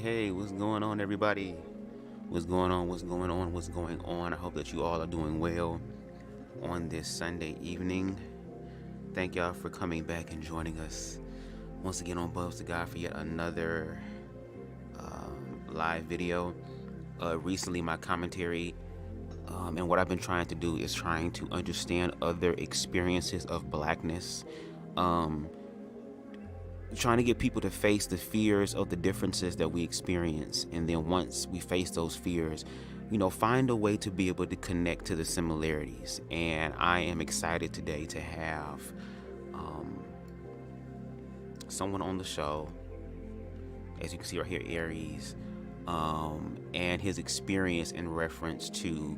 Hey, what's going on, everybody? What's going on? What's going on? What's going on? I hope that you all are doing well on this Sunday evening. Thank y'all for coming back and joining us once again on BubzDaGawd for yet another live video. Recently, my commentary and what I've been trying to do is trying to understand other experiences of blackness. Trying to get people to face the fears of the differences that we experience, and then once we face those fears, find a way to be able to connect to the similarities. And I am excited today to have someone on the show, as you can see right here, Aries, and his experience in reference to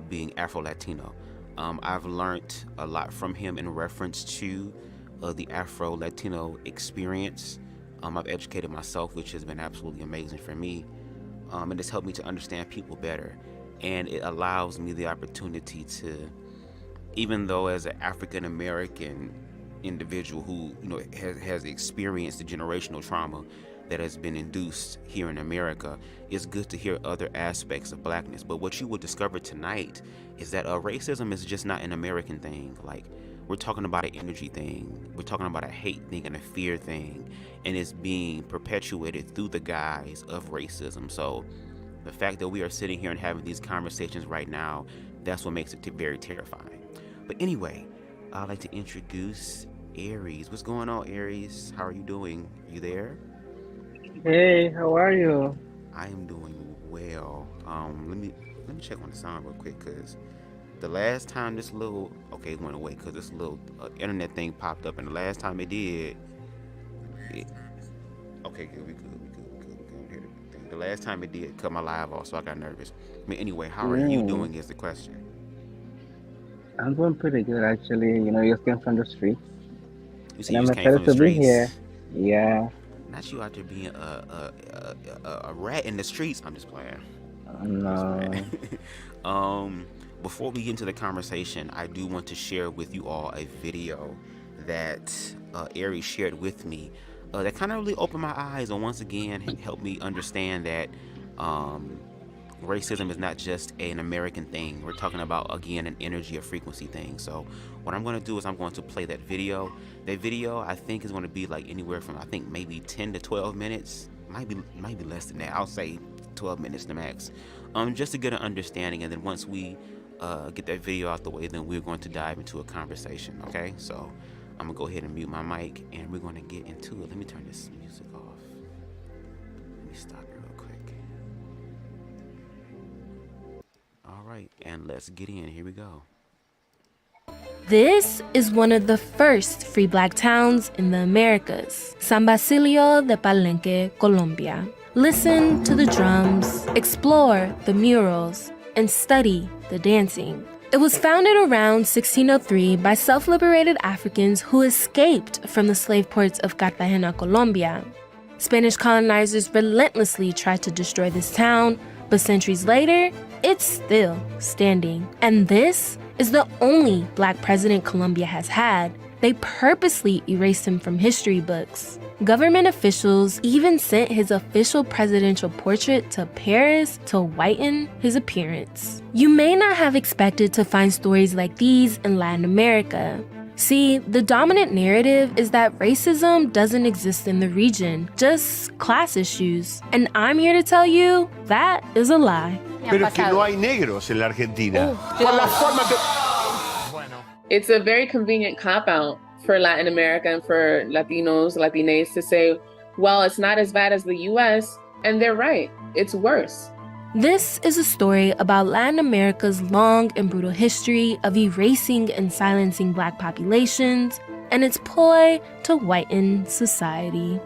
being Afro-Latino. I've learned a lot from him in reference to the Afro-Latino experience. I've educated myself, which has been absolutely amazing for me. And it's helped me to understand people better. And it allows me the opportunity to, even though as an African-American individual who has experienced the generational trauma that has been induced here in America, it's good to hear other aspects of blackness. But what you will discover tonight is that racism is just not an American thing. Like, we're talking about an energy thing. We're talking about a hate thing and a fear thing. And it's being perpetuated through the guise of racism. So the fact that we are sitting here and having these conversations right now, that's what makes it very terrifying. But anyway, I'd like to introduce Aries. What's going on, Aries? How are you doing? Are you there? Hey, how are you? I am doing well. Let me check on the sound real quick, because the last time it went away because this little internet thing popped up, and the last time it did, okay, good, we good, hear the thing. The last time it did cut my live off, so I got nervous. I mean, anyway, how are you Mm, doing is the question. I'm doing pretty good actually. Just came from the streets, You see, and you I'm just came from excited the to be here. streets. Yeah, Not you out there being a rat in the streets. I'm just playing. I'm just playing. no, um, Before we get into the conversation, I do want to share with you all a video that Aries shared with me that kind of really opened my eyes and once again helped me understand that racism is not just an American thing. We're talking about, again, an energy or frequency thing. So what I'm going to do is I'm going to play that video. That video, I think, is going to be like anywhere from, I think, maybe 10 to 12 minutes. Might be less than that. I'll say 12 minutes the max. Just to get an understanding. And then once we get that video out the way, then we're going to dive into a conversation. Okay? So I'm going to go ahead and mute my mic, and we're going to get into it. Let me turn this music off. Let me stop it real quick. All right, and let's get in. Here we go. This is one of the first free black towns in the Americas, San Basilio de Palenque, Colombia. Listen to the drums, explore the murals, and study the dancing. It was founded around 1603 by self-liberated Africans who escaped from the slave ports of Cartagena, Colombia. Spanish colonizers relentlessly tried to destroy this town, but centuries later, it's still standing. And this is the only black president Colombia has had. They purposely erased him from history books. Government officials even sent his official presidential portrait to Paris to whiten his appearance. You may not have expected to find stories like these in Latin America. See, the dominant narrative is that racism doesn't exist in the region, just class issues. And I'm here to tell you that is a lie. Pero es que no hay negros en la Argentina. Por la forma que... It's a very convenient cop-out for Latin America and for Latinos, Latines to say, well, it's not as bad as the US, and they're right, it's worse. This is a story about Latin America's long and brutal history of erasing and silencing black populations and its ploy to whiten society.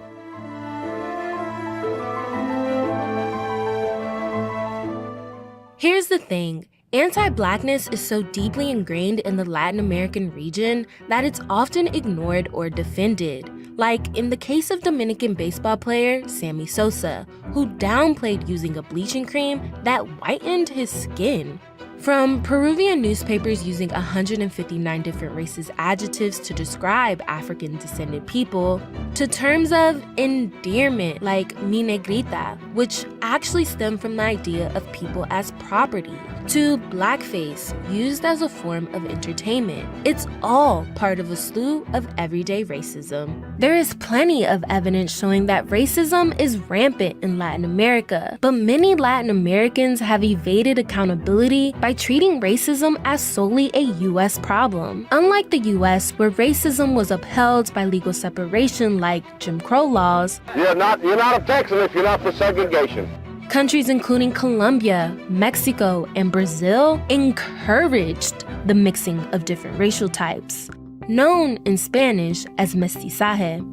Here's the thing. Anti-blackness is so deeply ingrained in the Latin American region that it's often ignored or defended. Like in the case of Dominican baseball player Sammy Sosa, who downplayed using a bleaching cream that whitened his skin. From Peruvian newspapers using 159 different racist adjectives to describe African-descended people, to terms of endearment like mi negrita, which actually stem from the idea of people as property, to blackface, used as a form of entertainment. It's all part of a slew of everyday racism. There is plenty of evidence showing that racism is rampant in Latin America, but many Latin Americans have evaded accountability by treating racism as solely a US problem. Unlike the US, where racism was upheld by legal separation like Jim Crow laws, you're not a Texan if you're not for segregation. Countries including Colombia, Mexico, and Brazil encouraged the mixing of different racial types, known in Spanish as mestizaje.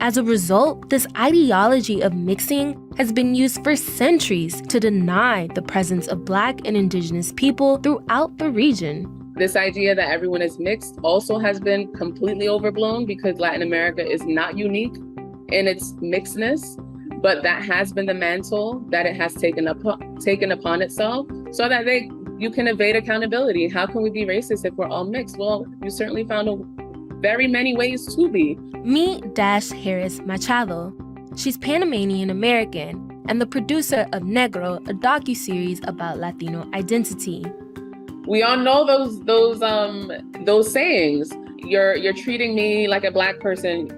As a result, this ideology of mixing has been used for centuries to deny the presence of Black and Indigenous people throughout the region. This idea that everyone is mixed also has been completely overblown because Latin America is not unique in its mixedness, but that has been the mantle that it has taken upon itself so that you can evade accountability. How can we be racist if we're all mixed? Well, you certainly found very many ways to be. Meet Harris Machado. She's Panamanian American and the producer of Negro, a docuseries about Latino identity. We all know those sayings. You're treating me like a Black person.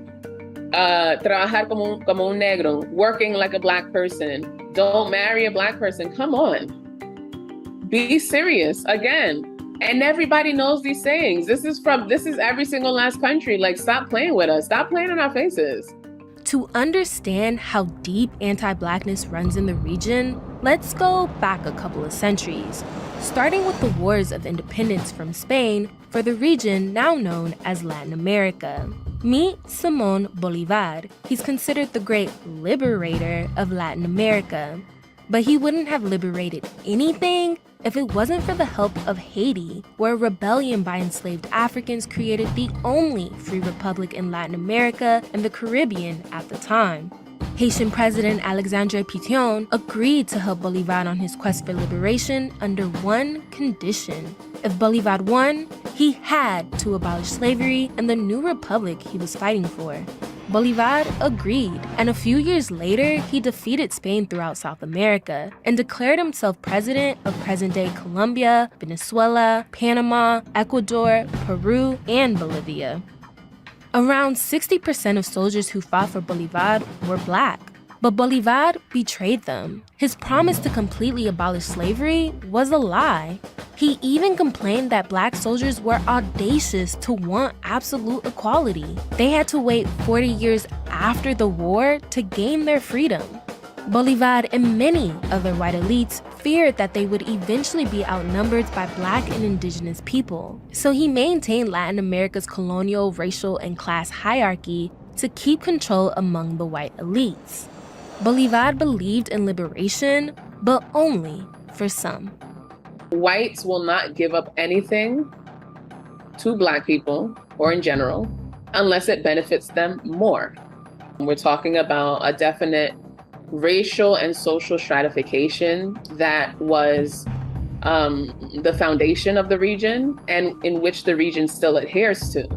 Trabajar como un negro, working like a Black person. Don't marry a Black person. Come on. Be serious again. And everybody knows these sayings. This is every single last country. Like, stop playing with us. Stop playing in our faces. To understand how deep anti-Blackness runs in the region, let's go back a couple of centuries, starting with the wars of independence from Spain for the region now known as Latin America. Meet Simón Bolívar. He's considered the great liberator of Latin America. But he wouldn't have liberated anything if it wasn't for the help of Haiti, where a rebellion by enslaved Africans created the only free republic in Latin America and the Caribbean at the time. Haitian President Alexandre Pétion agreed to help Bolívar on his quest for liberation under one condition. If Bolívar won, he had to abolish slavery and the new republic he was fighting for. Bolívar agreed, and a few years later, he defeated Spain throughout South America and declared himself president of present-day Colombia, Venezuela, Panama, Ecuador, Peru, and Bolivia. Around 60% of soldiers who fought for Bolívar were Black, but Bolívar betrayed them. His promise to completely abolish slavery was a lie. He even complained that Black soldiers were audacious to want absolute equality. They had to wait 40 years after the war to gain their freedom. Bolívar and many other white elites feared that they would eventually be outnumbered by Black and Indigenous people. So he maintained Latin America's colonial, racial, and class hierarchy to keep control among the white elites. Bolívar believed in liberation, but only for some. Whites will not give up anything to Black people, or in general, unless it benefits them more. We're talking about a definite racial and social stratification that was the foundation of the region and in which the region still adheres to.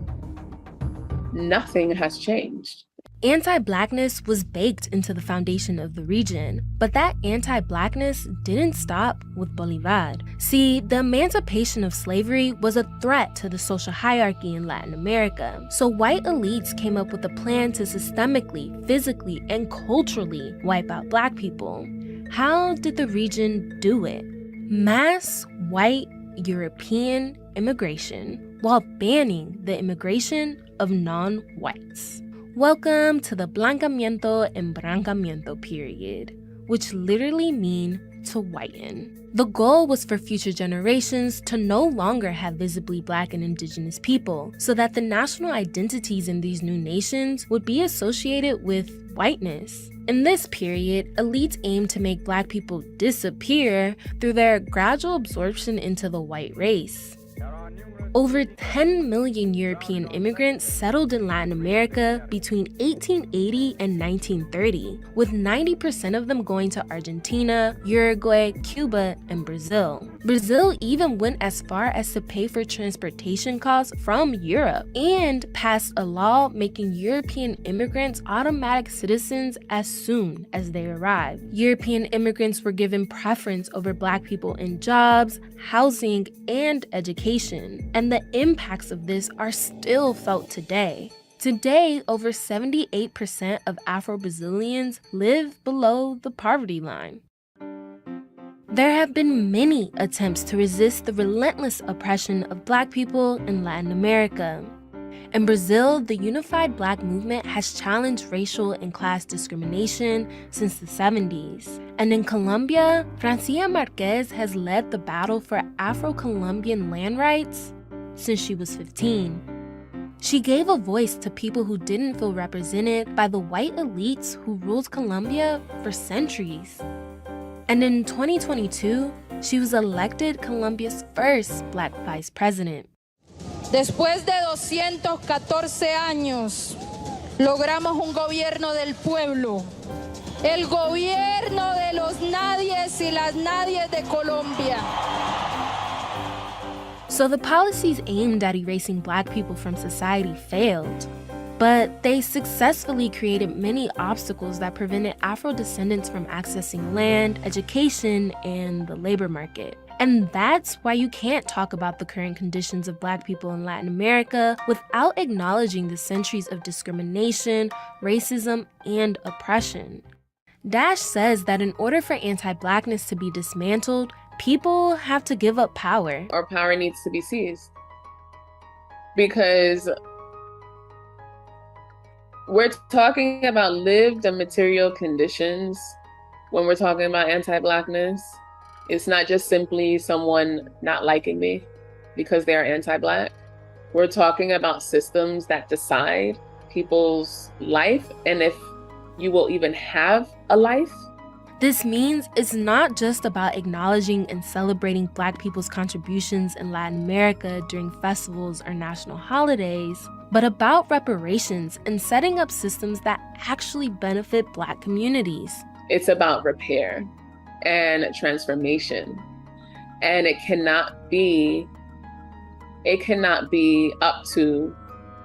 Nothing has changed. Anti-Blackness was baked into the foundation of the region, but that anti-Blackness didn't stop with Bolívar. See, the emancipation of slavery was a threat to the social hierarchy in Latin America, so white elites came up with a plan to systemically, physically, and culturally wipe out Black people. How did the region do it? Mass white European immigration, while banning the immigration of non-whites. Welcome to the Blancamiento and Brancamiento period, which literally mean to whiten. The goal was for future generations to no longer have visibly Black and Indigenous people, so that the national identities in these new nations would be associated with whiteness. In this period, elites aimed to make Black people disappear through their gradual absorption into the white race. Over 10 million European immigrants settled in Latin America between 1880 and 1930, with 90% of them going to Argentina, Uruguay, Cuba, and Brazil. Brazil even went as far as to pay for transportation costs from Europe and passed a law making European immigrants automatic citizens as soon as they arrived. European immigrants were given preference over Black people in jobs, housing, and education, and the impacts of this are still felt today. Today, over 78% of Afro-Brazilians live below the poverty line. There have been many attempts to resist the relentless oppression of Black people in Latin America. In Brazil, the unified Black movement has challenged racial and class discrimination since the 70s. And in Colombia, Francia Marquez has led the battle for Afro-Colombian land rights since she was 15. She gave a voice to people who didn't feel represented by the white elites who ruled Colombia for centuries. And in 2022, she was elected Colombia's first Black vice president. Después de 214 años, logramos un gobierno del pueblo, el gobierno de los nadies y las nadies de Colombia. So the policies aimed at erasing Black people from society failed, but they successfully created many obstacles that prevented Afro-descendants from accessing land, education, and the labor market. And that's why you can't talk about the current conditions of Black people in Latin America without acknowledging the centuries of discrimination, racism, and oppression. Dash says that in order for anti-Blackness to be dismantled, people have to give up power. Our power needs to be seized. Because we're talking about lived and material conditions when we're talking about anti-Blackness. It's not just simply someone not liking me because they're anti-Black. We're talking about systems that decide people's life and if you will even have a life. This means it's not just about acknowledging and celebrating Black people's contributions in Latin America during festivals or national holidays, but about reparations and setting up systems that actually benefit Black communities. It's about repair and transformation. And it cannot be up to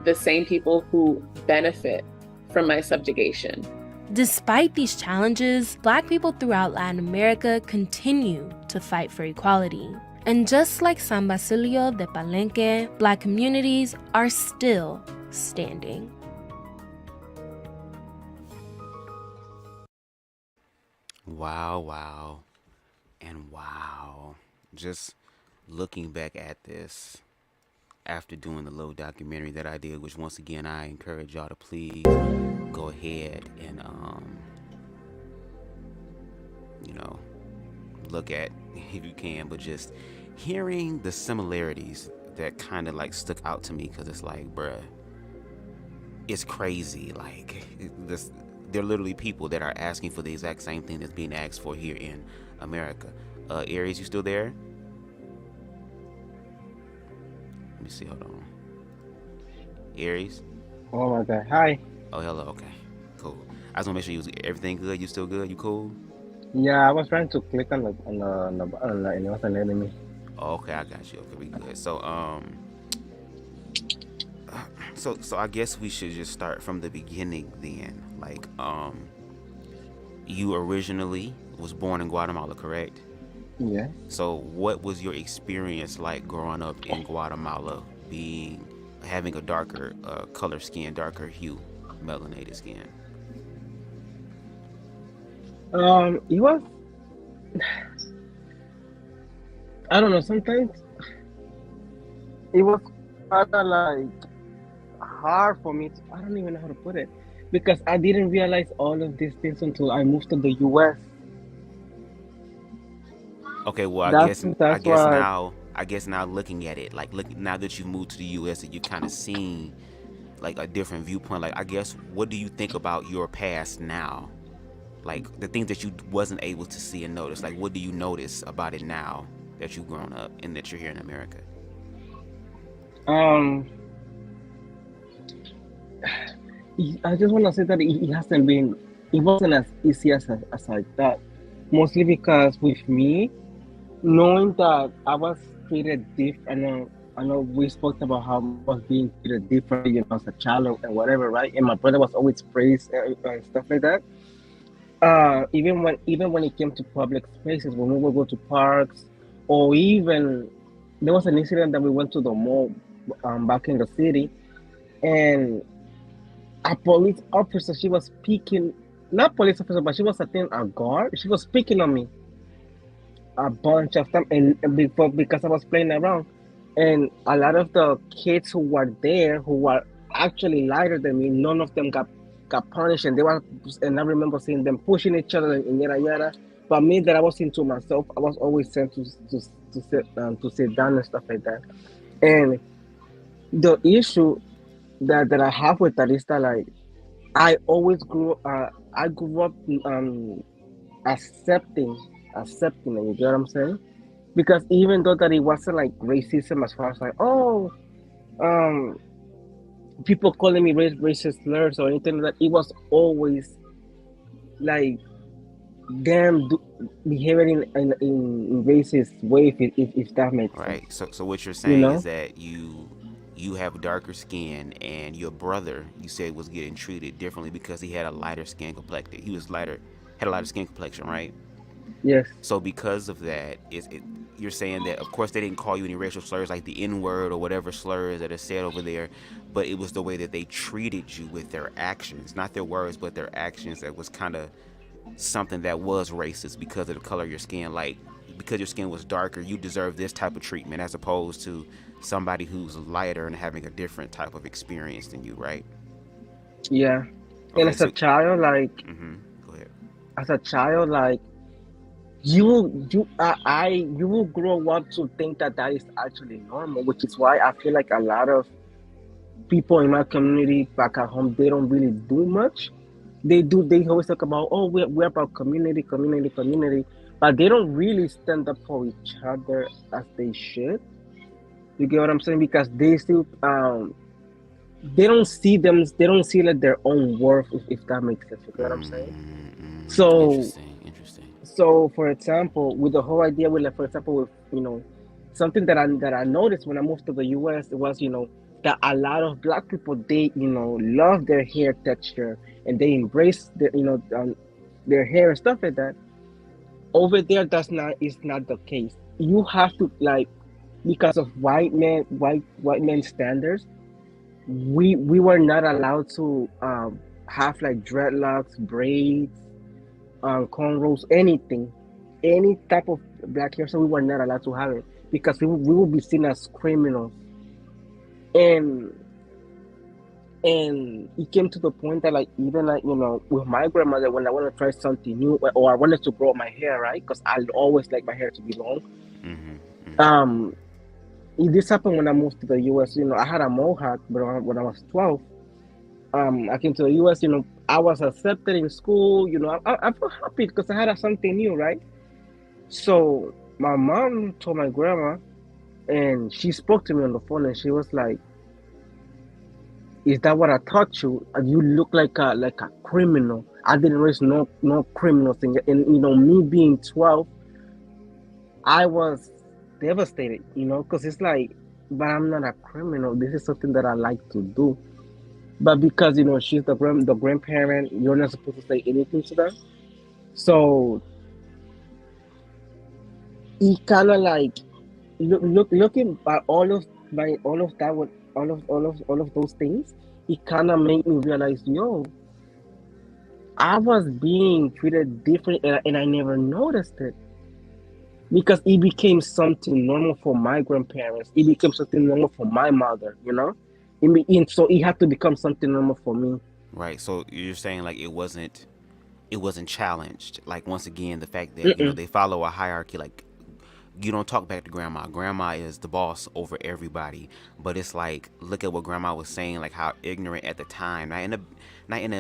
the same people who benefit from my subjugation. Despite these challenges, Black people throughout Latin America continue to fight for equality. And just like San Basilio de Palenque, Black communities are still standing. Wow, and wow. Just looking back at this after doing the little documentary that I did, which once again I encourage y'all to please go ahead and look at if you can, but just hearing the similarities that kind of like stuck out to me, because it's like, bruh, it's crazy. Like this, there are literally people that are asking for the exact same thing that's being asked for here in America. Aries, you still there? Let me see, hold on. Aries? Oh my God, hi. Oh, hello, okay, cool. I just want to make sure you was everything good. You still good? You cool? Yeah, I was trying to click on the button and it wasn't letting me. Oh, okay, I got you. Okay, we good. So so I guess we should just start from the beginning then. Like, you originally was born in Guatemala, correct? Yeah. So what was your experience like growing up in Guatemala, having a darker color skin, darker hue, melanated skin? It was, I don't know, sometimes it was kind of like hard for me I don't even know how to put it, because I didn't realize all of these things until I moved to the US. Okay, well, I guess now looking at it, now that you've moved to the US and you kind of seen like a different viewpoint, like, I guess, what do you think about your past now? Like the things that you wasn't able to see and notice, like what do you notice about it now that you've grown up and that you're here in America? Um, I just want to say that it hasn't been, it wasn't as easy as I thought. Mostly because with me, knowing that I was treated different, I know we spoke about how I was being treated differently, as a child and whatever, right? And my brother was always praised and stuff like that. Even when it came to public spaces, when we would go to parks, or even there was an incident that we went to the mall back in the city, and a police officer, she was speaking, not police officer, but she was, I think, a guard. She was speaking on me a bunch of time, and before, because I was playing around, and a lot of the kids who were there, who were actually lighter than me, none of them got punished, and they were, and I remember seeing them pushing each other and yada yada. But me, that I was into myself, I was always sent to sit down and stuff like that. And the issue that I have with that is that, like, I grew up accepting accepting it. You get what I'm saying? Because even though that it wasn't like racism, as far as like, oh, um people calling me racist slurs or anything like that, it was always like them behaving in racist way, if that makes sense. Right. So what you're You saying is know? that you have darker skin, and your brother, you said, was getting treated differently because he had a lighter skin complexion. He was lighter, had a lighter skin complexion, right? Yes. So because of that, you're saying that, of course, they didn't call you any racial slurs like the N word or whatever slurs that are said over there, but it was the way that they treated you with their actions, not their words, but their actions, that was kind of something that was racist because of the color of your skin. Like, because your skin was darker, you deserve this type of treatment, as opposed to somebody who's lighter and having a different type of experience than you, right? Yeah. And Okay, so go ahead. as a child, like, you will grow up to think that that is actually normal, which is why I feel like a lot of people in my community back at home, they don't really do much. They always talk about, oh, we're about community, community, community, but they don't really stand up for each other as they should. You get what I'm saying? Because they still they don't see like their own worth, if that makes sense. You get what I'm saying? So Interesting. for example, with the whole idea with, like, for example, with, something that I noticed when I moved to the US, it was, that a lot of black people, they, love their hair texture, and they embrace their hair and stuff like that. Over there, that's not is not the case. You have to, like, because of white men standards, we were not allowed to have like dreadlocks, braids, cornrows, anything, any type of black hair. So we were not allowed to have it because we would be seen as criminals. And it came to the point that, like, even, like, with my grandmother, when I want to try something new, or I wanted to grow my hair, right, because I always like my hair to be long. Um, this happened when I moved to the US. I had a mohawk, but when I was 12, I came to the US. I was accepted in school. I felt happy because I had something new, right? So my mom told my grandma, and she spoke to me on the phone, and she was like, "Is that what I taught you? You look like a criminal. I didn't raise no criminals." And me being 12, I was devastated. Because it's like, but I'm not a criminal. This is something that I like to do. But because she's the grandparent, you're not supposed to say anything to them. So it kind of like, looking at all of that, with all of those things, it kind of made me realize, yo, I was being treated different, and I never noticed it because it became something normal for my grandparents. It became something normal for my mother. And so it had to become something normal for me. Right. So you're saying, like, it wasn't challenged. Like, once again, the fact that Mm-mm. they follow a hierarchy. Like, you don't talk back to grandma. Grandma is the boss over everybody. But it's like, look at what grandma was saying, like how ignorant at the time, not in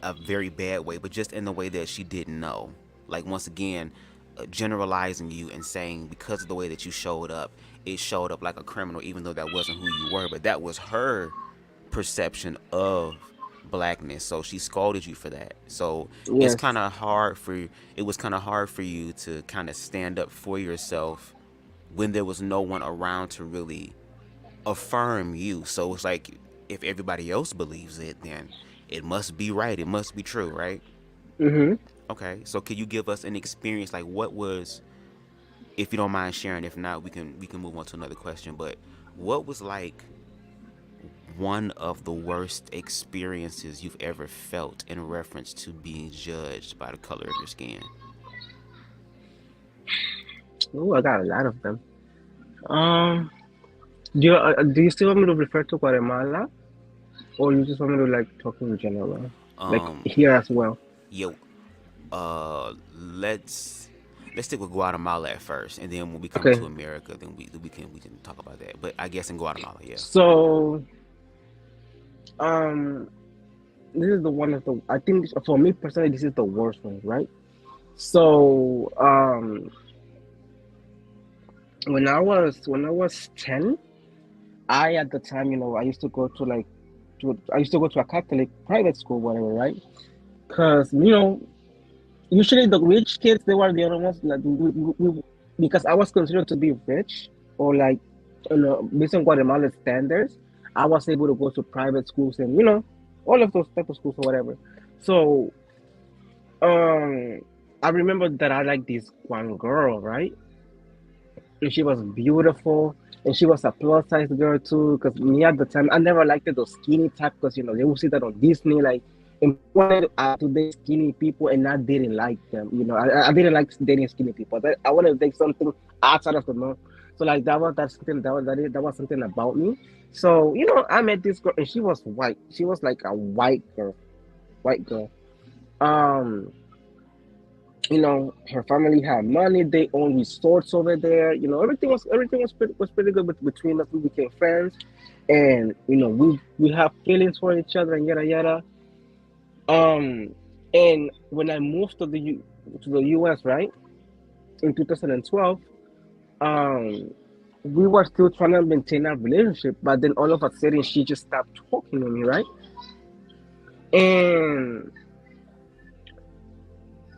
a very bad way, but just in the way that she didn't know. Like, once again, generalizing you and saying, because of the way that you showed up, it showed up like a criminal, even though that wasn't who you were. But that was her perception of blackness. So she scolded you for that. So it's Yes. kind of hard for it was kind of hard for you to kind of stand up for yourself when there was no one around to really affirm you. So it's like if everybody else believes it, then it must be right. It must be true, right? Mm-hmm. Okay. So can you give us an experience like what was, if you don't mind sharing, if not, we can move on to another question, but what was like one of the worst experiences you've ever felt in reference to being judged by the color of your skin? Oh, I got a lot of them. Um, do you still want me to refer to Guatemala, or you just want me to like talk in general, like Um, here as well? yo, let's stick with Guatemala at first, and then when we come Okay. to America, then we can talk about that. But I guess in Guatemala, yeah. So, um, this is the one of the. I think for me personally, this is the worst one, right? So, when I was 10, I at the time, I used to go to I used to go to a Catholic private school, whatever, right? Because usually the rich kids they were the other ones like because I was considered to be rich or like based on Guatemala standards, I was able to go to private schools and all of those type of schools or whatever. So um I remember that I liked this one girl, right? And she was beautiful and she was a plus size girl too. Because me at the time, I never liked those skinny type because they would see that on Disney. Like, and I wanted to add to date skinny people, and I didn't like them. I didn't like dating skinny people. I wanted to take something outside of the norm. So like that's something that was something about me. So I met this girl and she was white. She was like a white girl. Um, her family had money. They own resorts over there. Everything was pretty good between us. We became friends, and we have feelings for each other and yada yada. Um, and when I moved to the US, right, in 2012, um, we were still trying to maintain our relationship, but then all of a sudden she just stopped talking to me, right? And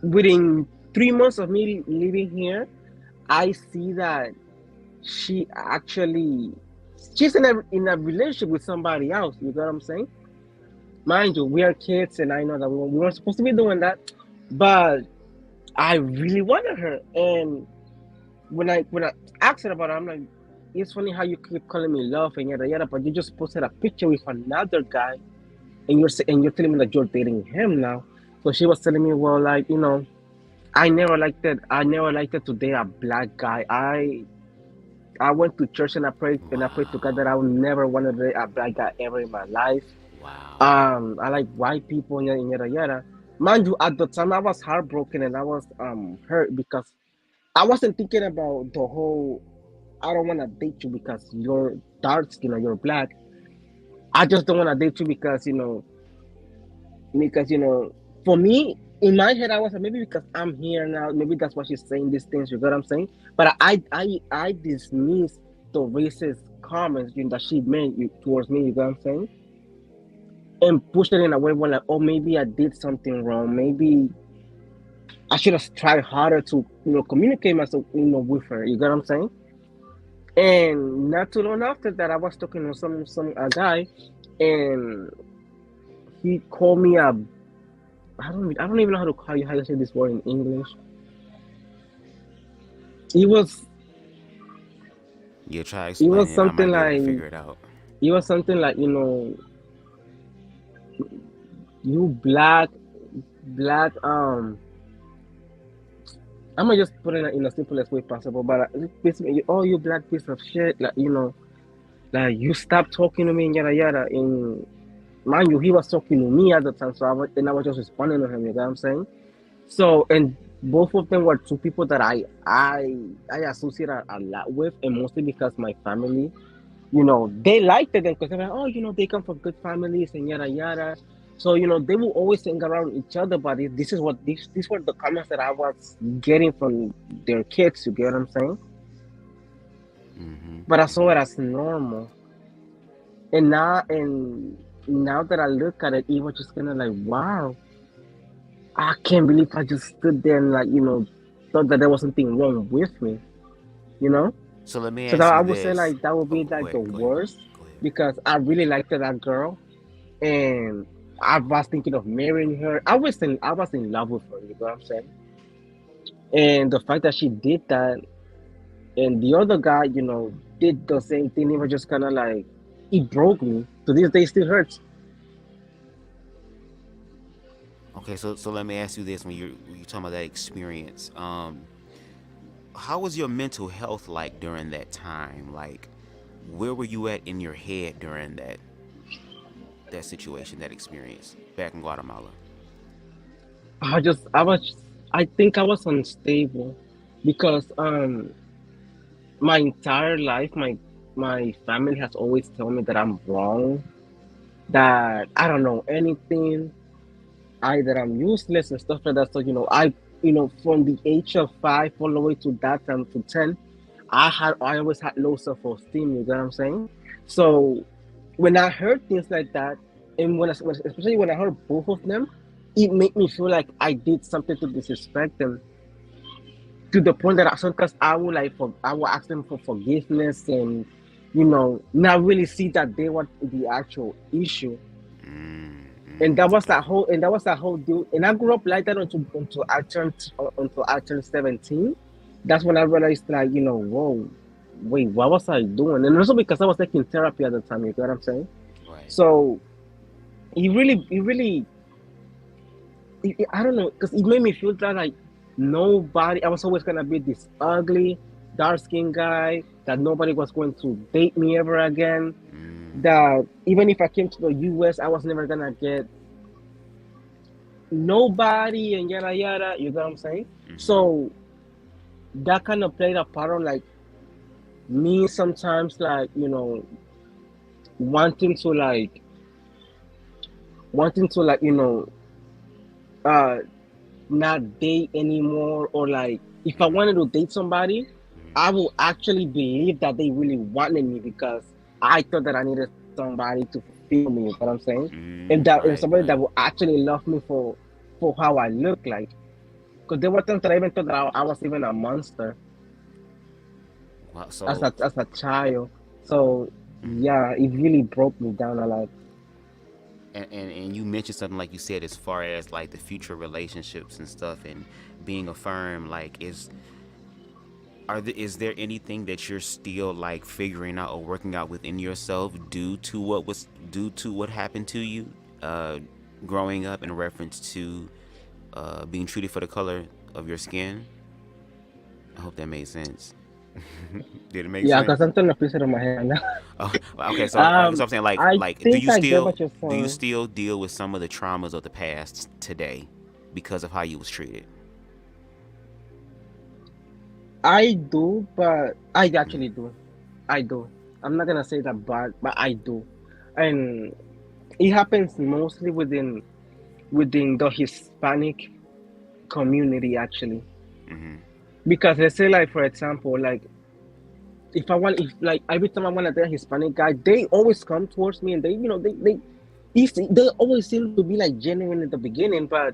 within 3 months of me living here, I see that she actually she's in a relationship with somebody else. You know what I'm saying? Mind you, we are kids, and I know that we weren't supposed to be doing that, but I really wanted her. And when I asked her about it, I'm like, it's funny how you keep calling me love and yada yada, but you just posted a picture with another guy, and you're telling me that you're dating him now. So she was telling me, well, like I never liked it. I never liked it to date a black guy. I went to church and I prayed to God that I would never want to date a black guy ever in my life. Wow. I like white people and yada yada. Mind you, at the time I was heartbroken and I was hurt because I wasn't thinking about the whole I don't want to date you because you're dark skin or you're black. I just don't want to date you because for me in my head I was like maybe because I'm here now, maybe that's why she's saying these things. You get what I'm saying? But I dismissed the racist comments that she made towards me. You get what I'm saying? And pushed it in a way where like, oh, maybe I did something wrong. Maybe I should have tried harder to communicate myself with her. You get what I'm saying? And not too long after that, I was talking to some a guy, and he called me a I don't even know how you say this word in English. It was You try it was explaining it, I something might be able to like figure it out. you black I'm gonna just put it in the simplest way possible, but basically, oh, you black piece of shit, like you stop talking to me and yada yada. And mind you, he was talking to me at the time, so I was just responding to him. You know what I'm saying? So, and both of them were two people that I associate a lot with, and mostly because my family, they liked them because they're like, oh, they come from good families and yada yada. So they will always hang around each other, but this is what these were the comments that I was getting from their kids. You get what I'm saying? but I saw it as normal. And now that I look at it, it was just kind of like, wow, I can't believe I just stood there and like thought that there was something wrong with me, you know. So let me So that ask I you would say this. like that would Oh, be go like the ahead. Go ahead. worst Go ahead. because I really liked that girl, and I was thinking of marrying her. I was in love with her. You know what I'm saying? And the fact that she did that, and the other guy, did the same thing. It was just kind of like it broke me. To this day, it still hurts. Okay, so let me ask you this: when you're talking about that experience, how was your mental health like during that time? Like, where were you at in your head during that situation, that experience back in Guatemala? I think I was unstable because my entire life, my family has always told me that I'm wrong, that I don't know anything, that I'm useless and stuff like that. So from the age of 5 all the way to that time to 10, I always had low self-esteem. You get what I'm saying? So when I heard things like that, and especially when I heard both of them, it made me feel like I did something to disrespect them, to the point that sometimes I would ask them for forgiveness, and not really see that they were the actual issue. And that was that whole deal. And I grew up like that until I turned 17. That's when I realized, like, whoa, wait, what was I doing? And also because I was taking therapy at the time. You get what I'm saying? Right. So I don't know, because it made me feel that like nobody. I was always gonna be this ugly, dark skinned guy that nobody was going to date me ever again. That even if I came to the US, I was never gonna get nobody and yada yada. You know what I'm saying? So that kind of played a part on like me sometimes, like wanting to like wanting to like uh not date anymore, or like if I wanted to date somebody, I will actually believe that they really wanted me because I thought that I needed somebody to fulfill me. You know what I'm saying? And somebody that will actually love me for how I look like. Because there were times that I even thought that I was even a monster Wow. as a child. So yeah, it really broke me down a lot. And you mentioned something like you said as far as like the future relationships and stuff and being affirmed. Like, is there anything that you're still like figuring out or working out within yourself due to what happened to you growing up in reference to being treated for the color of your skin? I hope that made sense. Did it make Yeah, sense? because I'm turning a piece of my hair now. Oh, okay. So I'm saying I like think I get what you're do you saying. still deal with some of the traumas of the past today because of how you was treated? I do, but I actually do. I do. I'm not gonna say that bad, but I do, and it happens mostly within the Hispanic community actually. Mm-hmm. Because let's say, like, for example, like if like every time I want to date a Hispanic guy, they always come towards me, and they always seem to be like genuine in the beginning, but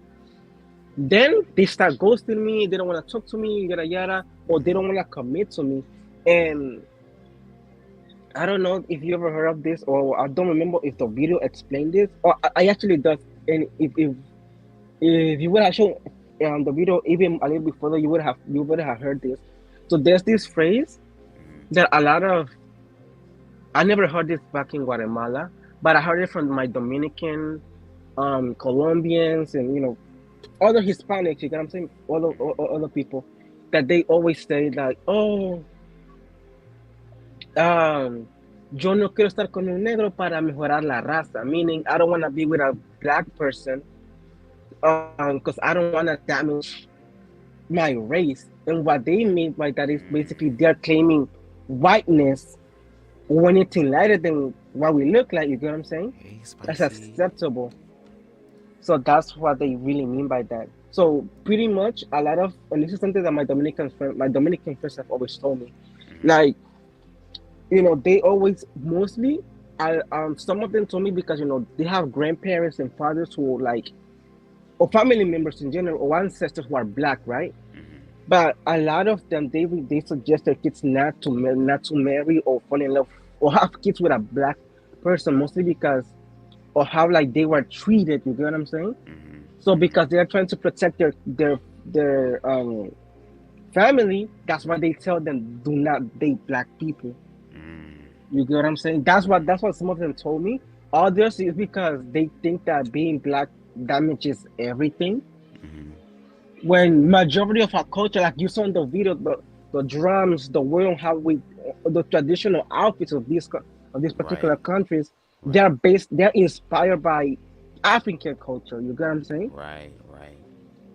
then they start ghosting me. They don't want to talk to me, yada yada, or they don't want to commit to me. And I don't know if you ever heard of this, or I don't remember if the video explained this, or I actually does. And if you would have shown the video even a little bit further, you would have heard this. So there's this phrase that a lot of I never heard this back in Guatemala, but I heard it from my Dominican, Colombians, and other Hispanics. You get what I'm saying? Other people that they always say like, oh, um, yo no quiero estar con un negro para mejorar la raza, meaning I don't want to be with a black person because I don't want to damage my race. And what they mean by that is basically they're claiming whiteness when it's lighter than what we look like. You get what I'm saying? Hey, That's spicy. acceptable. So that's what they really mean by that. So pretty much and this is something that my Dominican friends have always told me. Like, they always mostly, some of them told me because they have grandparents and fathers who like, or family members in general, or ancestors who are black, right? But a lot of them, they suggest their kids not to marry or fall in love or have kids with a black person, mostly because of how like they were treated. You get what I'm saying? So because they are trying to protect their family, that's why they tell them do not date black people. You get what I'm saying? That's what some of them told me. Others is because they think that being black damages everything. When majority of our culture, like you saw in the video, the drums, the way on how the traditional outfits of these particular countries, they're inspired by African culture. You get what I'm saying? Right.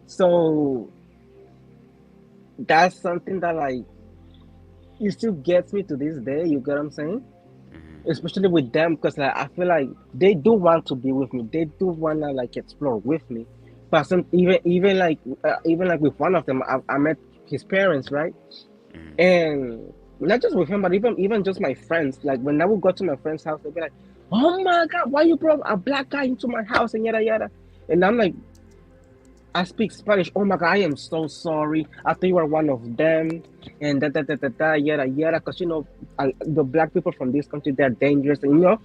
So that's something that like it still gets me to this day. You get what I'm saying? Especially with them, because like I feel like they do want to be with me. They do want to like explore with me. But even like with one of them, I met his parents, right? And not just with him, but even just my friends. Like when I would go to my friend's house, they'd be like, "Oh my God, why you brought a black guy into my house?" and yada yada. And I'm like, I speak Spanish. Oh my God, I am so sorry. I thought you were one of them, and yada yada. Because the black people from this country, they're dangerous, and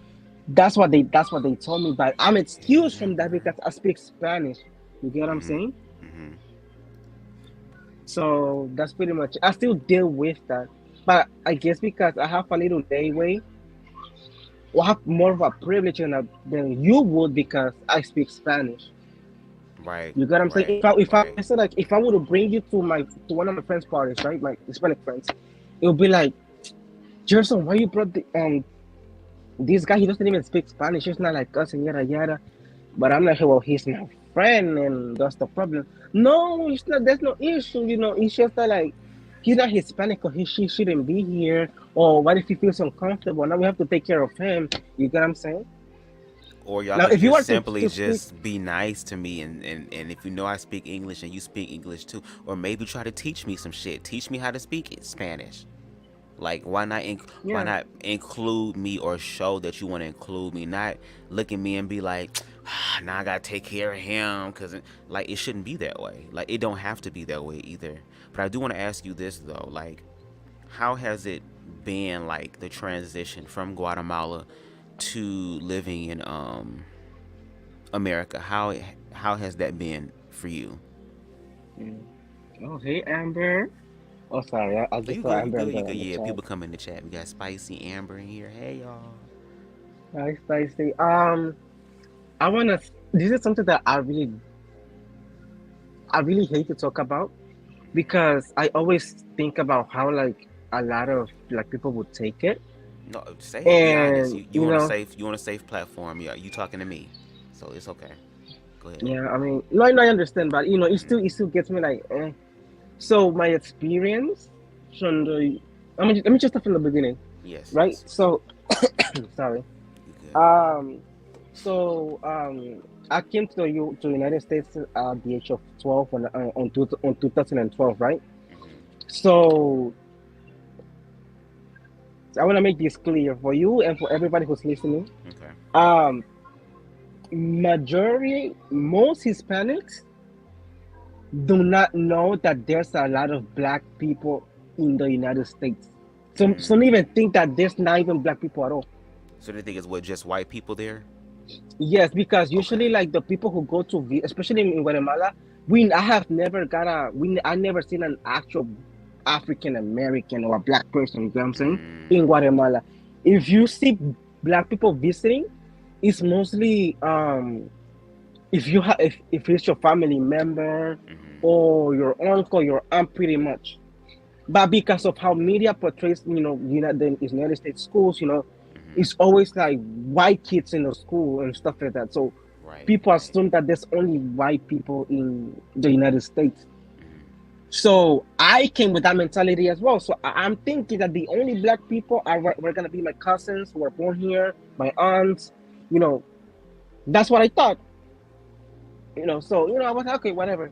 that's what they told me. But I'm excused from that because I speak Spanish. You get what I'm saying? So that's pretty much. I still deal with that, but I guess because I have a little leeway, or have more of a privilege than you would because I speak Spanish. Right. You get what I'm saying? I said like if I were to bring you to one of my friends' parties, right, my Hispanic friends, it would be like, Jerson, why you brought this guy? He doesn't even speak Spanish. He's not like us and yada yada. But I'm like, well, he's my friend, and that's the problem. No, it's not. There's no issue. It's just that like he's not Hispanic, or she shouldn't be here. Or what if he feels uncomfortable? Now we have to take care of him. You get what I'm saying? Or y'all Now, could if you just were simply to just be nice to me, and if you know I speak English and you speak English too, or maybe try to teach me some shit. Teach me how to speak Spanish. Like, why not include me, or show that you want to include me? Not look at me and be like, now I gotta take care of him, because like it shouldn't be that way. Like it don't have to be that way either. But I do want to ask you this though, like, how has it been, like the transition from Guatemala to living in America? How has that been for you? Oh, hey Amber. Oh, sorry. I just You saw good? Amber. You good? Yeah, people come in the chat. We got Spicy Amber in here. Hey y'all. Hi, Spicy. I wanna. This is something that I really hate to talk about because I always think about how like a lot of like people would take it. No, say it. Be honest. And You want a safe platform. Yeah, you talking to me, so it's okay. Go ahead. yeah, I mean, no, I understand, but it still gets me like. So my experience from let me just start from the beginning. Yes. Right. Yes. So, sorry. You good. So I came to the United States at the age of 12 on 2012, right? So I want to make this clear for you and for everybody who's listening. Okay. Most Hispanics do not know that there's a lot of black people in the United States. Some even think that there's not even black people at all. So they think it's just white people there? Yes, because usually like the people who go to, especially in Guatemala, I never seen an actual African American or a black person, you know what I'm saying, in Guatemala. If you see black people visiting, it's mostly if it's your family member or your uncle, your aunt, pretty much. But because of how media portrays, the United States schools, it's always like white kids in the school and stuff like that. So people assume that there's only white people in the United States. So I came with that mentality as well. So I'm thinking that the only black people were gonna be my cousins who were born here, my aunts. That's what I thought. So I was like, okay, whatever.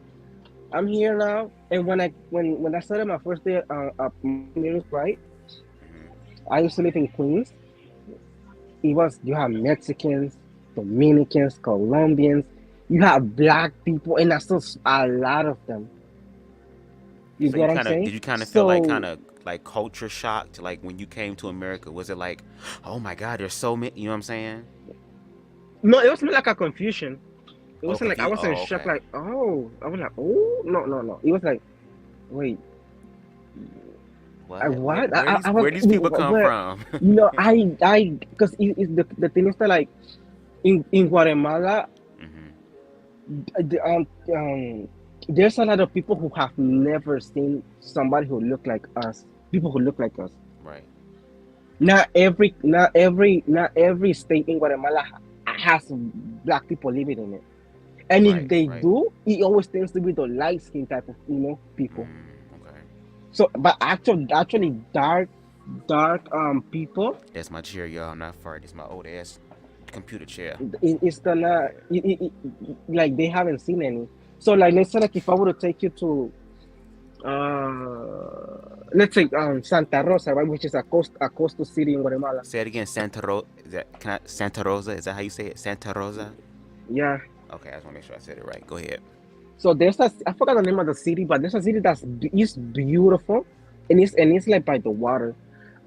I'm here now, and when I started my first day at right, I used to live in Queens. You have Mexicans, Dominicans, Colombians. You have black people, and that's just a lot of them. You So get you what I'm kind of saying? did you kind of feel like So kind of like culture shocked like when you came to America? Was it like, oh my God, there's so many? You know what I'm saying? no, it was more like a confusion. It Oh, wasn't like I confused. was in Oh, shock. okay. Like, oh, I was like, oh, no, no, no. It was like, wait, What? what? I was, Where these people come where, from? because it's the thing is that like in Guatemala, Hmm. the, there's a lot of people who have never seen somebody who look like us. People who look like us. Right. Not every state in Guatemala has black people living in it. And if Right. they Right. do, it always tends to be the light skin type of people. Okay. So, but actually dark people, That's my chair, y'all. I'm not farting. It's my old ass computer chair. it's gonna like they haven't seen any. So like let's say like if I were to take you to let's say Santa Rosa, right, which is a coastal city in Guatemala. Say it again. Santa Rosa? Is that how you say it? Santa Rosa? Yeah. Okay, I just want to make sure I said it right. Go ahead. So I forgot the name of the city, but there's a city is beautiful, and it's like by the water.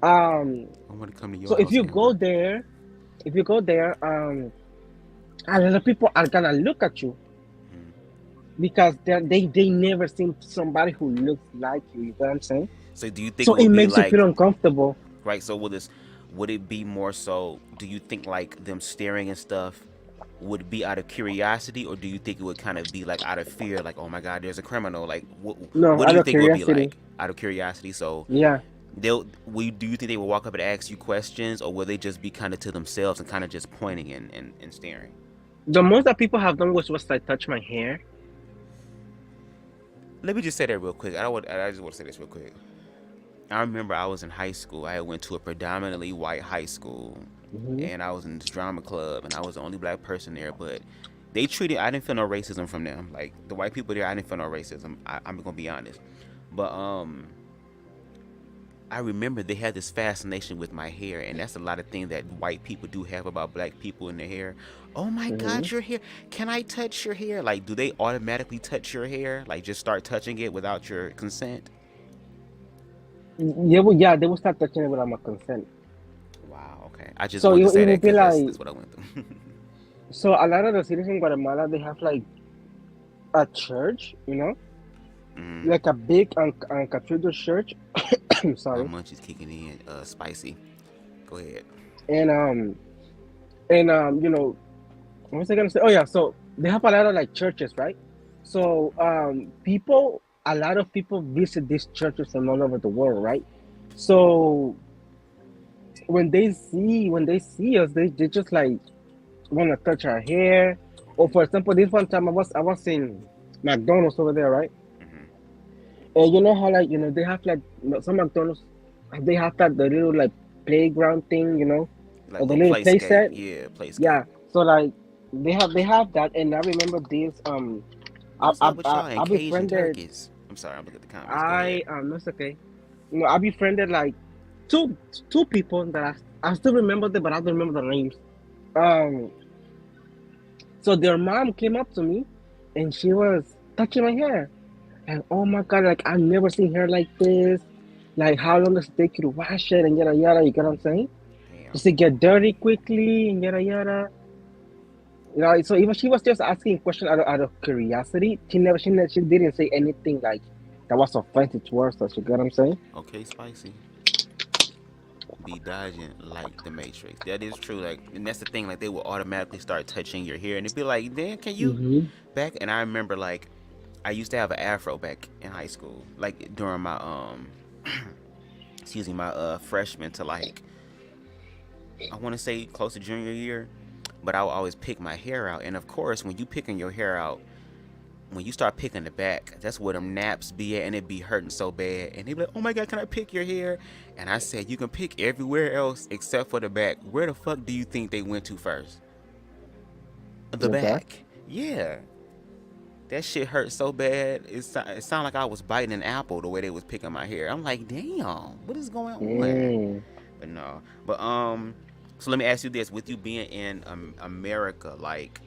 Um, I want to come to your so house, Amber. if you go there, a lot of people are gonna look at you Mhm. because they never seen somebody who looks like you. You know what I'm saying? So do you think So it it would be makes you like feel uncomfortable. right? So would it be more so? Do you think like them staring and stuff would it be out of curiosity, or do you think it would kind of be like out of fear, like oh my God, there's a criminal? Like No, what do out you of think it would be curiosity. like out of curiosity? So Yeah. do you think they will walk up and ask you questions, or will they just be kind of to themselves and kind of just pointing and staring? The most that people have done was like touch my hair. Let me just say that real quick. I just want to say this real quick. I remember I was in high school. I went to a predominantly white high school, Hmm. and I was in this drama club, and I was the only black person there. But I didn't feel no racism from them. Like the white people there, I didn't feel no racism. I'm gonna be honest. But I remember they had this fascination with my hair, and that's a lot of things that white people do have about black people in their hair. Oh my Hmm. God, your hair! Can I touch your hair? Like, do they automatically touch your hair? Like, just start touching it without your consent? Yeah, they will start touching it without my consent. Wow. Okay. I just So wanted to it say will that be because like, that's what I went through. so a lot of the cities in Guatemala, they have like a church, Mm, like a big cathedral church. my Sorry. munchies kicking in. Spicy. Go ahead. And what was I gonna say? Oh yeah, so they have a lot of like churches, right? So a lot of people visit these churches from all over the world, right? So when they see us, they just like want to touch our hair. Or for example, this one time I was in McDonald's over there, right? Hmm. And you know how like they have like some McDonald's, they have that the little like playground thing, Like or the little little play playscape. set. Yeah, playscape. Yeah. So like they have that, and I remember this What's up with y'all and I Cajun befriended turkeys? I'm sorry. I'm looking at the comments. Go ahead. that's okay. I befriended like two people that I still remember them, but I don't remember their names. Um, so their mom came up to me, and she was touching my hair. And oh my God, like I've never seen hair like this. Like how long does it take you to wash it and yada yada? You get what I'm saying? Damn. Does it get dirty quickly and yada yada? So even she was just asking a question out of curiosity. She didn't say anything like that was offensive towards us. You get what I'm saying? Okay, spicy. Be dodging like the Matrix. That is true. Like, and that's the thing. Like, they will automatically start touching your hair, and it'd be like, "Damn, can you?" Mm-hmm. Back, and I remember like, I used to have an afro back in high school. Like during my excuse me, my freshman to like, I want to say close to junior year, but I would always pick my hair out. And of course, when you picking your hair out, when you start picking the back, that's where them naps be at, and it be hurting so bad. And they be like, "Oh my God, can I pick your hair?" And I said, "You can pick everywhere else except for the back." Where the fuck do you think they went to first? The The back. back. Yeah. That shit hurt so bad. It sounded like I was biting an apple the way they was picking my hair. I'm like, damn, what is going on? Mm. But no. But so let me ask you this: with you being in America, like,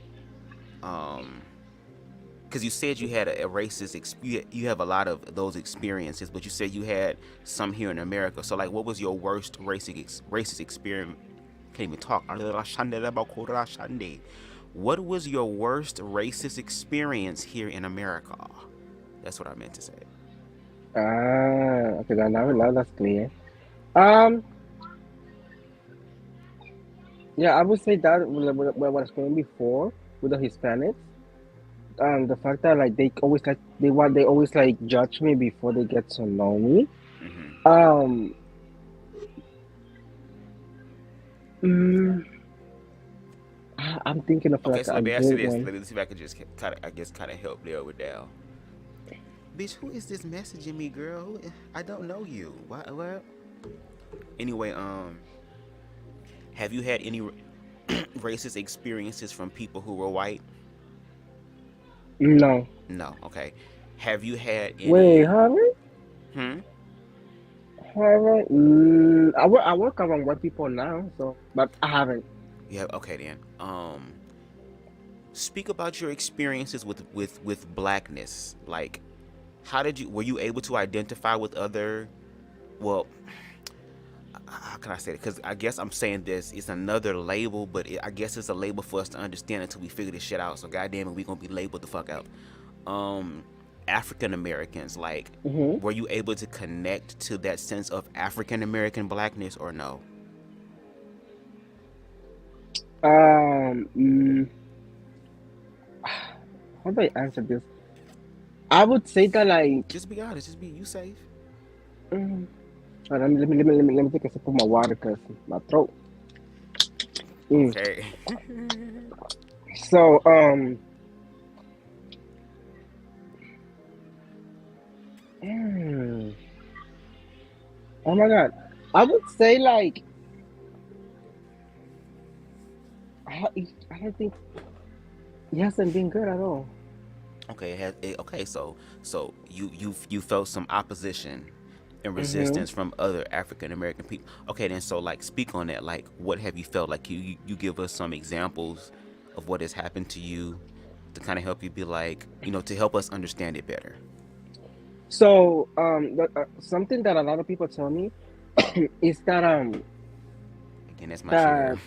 because you said you had a racist, you have a lot of those experiences, but you said you had some here in America. So, like, what was your worst racist experience? Can't even talk. What was your worst racist experience here in America? That's what I meant to say. Okay, now that's clear. Um, yeah, I would say that what I was going before with the Hispanics, the fact that like they always like judge me before they get to know me. Mm-hmm. Mm, I'm thinking of Okay, like so a let me ask you good this. one. Let me see if I can just kind of help narrow it down. Bitch, who is this messaging me, girl? I don't know you. What? Anyway, have you had any racist experiences from people who were white? No. No. Okay. Have you had Wait, any? Harvard? Hmm. Harvard? I work around white people now, so but I haven't. Yeah. Okay then. Speak about your experiences with blackness. Like, were you able to identify with other? Well, how can I say it? Because I guess I'm saying this. It's another label, but I guess it's a label for us to understand until we figure this shit out. So goddamn it, we gonna be labeled the fuck out. African Americans, like, Mm-hmm. were you able to connect to that sense of African American blackness or no? Um, mm, how do I answer this? I would say that like, Just be honest. Just be you safe. mm, let me take a sip of my water because my throat. Mm. Okay. So mm, oh my God, I would say like I don't think it hasn't been good at all. Okay. Okay. So you felt some opposition and Mm-hmm. resistance from other African American people. Okay. Then so like speak on that. Like what have you felt? Like you give us some examples of what has happened to you to kind of help you be like to help us understand it better. So something that a lot of people tell me is that Again, that's my share. that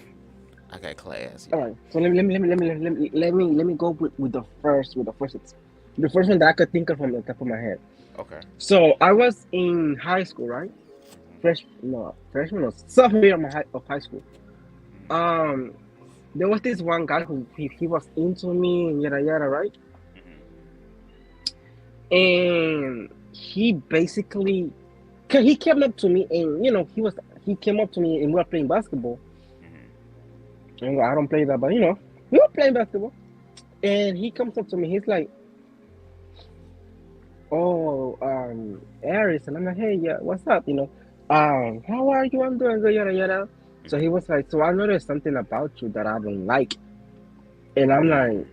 I got class. all Yeah. right. So let me go with the first one that I could think of from the top of my head. Okay. So I was in high school, right? Freshman or sophomore year of of high school. Um, there was this one guy who he was into me and yada yada, right? And he basically he came up to me and he came up to me and we were playing basketball. And I don't play that, but we were playing basketball. And he comes up to me, he's like, "Oh, Aries," and I'm like, "Hey, yeah, what's up? How are you? I'm doing good, yada yada." So he was like, "So I noticed something about you that I don't like," and I'm like,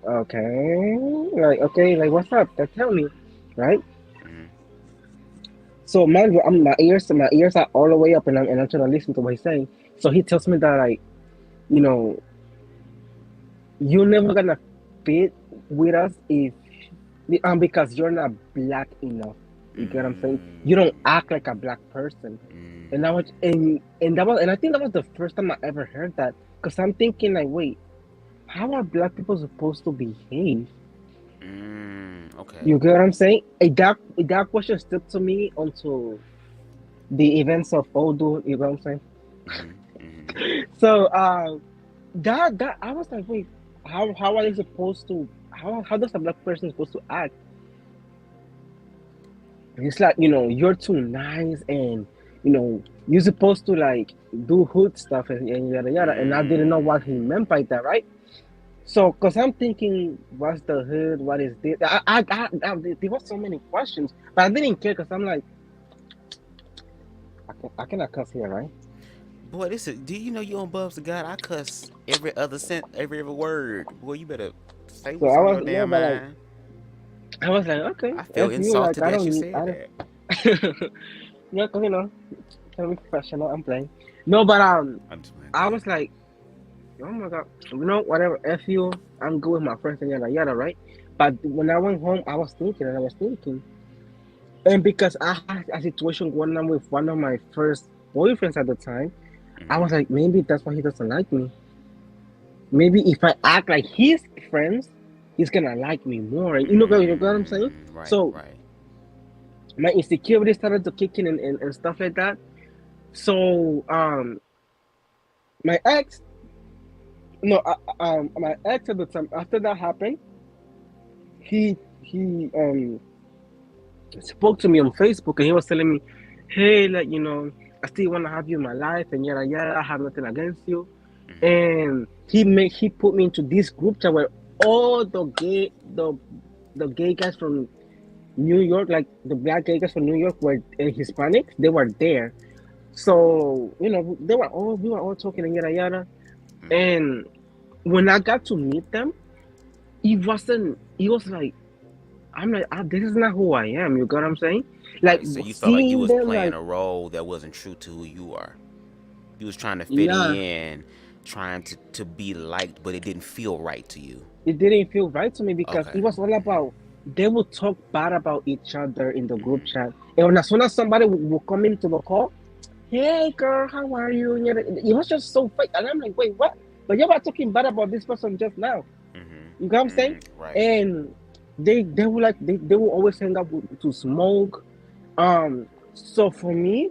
"Okay, like what's up? Tell me, right?" So my ears are all the way up, and I'm trying to listen to what he's saying. So he tells me that like, you know, you're never gonna fit with us if because you're not black enough. You get what I'm saying? You don't act like a black person. And I think that was the first time I ever heard that. Because I'm thinking like, wait, how are black people supposed to behave? Okay. You get what I'm saying? That question stuck to me until the events of Odu, you know what I'm saying? So that I was like, wait, how are they supposed to how does a black person supposed to act? It's like, you're too nice and you're supposed to like do hood stuff and yada yada. And I didn't know what he meant by that, right? So, cause I'm thinking, what's the hood? What is this? There was so many questions, but I didn't care because I'm like, I cannot cuss here, right? Boy, do you know you on BubzDaGawd? I cuss every word. Boy, you better say So what's I on was your no, damn but like mind. I was like, okay, I feel if you like, insulted I that don't you need, said I that. don't, yeah, 'cause, Trying to be professional. I'm playing. No, but I'm just playing. I was like, oh my god, whatever. F you. I'm good with my friends and yada yada, right? But when I went home, I was thinking, and because I had a situation going on with one of my first boyfriends at the time, I was like, maybe that's why he doesn't like me. Maybe if I act like his friends, he's gonna like me more. You know what I'm saying? Right, So right. my insecurity started to kick in and stuff like that. So my ex, no, my ex at the time after that happened, he spoke to me on Facebook and he was telling me, hey, like I still want to have you in my life and yada yada. I have nothing against you. And he put me into this group chat where all the gay guys from New York, like the black gay guys from New York, were Hispanics. They were there, so we were all talking and yada yada. And when I got to meet them, it was like, I'm like, this is not who I am. You got what I'm saying? Like, Right, so you felt like you was them, playing like, a role that wasn't true to who you are. You was trying to fit yeah, in, trying to be liked, but it didn't feel right to you. it didn't feel right to me because Okay. it was all about they would talk bad about each other in the group chat. And as soon as somebody would come into the call, hey girl, how are you? And it was just so fake. And I'm like, wait, what? But you were talking bad about this person just now. You know what I'm saying? Right. And they were like they will always hang out to smoke. So for me,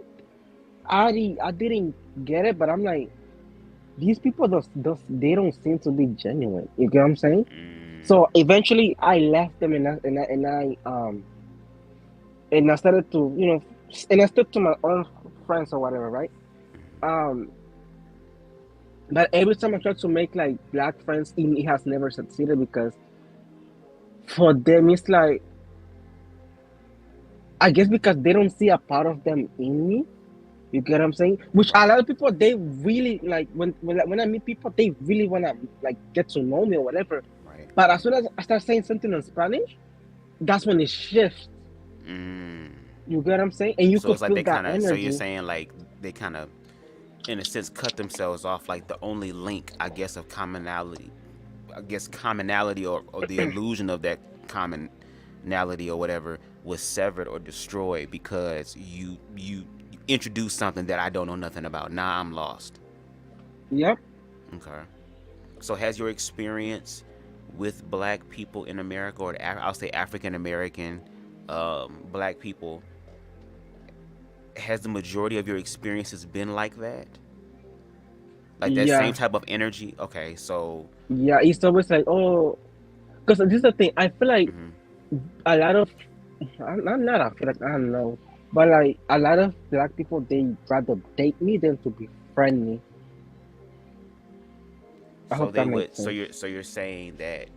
I didn't get it, but I'm like, these people they don't seem to be genuine. You get what I'm saying? So eventually I left them and I started to and I stuck to my own friends or whatever, right? But every time I try to make like black friends, it has never succeeded because for them it's like, I guess because they don't see a part of them in me. You get what I'm saying? Which a lot of people, they really like when I meet people, they really wanna like get to know me or whatever. Right. But as soon as I start saying something in Spanish, that's when it shifts. You get what I'm saying? And you So could it's like feel they that kind of. energy. So you're saying like they kind of, in a sense, cut themselves off. Like the only link, I guess, of commonality, or the illusion of that commonality or whatever was severed or destroyed because you introduced something that I don't know nothing about. Now I'm lost. Yep. Okay. So has your experience with black people in America, or I'll say African American black people, has the majority of your experiences been like that? Like that same Yeah. type of energy? Okay, so Yeah. It's always like, oh, because this is the thing. I feel like a lot of, I'm not. I feel like I don't know, but like a lot of black people, they rather date me than to befriend me. I so hope they that would. makes sense. So you're saying that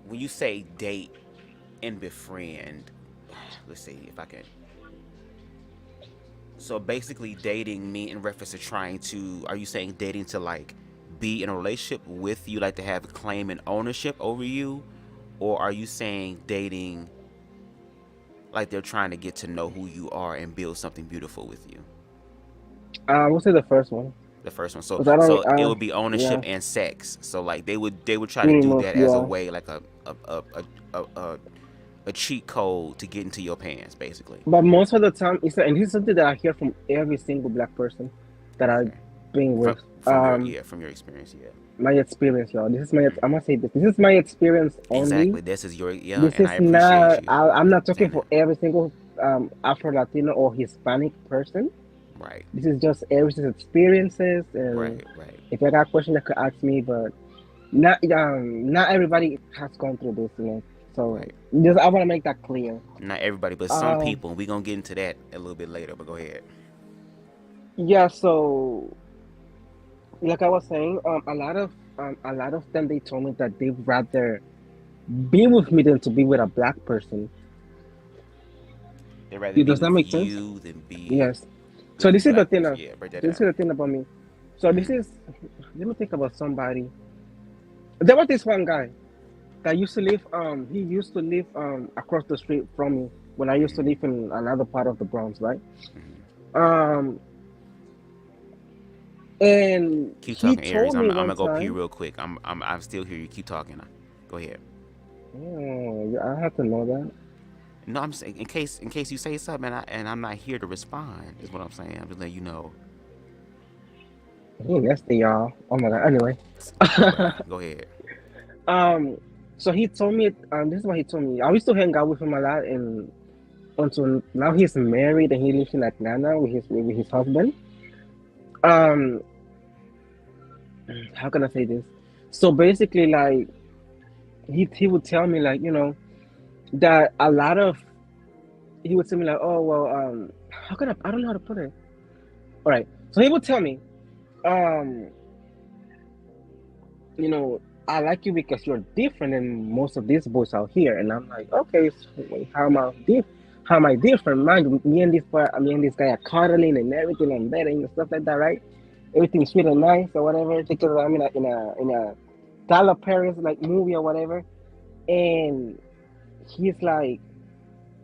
when you say date and befriend, let's see if I can. So basically, dating me in reference to trying to. Are you saying dating to like be in a relationship with you, like to have claim and ownership over you, or are you saying dating like they're trying to get to know who you are and build something beautiful with you? I would say the first one. The first one. So Because I don't, so it would be ownership yeah, and sex. So like they would try to pretty do much, that as a yeah. way, like a cheat code to get into your pants, basically. But most of the time, and this is something that I hear from every single black person that I've Okay. been with. From your experience, yeah. My experience, y'all. I'm gonna say this. This is my experience only. Exactly. This is your This and I is appreciate not. you I'm not talking saying for that. every single Afro-Latino or Hispanic person. Right. This is just everyone's experiences, and Right. Right. if you got a question, that could ask me. But not everybody has gone through this. So Right. just I want to make that clear. Not everybody, but some people. We're gonna get into that a little bit later, but go ahead. Yeah. So like I was saying, a lot of them, they told me that they'd rather be with me than to be with a black person. They'd rather be Does that with make sense? you than be Yes. So with a this is the black thing. person. Yeah, break that This is down. the thing about me. So this is. Let me think about somebody. There was this one guy that used to live. He used to live across the street from me. when I used to live in another part of the Bronx, right? Um, and Keep he talking, Aries. told me I'm one gonna go pee time. real quick. I'm still here. You keep talking. Go ahead. Oh, I have to know that. No, I'm saying in case you say something and I'm not here to respond. Is what I'm saying. I'm just letting you know. He nasty, y'all. Oh my god. Anyway, My bad. Go ahead. um, so he told me. This is what he told me. I used to hang out with him a lot, and until now he's married and he lives in Atlanta with his husband. Um, how can I say this? So basically, like he would tell me like that a lot of he would tell me like, oh well, how can I don't know how to put it. All right, so he would tell me, um, I like you because you're different than most of these boys out here, and I'm like, okay, so wait, how am I different? Man, me and this guy are cuddling and everything and betting and stuff like that, right? Everything's sweet and nice or whatever because I'm in a Tyler Perry's like movie or whatever, and he's like,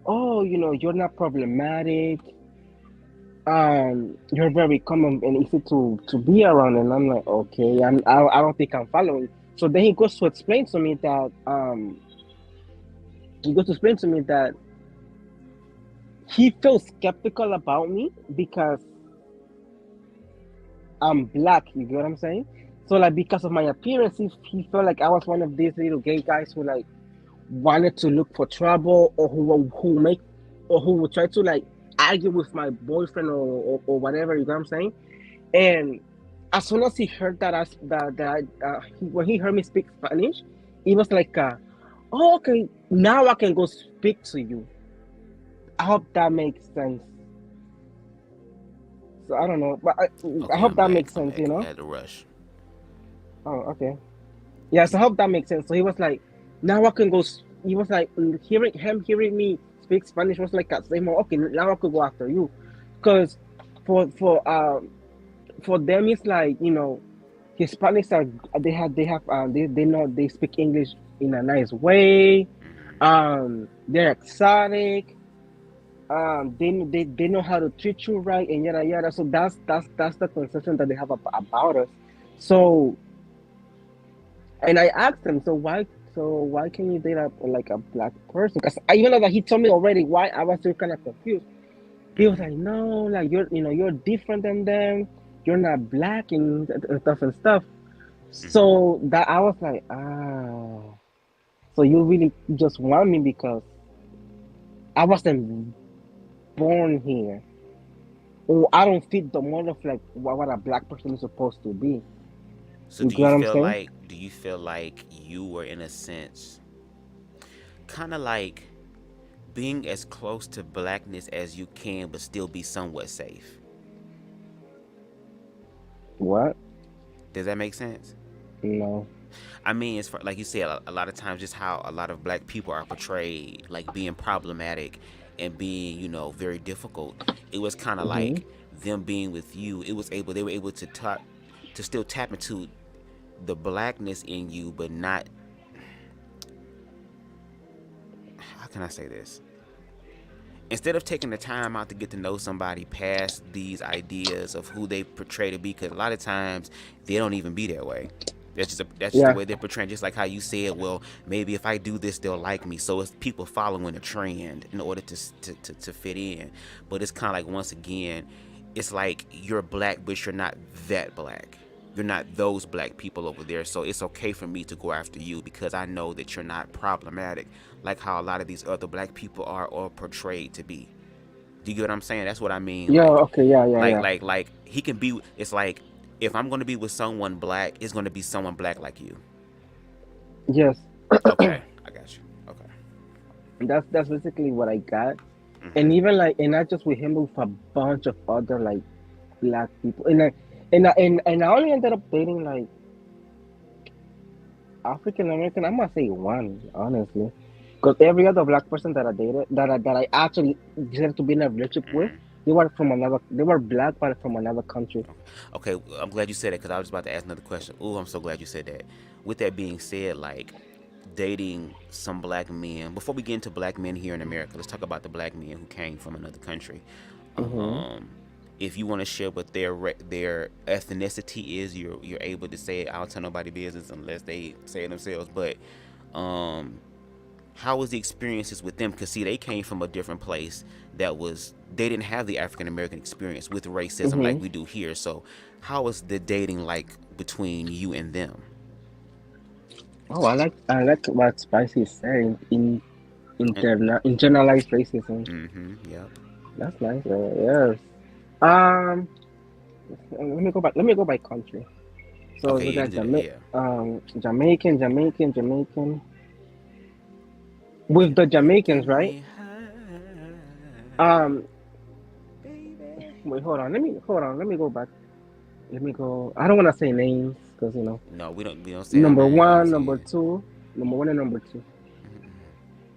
oh, you're not problematic. You're very common and easy to be around, and I'm like, okay, I don't think I'm following. So then he goes to explain to me that he feels skeptical about me because I'm black. You get what I'm saying? So like because of my appearance, he felt like I was one of these little gay guys who like wanted to look for trouble or who would try to like argue with my boyfriend or whatever. You know what I'm saying? And as soon as he heard when he heard me speak Spanish, he was like, "Oh, okay, now I can go speak to you." I hope that makes sense. So I don't know, but I Okay, hope I'm that back. makes I'm sense. back. I had to rush. Oh, okay. Yeah, so I hope that makes sense. So he was like, now I can go. He was like, hearing me speak Spanish was like, saying, okay, now I could go after you, because for for um for them it's like Hispanics they know they speak English in a nice way. They're exotic. They know how to treat you right and yada yada. So that's the conception that they have about us. So. And I asked him, so why can you date like a black person? Because even though that he told me already why, I was still kind of confused. He was like, no, like you're different than them. You're not black and stuff and stuff. So that I was like, so you really just want me because I wasn't born here, or I don't fit the mold of like what a black person is supposed to be. So You do get you what I'm feel saying? like you were in a sense kind of like being as close to blackness as you can but still be somewhat safe? What? Does that make sense? No. I mean, it's like you said, a lot of times just how a lot of black people are portrayed, like being problematic and being, very difficult. It was kind of Mm-hmm. like them being with you. They were able to still tap into the blackness in you, but not. How can I say this? Instead of taking the time out to get to know somebody past these ideas of who they portray to be, because a lot of times they don't even be that way. That's just the Yeah. way they're portraying. Just like how you said, well, maybe if I do this, they'll like me. So it's people following a trend in order to fit in. But it's kind of like, once again, it's like you're black, but you're not that black. You're not those black people over there. So it's okay for me to go after you because I know that you're not problematic, like how a lot of these other black people are or portrayed to be. Do you get what I'm saying? That's what I mean. Yeah. Okay. Yeah. Yeah. Yeah. Like he can be. It's like if I'm gonna be with someone black, it's gonna be someone black like you. Yes. Okay, I got you. Okay. That's basically what I got. And Mhm. even like, and not just with him, with a bunch of other like black people. And I only ended up dating like African American. I must say one, honestly, because every other black person that I dated, that I actually decided to be in a relationship with, Mhm. they were black, but from another country. Okay, I'm glad you said that because I was about to ask another question. Oh, I'm so glad you said that. With that being said, like, dating some black men. Before we get into black men here in America, let's talk about the black men who came from another country. If you want to share what their ethnicity is, you're able to say it. I don't tell nobody business unless they say it themselves. But how was the experiences with them? Because see, they came from a different place they didn't have the African American experience with racism like we do here. So how was the dating like between you and them? Oh, I like what Spicy is saying in generalized racism. Yep. That's nice. Yes. Um, Let me go by country. So Okay, we you got can do that. Yeah. Jamaican. With the Jamaicans, right? Um, Wait, hold on. Let me go back. Let me go. I don't want to say names because No, we don't say no number one, names number here. two, number one and number two.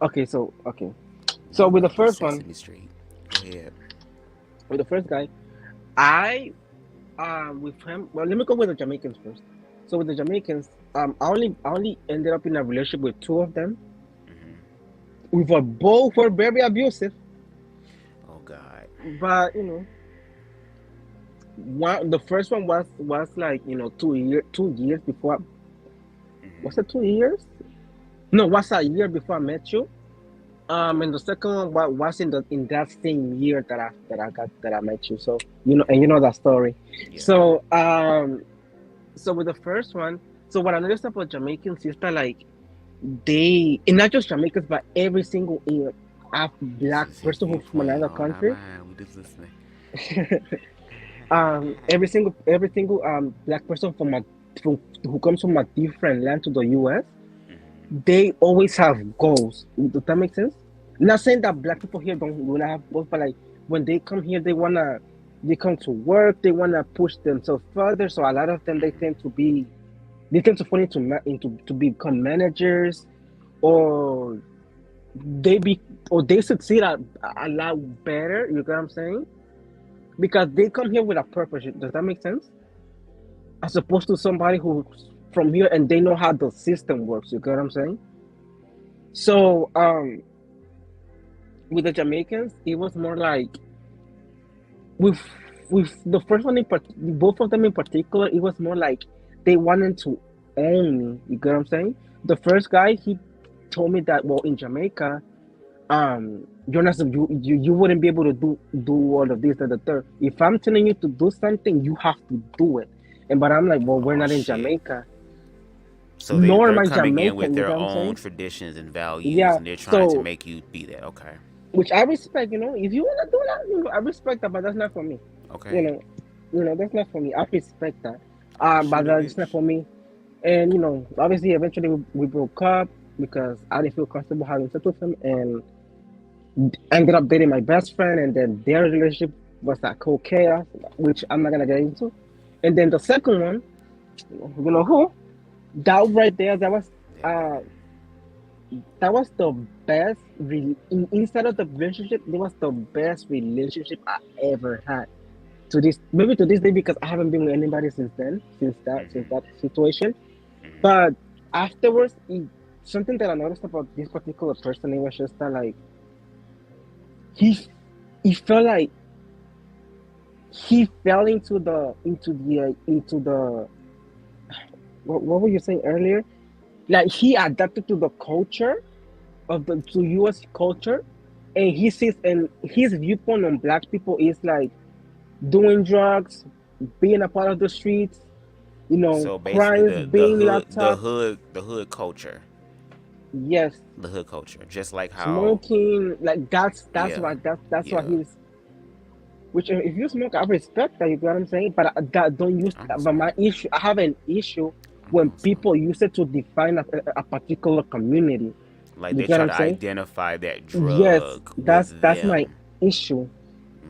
Okay, okay. So No, with the no, first one, Sesame Street. Go ahead. with the first guy, I with him. Well, let me go with the Jamaicans first. So with the Jamaicans, I only ended up in a relationship with two of them. We were both were very abusive, Oh God. but the first one was like 2 years before. Was it 2 years? No, was a year before I met you. And the second one was in that same year that I met you. So and that story. Yeah. So with the first one, so what I noticed about Jamaicans is that like and not just Jamaicans, but every single black This is person who's from viewpoint another on our country, mind. We just listening. every single black person who comes from a different land to the U.S., they always have goals. Does that make sense? Not saying that black people here don't have goals, but like when they come here, they come to work, they wanna push themselves further. So a lot of them they tend to fall into to become managers, or they succeed a lot better. You get what I'm saying? Because they come here with a purpose. Does that make sense? As opposed to somebody who's from here and they know how the system works. You get what I'm saying? So with the Jamaicans, it was more like with the first one both of them in particular, it was more like they wanted to own me. You get what I'm saying? The first guy, he told me that, well, in Jamaica, you're not you wouldn't be able to do all of this and the third. If I'm telling you to do something, you have to do it. But I'm like, well, we're not in Shit. Jamaica. So Nor am they're I coming in Jamaican, with you their know what I'm own saying? traditions and values, Yeah. and they're trying to So, make you be that. Okay. which I respect, if you wanna do that, I respect that, but that's not for me. Okay. That's not for me. I respect that. Shoot But it, that's not bitch. for me. And obviously, eventually we broke up because I didn't feel comfortable having sex with him, and ended up dating my best friend, and then their relationship was like cold chaos, which I'm not gonna get into. And then the second one, who? That right there, uh that was the best inside of the relationship. It was the best relationship I ever had. Maybe to this day, because I haven't been with anybody since that situation. But afterwards, something that I noticed about this particular person, it was just that like he felt like he fell into the what were you saying earlier? Like he adapted to the culture to US culture, and his viewpoint on black people is like doing drugs, being a part of the streets, So basically, crimes, being locked up. the hood culture, Yes, just like how. smoking. Like that's Yeah. what he's. Which if you smoke, I respect that. You get what I'm saying? But that don't use. I don't But my smoke. issue, I have an issue I when don't smoke. people use it to define a particular community. Like You they get try what to I'm saying? identify that Yes, drug that's with my them. issue.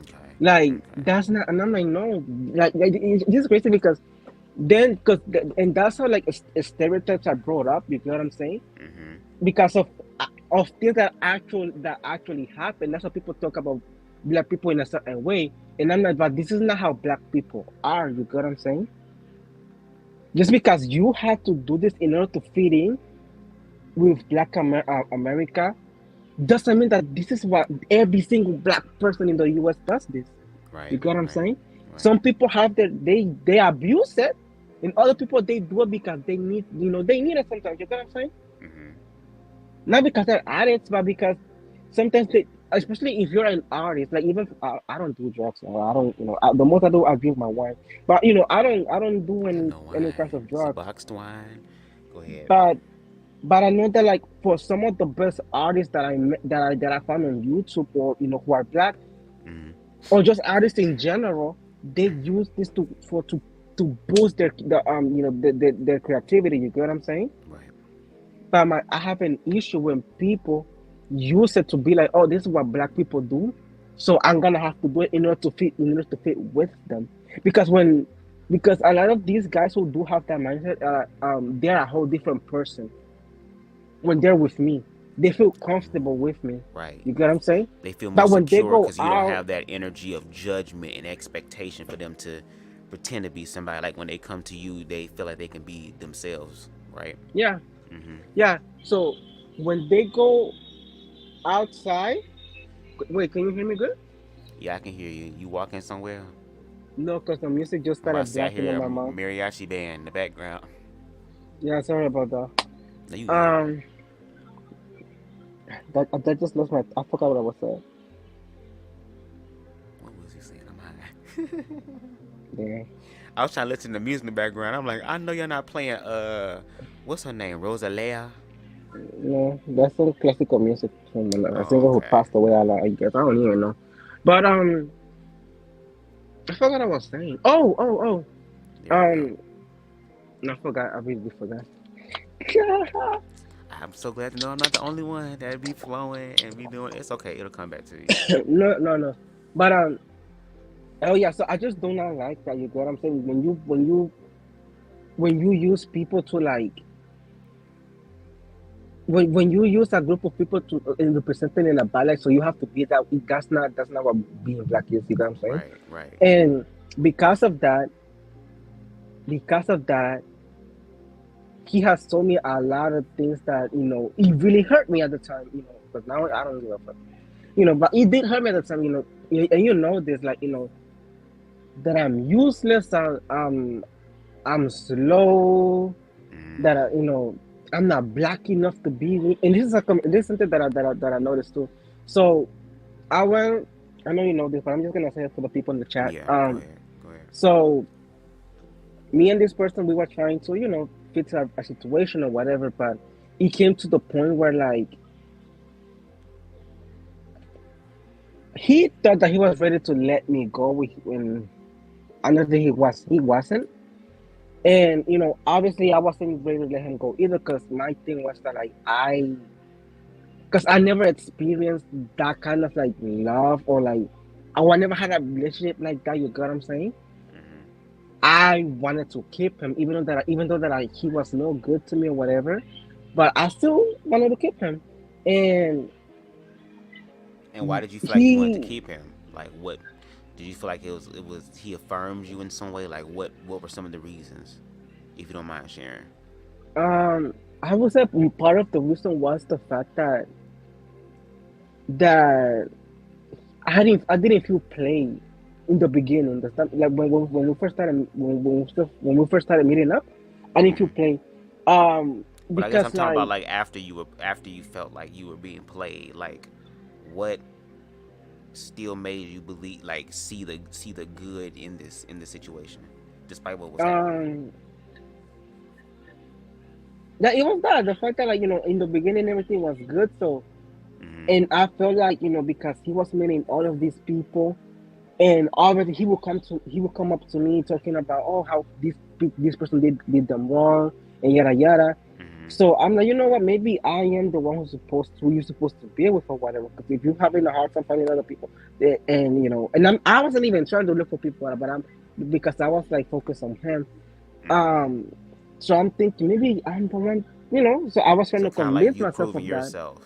Okay. Like Okay. that's not, and I'm like, no, like this is crazy because and that's how like stereotypes are brought up. You get what I'm saying? Because of things that actually happen. That's how people talk about black people in a certain way. And I'm like, but this is not how black people are. You get what I'm saying? Just because you have to do this in order to fit in, with America doesn't mean that this is what every single black person in the U.S. does this. Right. You get what I'm Right. saying? Right. Some people have they abuse it, and other people they do it because they need they need it sometimes. You get what I'm saying? Mm-hmm. Not because they're addicts, but because sometimes they, especially if you're an artist, like even I don't do drugs, or I don't the most I do I drink my wine, but I don't do No any kinds wine. of It's a drugs, boxed wine. Go ahead. but. But I know that like for some of the best artists that I found on YouTube or who are black Mm-hmm. or just artists in general, they use this to boost their creativity. You get what I'm saying? Right. But I have an issue when people use it to be like, oh, this is what black people do, so I'm gonna have to do it in order to fit with them. Because a lot of these guys who do have that mindset, they're a whole different person when they're with me. They feel comfortable with me. Right. You get what I'm saying? They feel more But when they secure go because you don't out, have that energy of judgment and expectation for them to pretend to be somebody. Like when they come to you, they feel like they can be themselves. Right. yeah, Mm-hmm. yeah. So when they go outside, wait, can you hear me good? Yeah, I can hear you. You walking somewhere? No, because the music just I'm about started to say I blasting in hear a my mouth. mariachi band in the background. Yeah, sorry about that. No, you good. Um, that just lost my. I forgot what I was saying. What was he saying? I'm high. Yeah. I was trying to listen to music in the background. I'm like, I know you're not playing what's her name? Rosalea? No, that's some classical music from a Oh, singer who okay. passed away. I guess I don't even know. But I forgot what I was saying. Oh. There we go. I forgot. I really forgot. I'm so glad to know I'm not the only one that be flowing and be doing. It's okay. It'll come back to you. No. But oh yeah. So I just do not like that. You get what I'm saying? When you use people to like when you use a group of people to represent them in a ballot, so you have to be that. That's not what being black is. You get what I'm saying? Right, right. And because of that, he has told me a lot of things that it really hurt me at the time. But now I don't give a fuck. But it did hurt me at the time. And this, like that I'm useless. I'm slow. Mm. That I'm not black enough to be. And this is something that I noticed too. So I went. I know you know this, but I'm just gonna say it for the people in the chat. Yeah, go ahead. So me and this person, we were trying to fix a situation or whatever, but it came to the point where like he thought that he was ready to let me go when another he wasn't. And obviously I wasn't ready to let him go either, because my thing was that like because I never experienced that kind of like love, or like I never had a relationship like that. You get what I'm saying? Mm-hmm. I wanted to keep him, even though that he was no good to me or whatever, but I still wanted to keep him. And why did you feel like you wanted to keep him? Like, what did you feel like it was? He affirmed you in some way. Like, what were some of the reasons, if you don't mind sharing? I would say part of the reason was the fact that I didn't feel play in the beginning. Like when we first started when we first started meeting up, I didn't feel play. But I guess I'm Because talking about like after you felt like you were being played. Like, what still made you believe, like, see the good in this situation, despite what was happening? that it was the fact that like in the beginning everything was good. So Mm-hmm. and I felt like because he was meeting all of these people, and already he would come up to me talking about how this person did them wrong and yada yada. Mm-hmm. So I'm like, you know what? Maybe I am the one who you're supposed to be with or whatever. Because if you're having a hard time finding other people, and I wasn't even trying to look for people, but because I was like focused on him. Mm-hmm. So I'm thinking maybe I'm the one, So I was trying to kind of like convince you myself proving of that. yourself,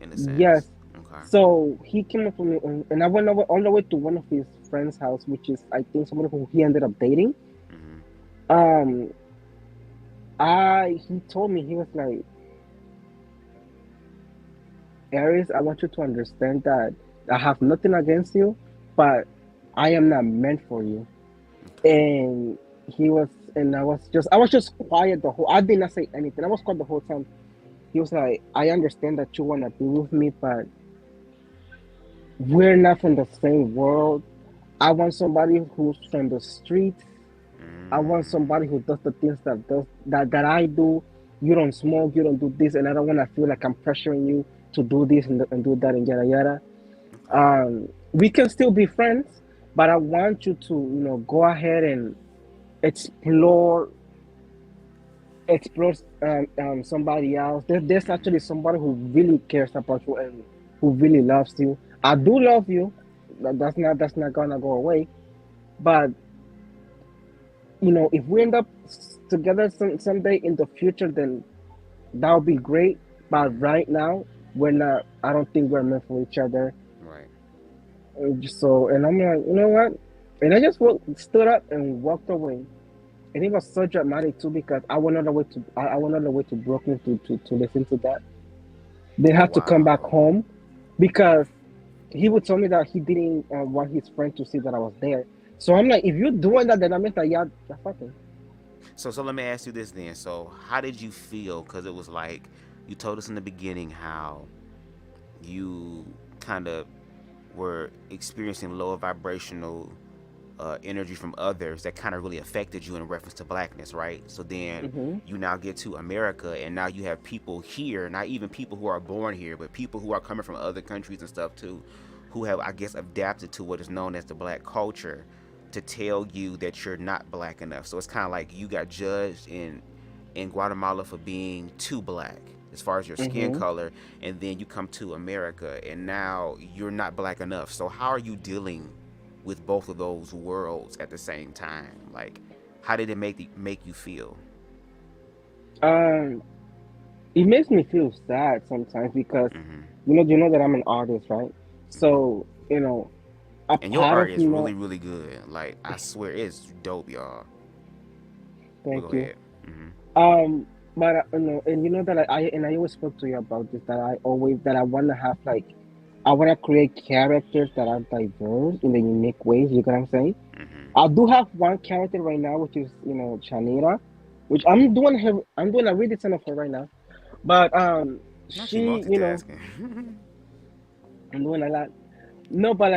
in a Yes. sense. Okay. So he came up with me, and I went over all the way to one of his friends' house, which is I think someone who he ended up dating. Mm-hmm. He told me, he was like, Aries, I want you to understand that I have nothing against you, but I am not meant for you. And he was, and I was just quiet the whole. I did not say anything. I was quiet the whole time. He was like, I understand that you wanna be with me, but we're not from the same world. I want somebody who's from the streets. I want somebody who does the things that I do. You don't smoke, you don't do this, and I don't want to feel like I'm pressuring you to do this and do that and yada yada. We can still be friends, but I want you to, go ahead and explore explore somebody else. There's actually somebody who really cares about you and who really loves you. I do love you. That's not gonna go away. But if we end up together someday in the future, then that would be great. But right now, we're not. I don't think we're meant for each other. Right. So, and I'm like, you know what? And I just stood up and walked away. And it was so dramatic too because I went all the way to Brooklyn to listen to that. They had to come back home because he would tell me that he didn't want his friend to see that I was there. So I'm like, if you're doing that, then I meant that you're fucking. So let me ask you this then. So how did you feel? Because it was like you told us in the beginning how you kind of were experiencing lower vibrational energy from others that kind of really affected you in reference to blackness, right? So then you now get to America, and now you have people here, not even people who are born here, but people who are coming from other countries and stuff too, who have, I guess, adapted to what is known as the black culture to tell you that you're not black enough. So it's kind of like you got judged in Guatemala for being too black as far as your skin color, and then you come to America and now you're not black enough. So how are you dealing with both of those worlds at the same time? Like, how did it make you feel? It makes me feel sad sometimes because you know that I'm an artist, right? So and your art is really, really good. Like, I swear it's dope, y'all. Thank you. But and you know that I always spoke to you about this, that I want to have I want to create characters that are diverse in the unique ways. You know what I'm saying? I do have one character right now, which is Chanira, which I'm doing a redesign of her right now. But she, multitasking. I'm doing a lot. No, but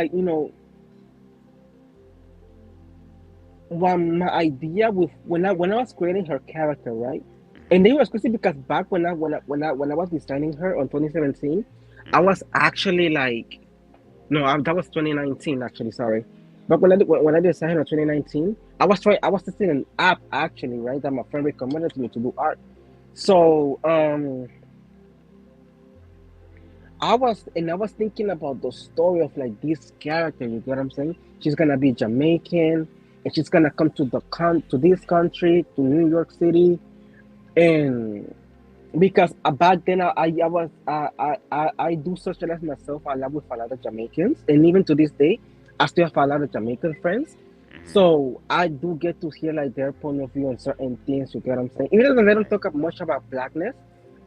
one my idea with when I was creating her character, right? And it was crazy because back when I was designing her on 2017, I was actually that was 2019 actually. Sorry, but when I designed her in 2019, I was testing an app actually, right? That my friend recommended to me to do art. So I was thinking about the story of this character. You get what I'm saying? She's gonna be Jamaican, and she's gonna come to this country, to New York City, and because back then I do socialize myself a lot with a lot of Jamaicans, and even to this day, I still have a lot of Jamaican friends. So I do get to hear their point of view on certain things. You get what I'm saying? Even though they don't talk much about blackness,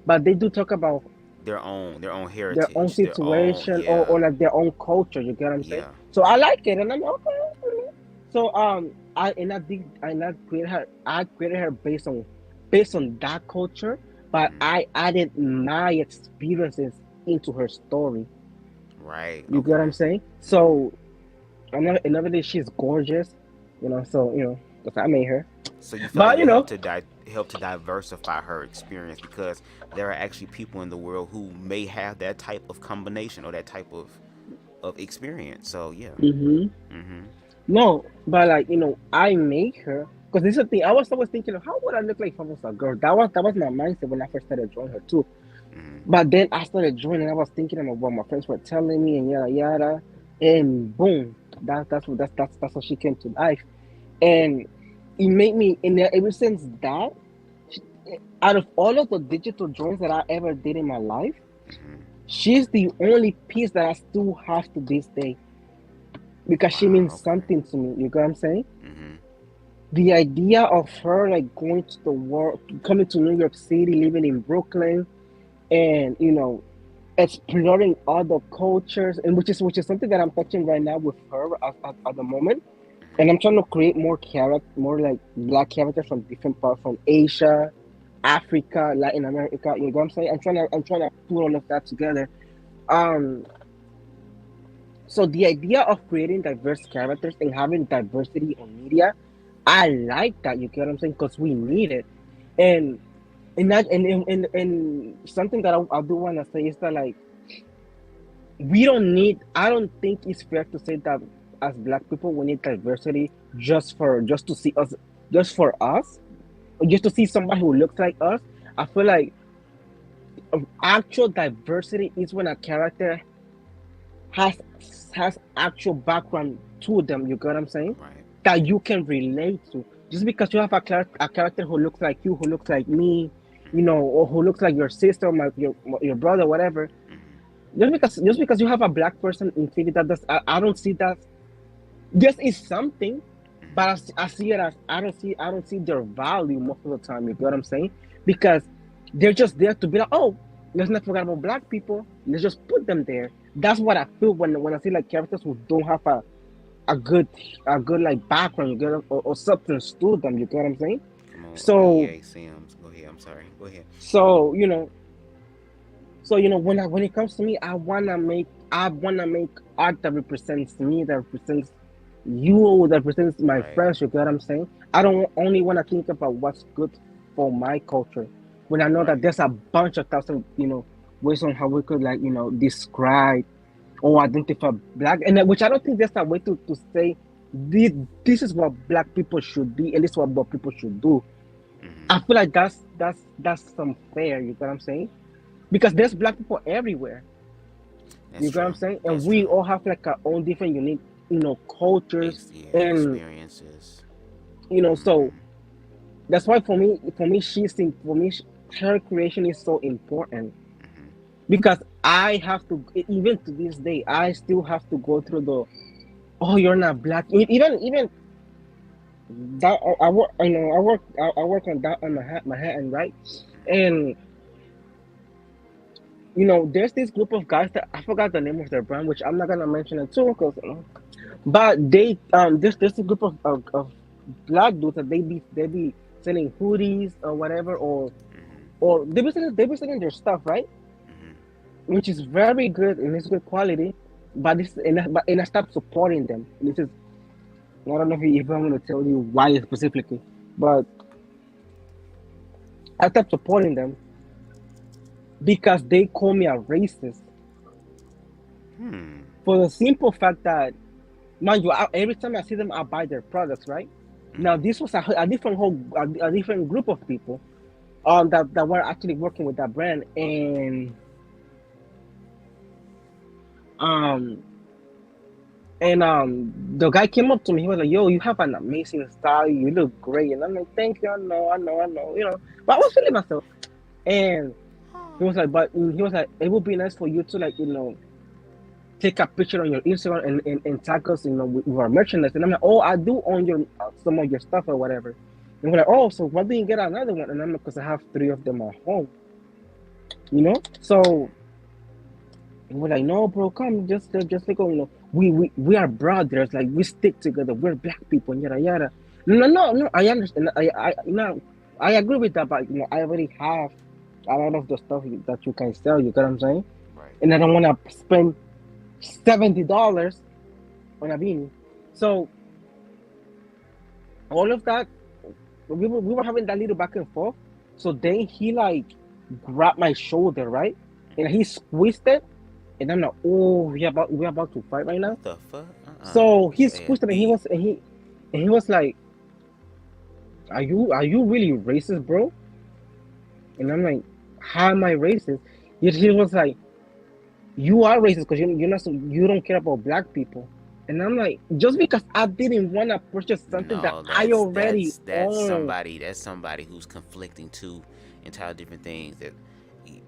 but they do talk about their own heritage, their own situation, or their own culture. You get what I'm saying? Yeah. So I like it, and I'm okay. So I created her based on that culture, but I added my experiences into her story. Right. You get what I'm saying? So another day, she's gorgeous, so because I made her. So you feel like you help to diversify her experience, because there are actually people in the world who may have that type of combination or that type of experience. So yeah. No, but I made her because this is the thing. I was always thinking of how would I look like if I was a girl. That was my mindset when I first started drawing her too. But then I started drawing and I was thinking about what my friends were telling me and yada yada, and boom, that's how she came to life, and it made me. And ever since that, out of all of the digital drawings that I ever did in my life, she's the only piece that I still have to this day. Because she means something to me. You get what I'm saying? The idea of her going to the world, coming to New York City, living in Brooklyn, and exploring other cultures, and which is something that I'm touching right now with her at the moment. And I'm trying to create more like black characters from different parts, from Asia, Africa, Latin America. You know what I'm saying? I'm trying to put all of that together. Um, so the idea of creating diverse characters and having diversity on media, I like that. You get what I'm saying? Because we need it, and that and something that I do want to say is that, like, we don't need. I don't think it's fair to say that as black people we need diversity just to see us, just for us, or just to see somebody who looks like us. I feel like actual diversity is when a character has has actual background to them. You get what I'm saying? Right. That you can relate to. Just because you have a character who looks like you, who looks like me, or who looks like your sister, your brother, whatever. Just because you have a black person in TV, I don't see that. Yes, it's something, but I see it as I don't see their value most of the time. You get what I'm saying? Because they're just there to be like, oh, let's not forget about black people. Let's just put them there. That's what I feel when I see like characters who don't have a good like background, you get it, or substance to them. You get what I'm saying? Come on, So EA Sims. Go ahead. I'm sorry. Go ahead. so when it comes to me, I wanna make art that represents me, that represents you, that represents my Right. friends. You get what I'm saying? I don't only want to think about what's good for my culture, when I know that Right. there's a bunch of thousand ways on how we could, like, describe or identify black, and which I don't think there's a way to say this is what black people should be and this is what black people should do. Hmm. I feel like that's unfair. You get what I'm saying? Because there's black people everywhere. That's You get what I'm true. saying? And That's we true. all have like our own different unique, cultures, Yeah, and experiences. so Hmm. that's why for me, her creation is so important, Hmm. because I have to, even to this day, I still have to go through the, oh, you're not black. Even that I work, I work on that on Manhattan, right? And there's this group of guys that I forgot the name of their brand, which I'm not gonna mention it too, because but there's a group of black dudes that they be selling hoodies or whatever, Hmm. or they be selling their stuff, right? Hmm. Which is very good and it's good quality, but I stopped supporting them. This is I don't know if I'm gonna tell you why specifically, but I stopped supporting them because they call me a racist, Hmm. for the simple fact that, mind you, every time I see them, I buy their products, right? Now, Hmm. this was a different a different group of people, that were actually working with that brand, um the guy came up to me. He was like, "Yo, you have an amazing style. You look great." And I'm like, "Thank you. I know. But I was feeling myself, and he was like, "It would be nice for you to, like, take a picture on your Instagram and tag us, with our merchandise." And I'm like, "Oh, I do own some of your stuff or whatever." And we're like, "Oh, so why do you get another one?" And I'm like, "Because I have three of them at home, So we're like, "No, bro, come, just like, we are brothers. Like, we stick together. We're black people, and yada yada." No, no, no. I understand. I agree with that, but I already have a lot of the stuff that you can sell. You get what I'm saying? Right. And I don't want to spend $70 on a beanie. So all of that, we were having that little back and forth. So then he, like, grabbed my shoulder, right, and he squeezed it, and I'm like, "Oh, we about to fight right now." What the fuck? So he This ass squeezed it, and he beat. was and he was like, "Are you really racist, bro?" And I'm like, "How am I racist?" Yet he was like, "You are racist because you don't care about black people." And I'm like, just because I didn't want to purchase something that No, I that's already that's that's own. somebody. That's somebody who's conflicting two entirely different things. That,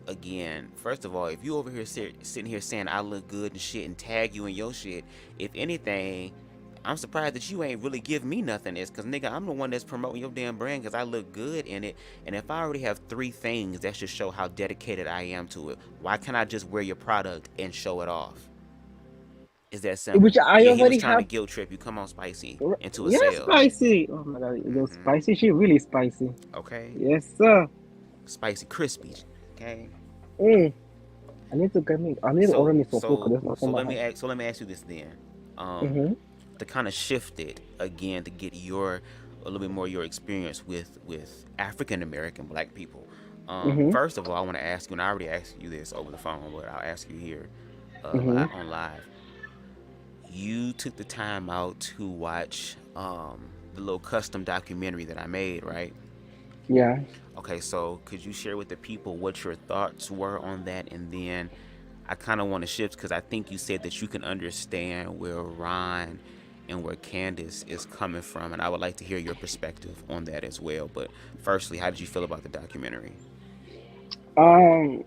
again, first of all, if you over here sitting here saying I look good and shit and tag you in your shit, if anything, I'm surprised that you ain't really give me nothing. Is because nigga, I'm the one that's promoting your damn brand because I look good in it. And if I already have 3 things, that should show how dedicated I am to it. Why can't I just wear your product and show it off? Is that simple? Which I Yeah, he was already trying to have. guilt trip you. Come on, Spicy, into a Yeah, sale. spicy. Oh my god, those spicy. She really spicy. Okay. Yes, sir. Spicy, crispy. Okay. Mm. I need to order me some food because there's nothing So let in me my house. ask you this then. Mm-hmm. To kind of shift it again to get a little bit more your experience with African American Black people. Mm-hmm. First of all, I want to ask you, and I already asked you this over the phone, but I'll ask you here on live. You took the time out to watch the little custom documentary that I made, right? Yeah. Okay, so could you share with the people what your thoughts were on that? And then I kind of want to shift because I think you said that you can understand where Ron and where Candace is coming from, and I would like to hear your perspective on that as well. But firstly, how did you feel about the documentary? Um,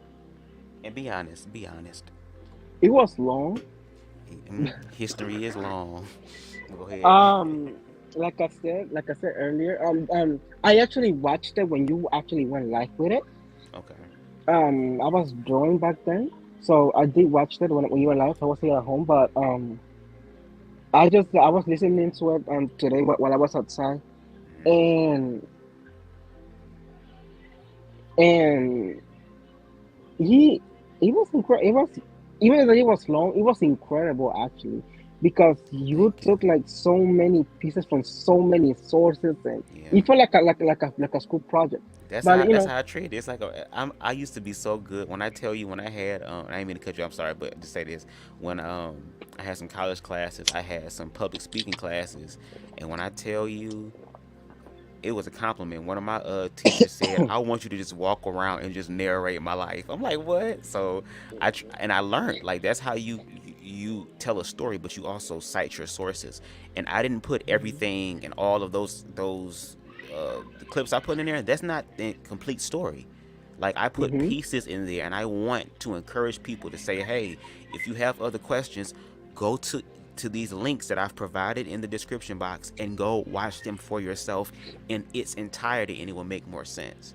And be honest. Be honest. it was long. History is long. Go ahead. Like I said earlier, I actually watched it when you actually went live with it. Okay. I was drawing back then, so I did watch it when you went live. I was here at home, but I was listening to it today while I was outside, and and he it was incredible. It was, even though it was long, it was incredible actually because you took like so many pieces from so many sources, and it felt like a school project. That's But how I treat it. It's like I used to be so good when I tell you when I had I didn't mean to cut you. I'm sorry, but to say this, when I had some college classes, I had some public speaking classes, and when I tell you, it was a compliment. One of my teachers said, "I want you to just walk around and just narrate my life." I'm like, "What?" So I learned like that's how you tell a story, but you also cite your sources. And I didn't put everything and all of those the clips I put in there. That's not the complete story. Like I put pieces in there, and I want to encourage people to say, "Hey, if you have other questions, go to these links that I've provided in the description box and go watch them for yourself in its entirety, and it will make more sense."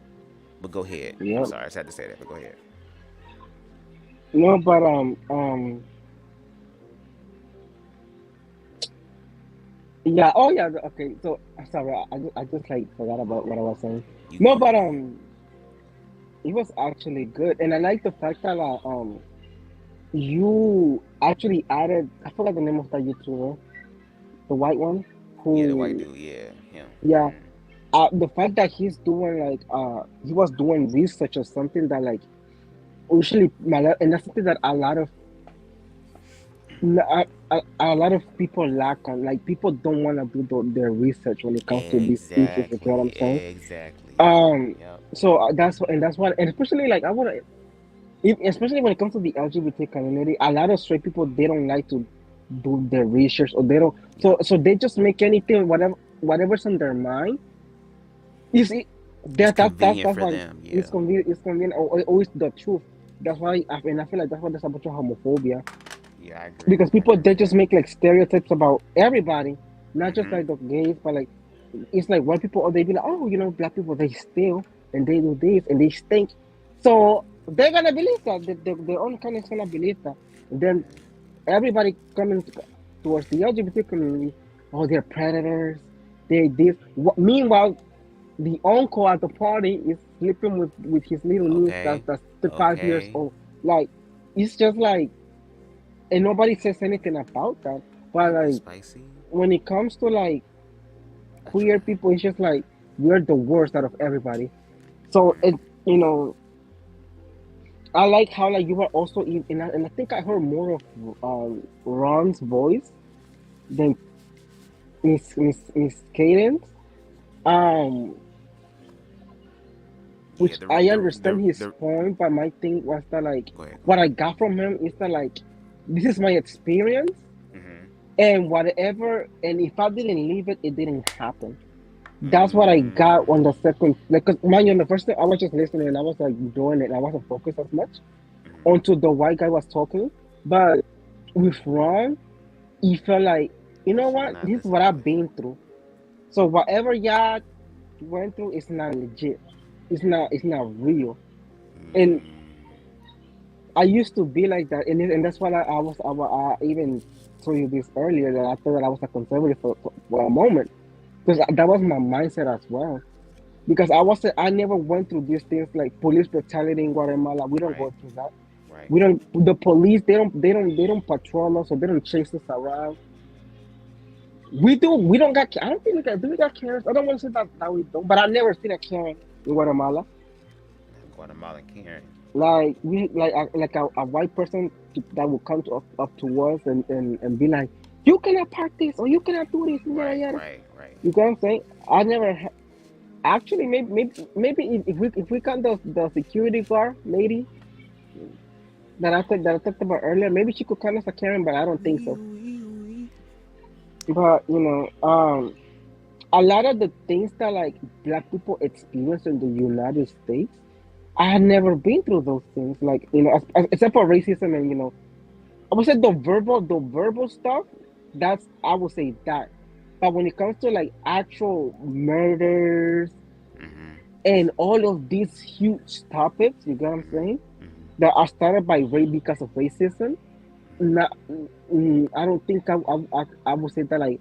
But go ahead. Yeah. I'm sorry, I just had to say that, but go ahead. No, but yeah. Oh yeah. Okay. So sorry, I just like forgot about what I was saying. No, but it was actually good, and I like the fact that you actually added. I forgot the name of that YouTuber, the white one. Yeah, the white dude. Yeah, him. Yeah. The fact that he's doing like he was doing research or something that like usually and that's something that a lot of people lack on. Like people don't want to do their research when it comes to these issues. You know what I'm saying? Exactly. Yep. So that's what, and especially like especially when it comes to the LGBT community, a lot of straight people, they don't like to do their research, or they don't. So they just make anything, whatever's on their mind. You see, that's why them, yeah. It's convenient, or always the truth. That's why, and I feel like that's why there's a bunch of homophobia. Yeah, I agree. Because people, they just make like stereotypes about everybody, not just like the gays, but like it's like white people, or they be like, oh, black people, they steal and they do this and they stink, so they're gonna believe that. Their own kind is gonna believe that. And then everybody coming towards the LGBT community, oh, they're predators. They this. Meanwhile, the uncle at the party is sleeping with his little niece that's 5 years old. Like, it's just like, and nobody says anything about that. But like, when it comes to like queer people, it's just like we're the worst out of everybody. So it, I like how like you were also in, and I think I heard more of Ron's voice than Miss Cadence. Which I understand his point, but my thing was that like what I got from him is that like this is my experience, and whatever, and if I didn't leave it, it didn't happen. That's what I got on the second, like, cause mind you, on the first thing I was just listening and I was like doing it, and I wasn't focused as much until the white guy was talking. But with Ron, he felt like You know She what? not This is listen what to I've it. been through. So whatever y'all went through is not legit. It's not real. And I used to be like that, and that's why I even told you this earlier that I thought that I was a conservative for a moment because that was my mindset as well. Because I never went through these things like police brutality in Guatemala. We don't Right. go through that. Right. We don't. The police they don't patrol us or they don't chase us around. We do. We don't got. I don't think we got. Do we got Karens? I don't want to say that we don't. But I never seen a Karen in Guatemala. Guatemalan Karen. Like we like a white person that will come up to us and be like, you cannot park this or you cannot do this. Yada Right. yada. Right. Right. You get what I'm saying? I never. Actually, maybe if we count the security guard lady that I talked about earlier, maybe she could count as a Karen, but I don't think so. But a lot of the things that like black people experience in the United States, I had never been through those things. Like except for racism and I would say the verbal stuff. That's I would say that. But when it comes to like actual murders Mm-hmm. and all of these huge topics, you get what I'm Mm-hmm. saying, Mm-hmm. that are started by rape because of racism. Not, I don't think I would say that like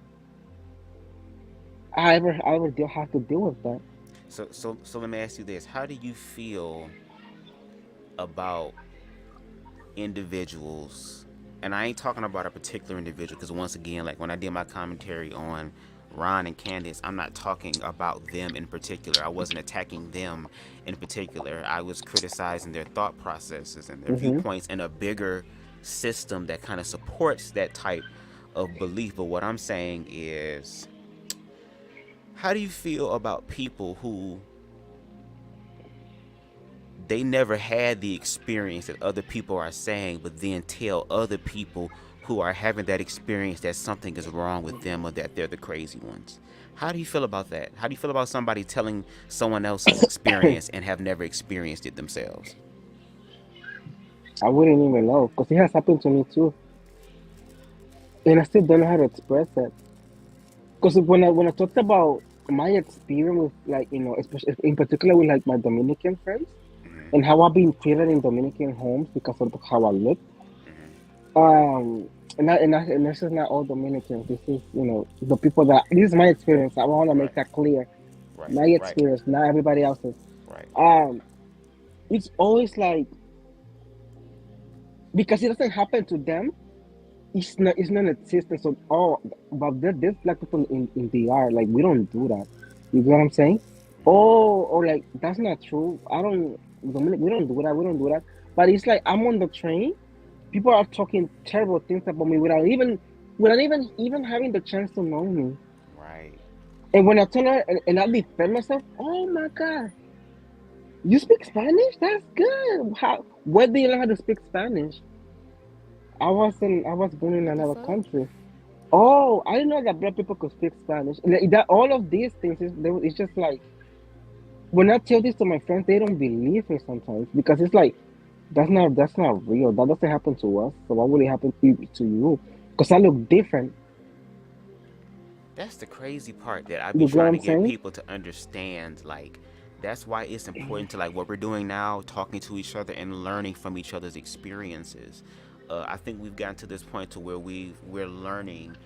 I ever have to deal with that. So let me ask you this: how do you feel about individuals? And I ain't talking about a particular individual because once again, like when I did my commentary on Ron and Candace, I'm not talking about them in particular. I wasn't attacking them in particular. I was criticizing their thought processes and their Hmm. viewpoints in a bigger system that kind of supports that type of belief. But what I'm saying is, how do you feel about people who they never had the experience that other people are saying, but then tell other people who are having that experience that something is wrong with them or that they're the crazy ones? How do you feel about that? How do you feel about somebody telling someone else's experience and have never experienced it themselves? I wouldn't even know because it has happened to me too, and I still don't know how to express that. Because when I talked about my experience with like especially in particular with like my Dominican friends Mm-hmm. and how I've been treated in Dominican homes because of how I look. Mm-hmm. And this is not all Dominicans. This is the people that this is my experience. I want to Right. make that clear. Right. My Right. experience, not everybody else's. Right. Um, it's always like because it doesn't happen to them. It's not existent. So but there's black people in DR. Like we don't do that. You get what I'm saying? Oh, or like that's not true. I don't. Dominic, we don't do that. We don't do that. But it's like I'm on the train. People are talking terrible things about me without even having the chance to know me. Right. And when I turn out and I defend myself, oh my god, you speak Spanish? That's good. How? Where do you learn how to speak Spanish? I was born in What the another fuck? country. Oh, I didn't know that black people could speak Spanish. Like, that all of these things it's just like when I tell this to my friends, they don't believe me sometimes because it's like that's not real. That doesn't happen to us. So why would it happen to you? Because I look different. That's the crazy part that I be You get what trying to I'm get saying? people to understand. Like, that's why it's important to like what we're doing now, talking to each other and learning from each other's experiences. I think we've gotten to this point to where we're learning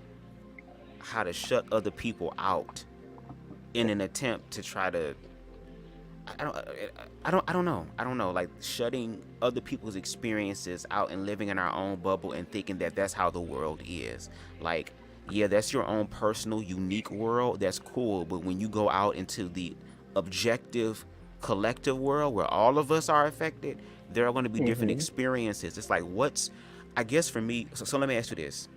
how to shut other people out in an attempt to try to I don't know like shutting other people's experiences out and living in our own bubble and thinking that that's how the world is. Like, yeah, that's your own personal unique world, that's cool, but when you go out into the objective collective world where all of us are affected, there are going to be different Hmm. experiences. It's like, what's I guess for me, so let me ask you this: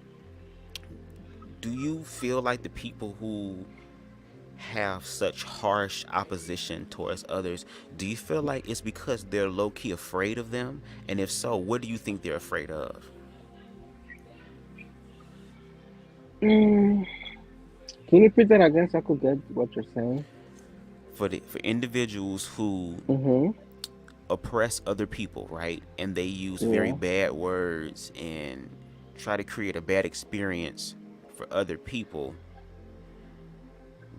do you feel like the people who have such harsh opposition towards others, do you feel like it's because they're low-key afraid of them? And if so, what do you think they're afraid of? Mm, can you repeat that again so I could get what you're saying? For individuals who Mm-hmm. oppress other people, right? And they use very Yeah. bad words and try to create a bad experience for other people.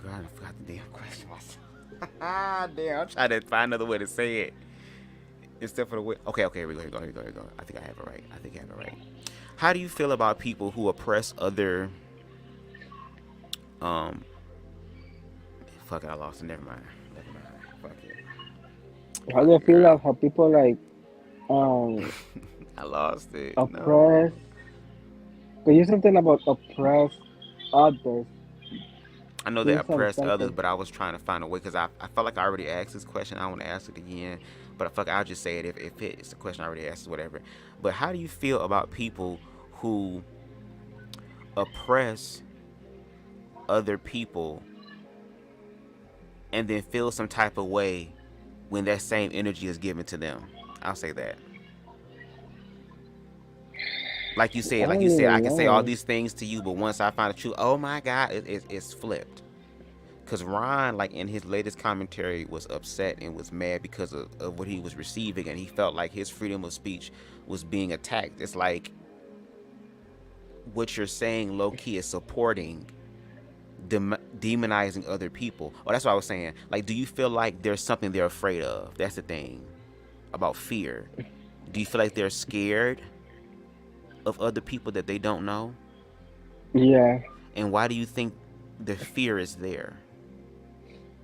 God, I forgot the damn question myself. Damn, I'm trying to find another way to say it. Instead for the way. Okay, here we go. I think I have it right. How do you feel about people who oppress other? Fuck it, I lost it. Never mind. Fuck it. How do you feel about how people like I lost it. oppress? Could you something about oppress others? I know they oppress others, but I was trying to find a way because I felt like I already asked this question. I want to ask it again, but fuck, I'll just say it if it's the question I already asked, whatever. But how do you feel about people who oppress other people and then feel some type of way when that same energy is given to them? I'll say that. Like you said, I can say all these things to you, but once I find the truth, oh my God, it's flipped. Because Ron, like in his latest commentary, was upset and was mad because of what he was receiving, and he felt like his freedom of speech was being attacked. It's like what you're saying, low key, is supporting demonizing other people. Oh, that's what I was saying. Like, do you feel like there's something they're afraid of? That's the thing about fear. Do you feel like they're scared of other people that they don't know? Yeah. And why do you think the fear is there?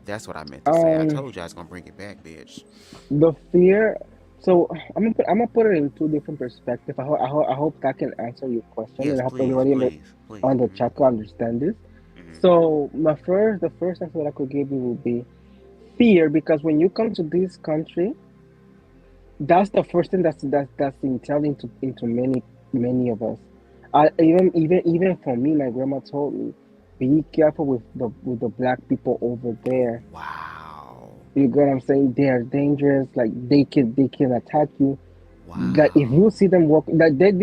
That's what I meant to say. I told you I was gonna bring it back, bitch. The fear. So I'm gonna put it in two different perspectives. I hope that can answer your question, yes, and I hope please, everybody on the chat can understand this. So the first answer that I could give you would be fear, because when you come to this country, that's the first thing that's intelligent into many of us. Even for me, my grandma told me, be careful with the black people over there. Wow. You get what I'm saying? They are dangerous. Like they can attack you. Wow. Like if you see them walk, like that's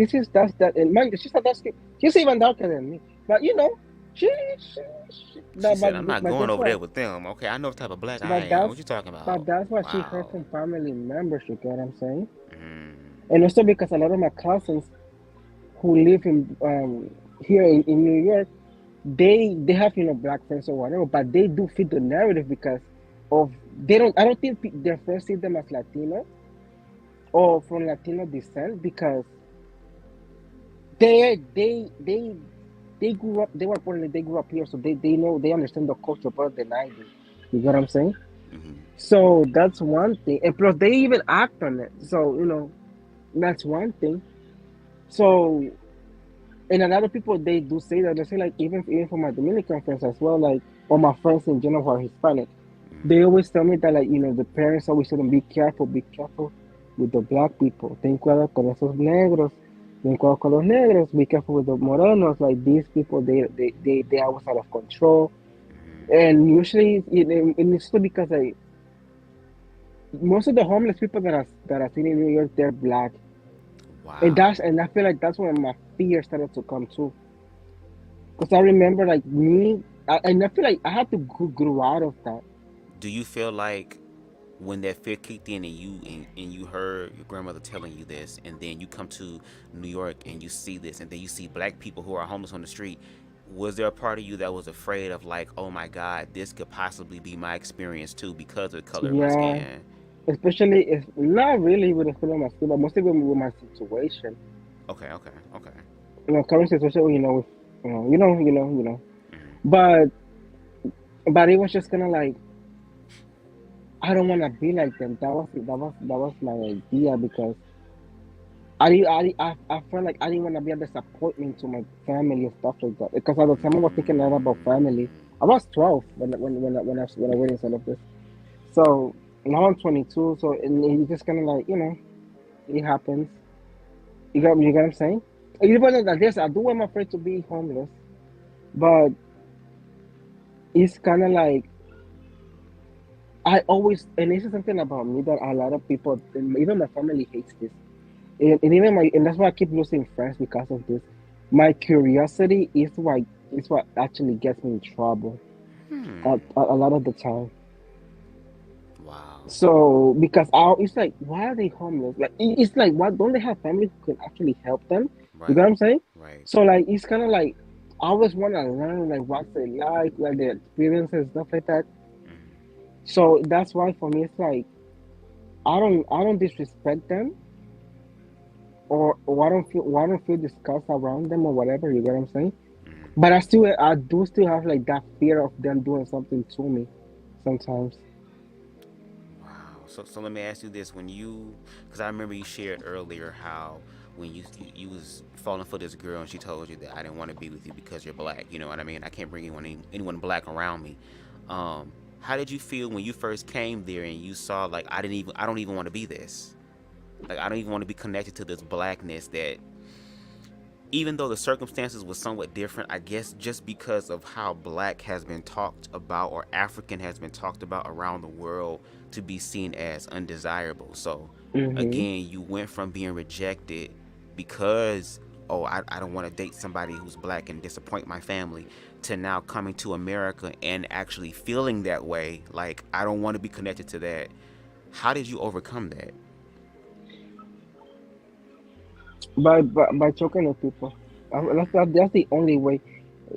that. And mind you, she's even darker than me. But you know, she said, I'm not going over there with them. Okay, I know what type of black I am. What you talking about? But that's what she heard from family members. You get what I'm saying? And also because a lot of my cousins who live in here in New York, they have black friends or whatever, but they do fit the narrative because of I don't think their friends see them as Latino or from Latino descent, because they grew up, they grew up here, so they know, they understand the culture better than I do. You get what I'm saying? So that's one thing, and plus they even act on it. So that's one thing. So, and a lot of people, they do say that. They say, like, even for my Dominican friends as well, like, or my friends in general who are Hispanic, they always tell me that, like, the parents always tell them, be careful with the black people. Ten cuidado con esos negros. Ten cuidado con los negros. Be careful with the morenos. Like, these people, they are always out of control. And usually, it's because, like, most of the homeless people that are seen in New York, they're black. Wow. And I feel like that's when my fear started to come too. Because I remember, like, and I feel like I had to grow out of that. Do you feel like when that fear kicked in and you heard your grandmother telling you this, and then you come to New York and you see this, and then you see black people who are homeless on the street, was there a part of you that was afraid of, like, oh my God, this could possibly be my experience too because of the color of my skin? Especially if not really with the color of my skin, but mostly with my situation. Okay. Current situation, But it was just kind of like, I don't want to be like them. That was my idea, because I felt like I didn't want to be a disappointment to my family and stuff like that. Because at the time I was thinking a lot about family. I was 12 when I witnessed all of this. So now I'm 22. So it's just kind of like, it happens. You get what I'm saying? Even like this, I do am afraid to be homeless, but it's kind of like, I always, and this is something about me that a lot of people, even my family, hates this, and even that's why I keep losing friends because of this. My curiosity is what actually gets me in trouble a lot of the time. Wow. So because it's like, why are they homeless? Like, it's like, why don't they have family who can actually help them? Right. You know what I'm saying? Right. So like, it's kind of like, I always want to learn like what they like their experiences, stuff like that. So that's why for me it's like I don't disrespect them or I don't feel disgust around them or whatever. You get what I'm saying? But I do still have like that fear of them doing something to me sometimes. So let me ask you this: when you, because I remember you shared earlier how when you was falling for this girl and she told you that I didn't want to be with you because you're black. You know what I mean? I can't bring anyone black around me. How did you feel when you first came there and you saw like I don't even want to be this. Like I don't even want to be connected to this blackness that even though the circumstances were somewhat different, I guess just because of how black has been talked about or African has been talked about around the world to be seen as undesirable. So Hmm. again, you went from being rejected because, oh, I don't want to date somebody who's black and disappoint my family, to now coming to America and actually feeling that way, like I don't want to be connected to that. How did you overcome that? By talking to people. That's the only way.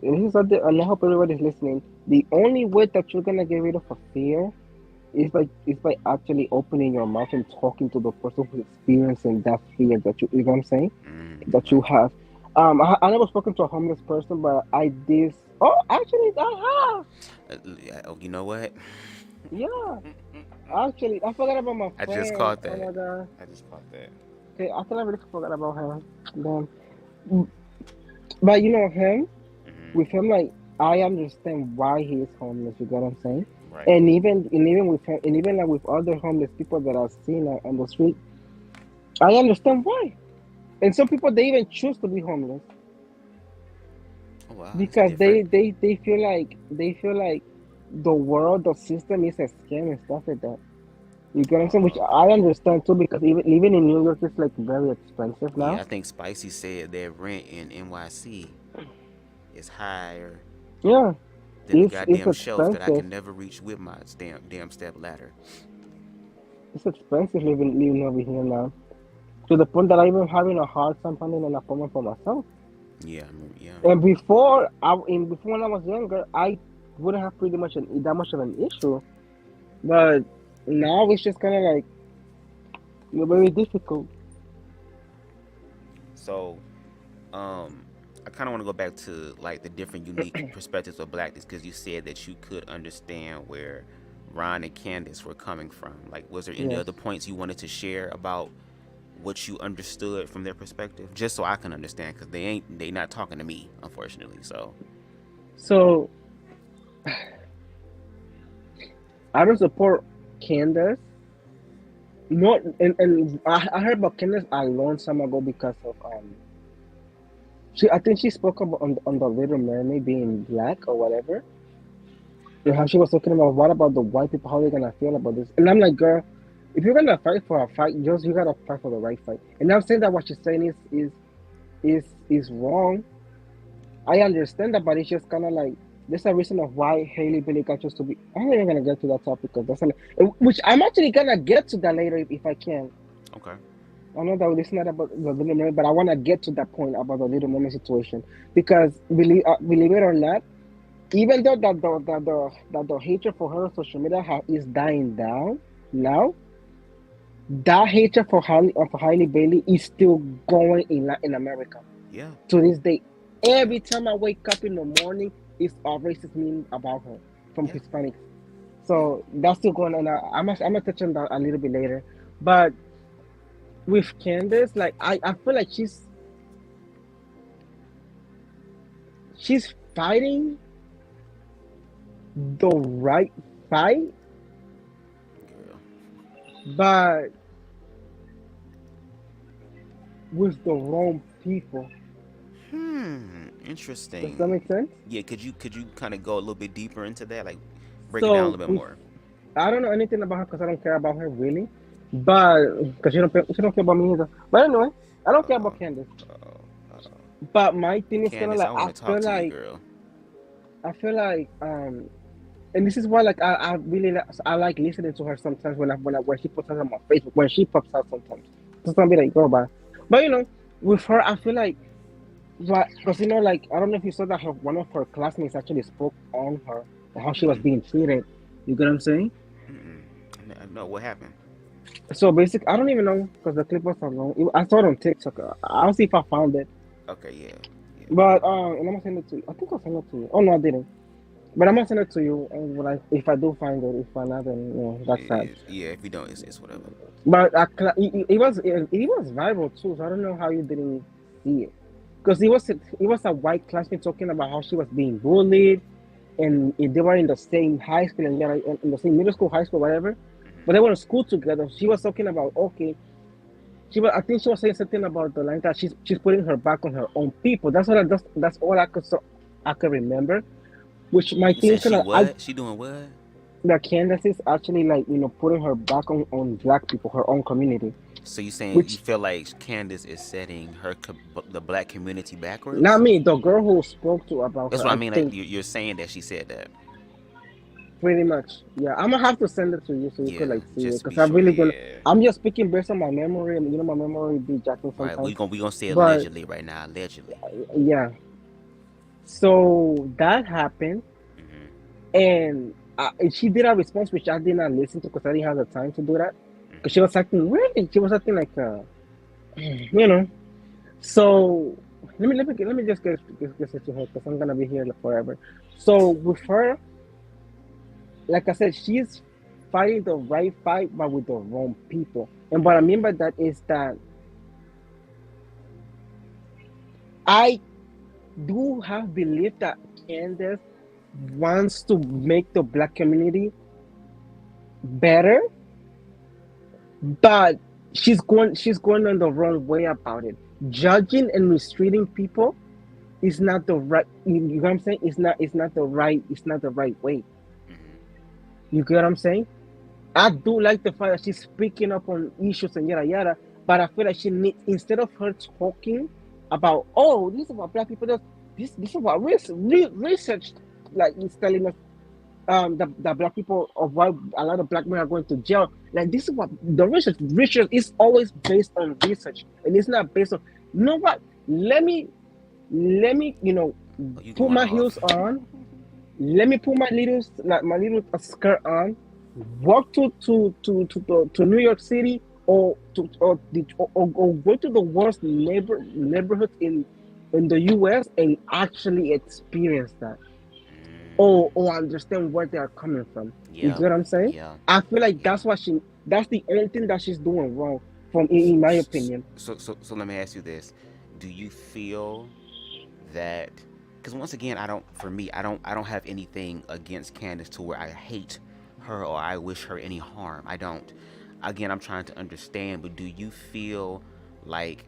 This is something, and I hope everybody's listening. The only way that you're gonna get rid of a fear is by actually opening your mouth and talking to the person who's experiencing that fear that you know what I'm saying, that you Right. have. I never spoken to a homeless person, but I did. Oh, actually, I have. Oh, you know what? Yeah, actually, I forgot about my I just friend. caught Oh that. my god. I just caught that. Okay, I think I really forgot about her. Damn. But you know him. Hmm. With him, like I understand why he is homeless. You get what I'm saying? Right. And even with him, and even like with other homeless people that I've seen on the street, I understand why. And some people they even choose to be homeless Oh wow, that's because different. they feel like the world, the system is a scam and stuff like that. You get what I'm saying? Which Oh. I understand too because even in New York, it's like very expensive Yeah, now. I think Spicy said that rent in NYC is higher Yeah, than the it's goddamn shelf that I expensive. can never reach with my damn step ladder. It's expensive living over here now. To the point that I even having a hard time finding an apartment for myself. Yeah, I mean, yeah. And before when I was younger, I wouldn't have pretty much that much of an issue. But now it's just kind of like very difficult. So, I kind of want to go back to like the different unique perspectives of blackness because you said that you could understand where Ron and Candace were coming from. Like, was there any Yes. other points you wanted to share about what you understood from their perspective, just so I can understand? Because they not talking to me, unfortunately. So, So I don't support Candace. Not and I heard about Candace a long time ago because of I think she spoke about on the Little Mermaid being black or whatever. And how she was talking about what about the white people, how they gonna feel about this. And I'm like, girl, if you're gonna fight for a fight, just you gotta fight for the right fight. And I'm saying that what she's saying is wrong. I understand that, but it's just kind of like there's a reason of why Haley Billy got just to be. I'm not even gonna get to that topic because which I'm actually gonna get to that later if I can. okay. I know that it's not about the Little Mermaid, but I want to get to that point about the Little Mermaid situation because believe it or not, even though that the hatred for her on social media is dying down now, that hatred for Hailey Bailey is still going in America Yeah. to this day. Yeah. Every time I wake up in the morning, it's a racist meme about her from Yeah. Hispanics. Yeah. So that's still going on. I'm gonna touch on that a little bit later. But with Candace, like I feel like she's fighting the right fight, Girl. but with the wrong people. Does that Interesting. make sense? Yeah. Could you kind of go a little bit deeper into that, like break it down a So little bit with more? I don't know anything about her because I don't care about her really, but because she don't care about me either. But anyway, I don't care Uh, about Candace. uh, But my thing is kind of Candace, like I want to talk to you, girl. I feel like and this is why like I really I like listening to her sometimes when she puts out on my Facebook when she pops out sometimes. Just gonna be like, girl, bye. But with her, I feel like But because like I don't know if you saw that one of her classmates actually spoke on her and how she was Mm-mm. being treated. You get what I'm saying? Mm-mm. No, what happened? So basically, I don't even know because the clip was so long. I saw it on TikTok. I'll see if I found it. Okay, yeah, yeah. But and I'm gonna send it to you. I think I'll send it to you. Oh no, I didn't. But I'm gonna send it to you. And when if I do find it, if I not, then that's sad. Yeah, if you don't, it's whatever. But it was viral too. So I don't know how you didn't see it because it was a white classmate talking about how she was being bullied and they were in the same high school and they're in the same middle school, high school, whatever. But they were in school together. She was talking about okay. I think she was saying something about the line that she's putting her back on her own people. That's all I could remember. Which my You thing said is she like I what? She doing what? the Candace is actually like putting her back on black people, her own community. So you saying you Which feel like Candace is setting the black community not backwards? me, the girl who spoke to about That's her. what I I mean. Like think you're saying that she said that. pretty much. Yeah, I'm gonna have to send it to you so you could Yeah, like see it just to because be I sure. really don't. Yeah. I'm just speaking based on my memory, and my memory be jacking Right. sometimes. We gonna say But allegedly right now. Allegedly. yeah, so that happened, Hmm. and she did a response which I did not listen to because I didn't have the time to do that. Because she Hmm. was acting really, she was acting like you know. So let me just get it to her because I'm gonna be here forever. So with her, like I said, she's fighting the right fight, but with the wrong people. And what I mean by that is that I do have belief that Candace wants to make the black community better, but she's going on the wrong way about it. Judging and mistreating people is not the right. You know what I'm saying? It's not the right way. Hmm. You get what I'm saying? I do like the fact that she's speaking up on issues and yada yada, but I feel like she needs instead of her talking about this is what black people do. This is what research like is telling us the black people of why a lot of black men are going to jail. Like this is what the research is always based on research and it's not based on what let me Oh, you put going my off? heels on. Let me put my little skirt on, walk to New York City or or go to the worst neighborhood in the US and actually experience that or understand where they are coming from. You Yeah, get what I'm saying? yeah, I feel like yeah. that's the only thing that she's doing wrong from in my opinion. So let me ask you this: do you feel that? Because once again, For me, I don't have anything against Candace to where I hate her or I wish her any harm. I don't. Again, I'm trying to understand. But do you feel like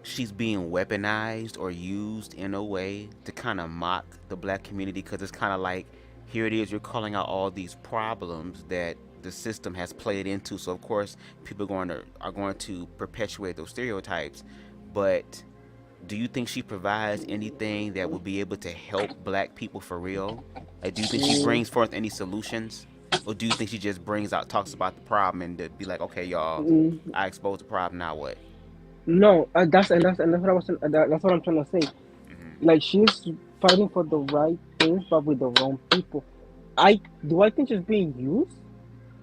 she's being weaponized or used in a way to kind of mock the black community? Because it's kind of like, here it is, you're calling out all these problems that the system has played into. So of course people are going to perpetuate those stereotypes. But do you think she provides anything that would be able to help black people for real? Like, do you think she Mm, brings forth any solutions? Or do you think she just talks about the problem and to be like, okay, y'all, mm, I exposed the problem, now what? no, that's what I was that's what I'm trying to say. Hmm. Like she's fighting for the right things, but with the wrong people. I think she's being used?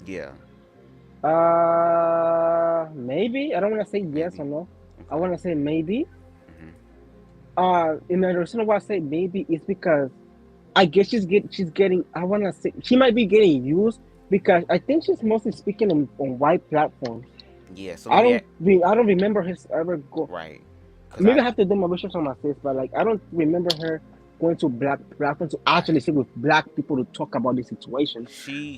Yeah, Maybe. I don't want to say yes or maybe. no. I Okay. want to say maybe. Hmm. And the reason why I say maybe is because I guess she's getting. I want to say she might be getting used because I think she's mostly speaking on white platforms. Yeah, so let I me don't I don't remember her ever go. right. Because Maybe I have to do my research on my face, but like I don't remember her going to black platforms to actually right. sit with black people to talk about the situation.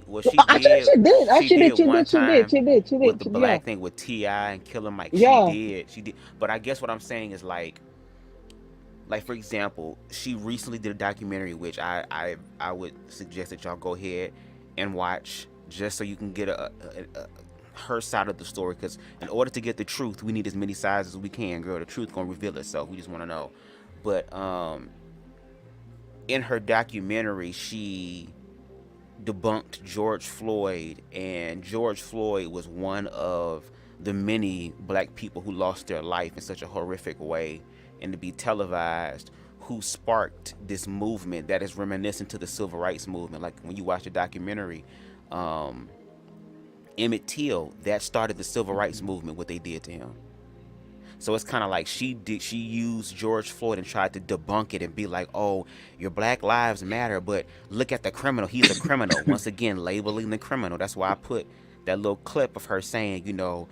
What Well, she actually, did, she did. she Actually, did she one did. She did. time She did. She with did. the Yeah. black thing with Ti and Killer Mike. Yeah. She did. But I guess what I'm saying is like for example, she recently did a documentary which I would suggest that y'all go ahead and watch just so you can get her side of the story. Because in order to get the truth, we need as many sides as we can, girl. The truth gonna reveal itself. We just want to know. But in her documentary, she debunked George Floyd, and George Floyd was one of the many black people who lost their life in such a horrific way, and to be televised, who sparked this movement that is reminiscent to the civil rights movement. Like when you watch the documentary, Emmett Till, that started the civil rights movement, what they did to him. So it's kind of like she used George Floyd and tried to debunk it and be like, oh, your Black Lives Matter, but look at the criminal. He's a criminal. Once again, labeling the criminal. That's why I put that little clip of her saying, you know,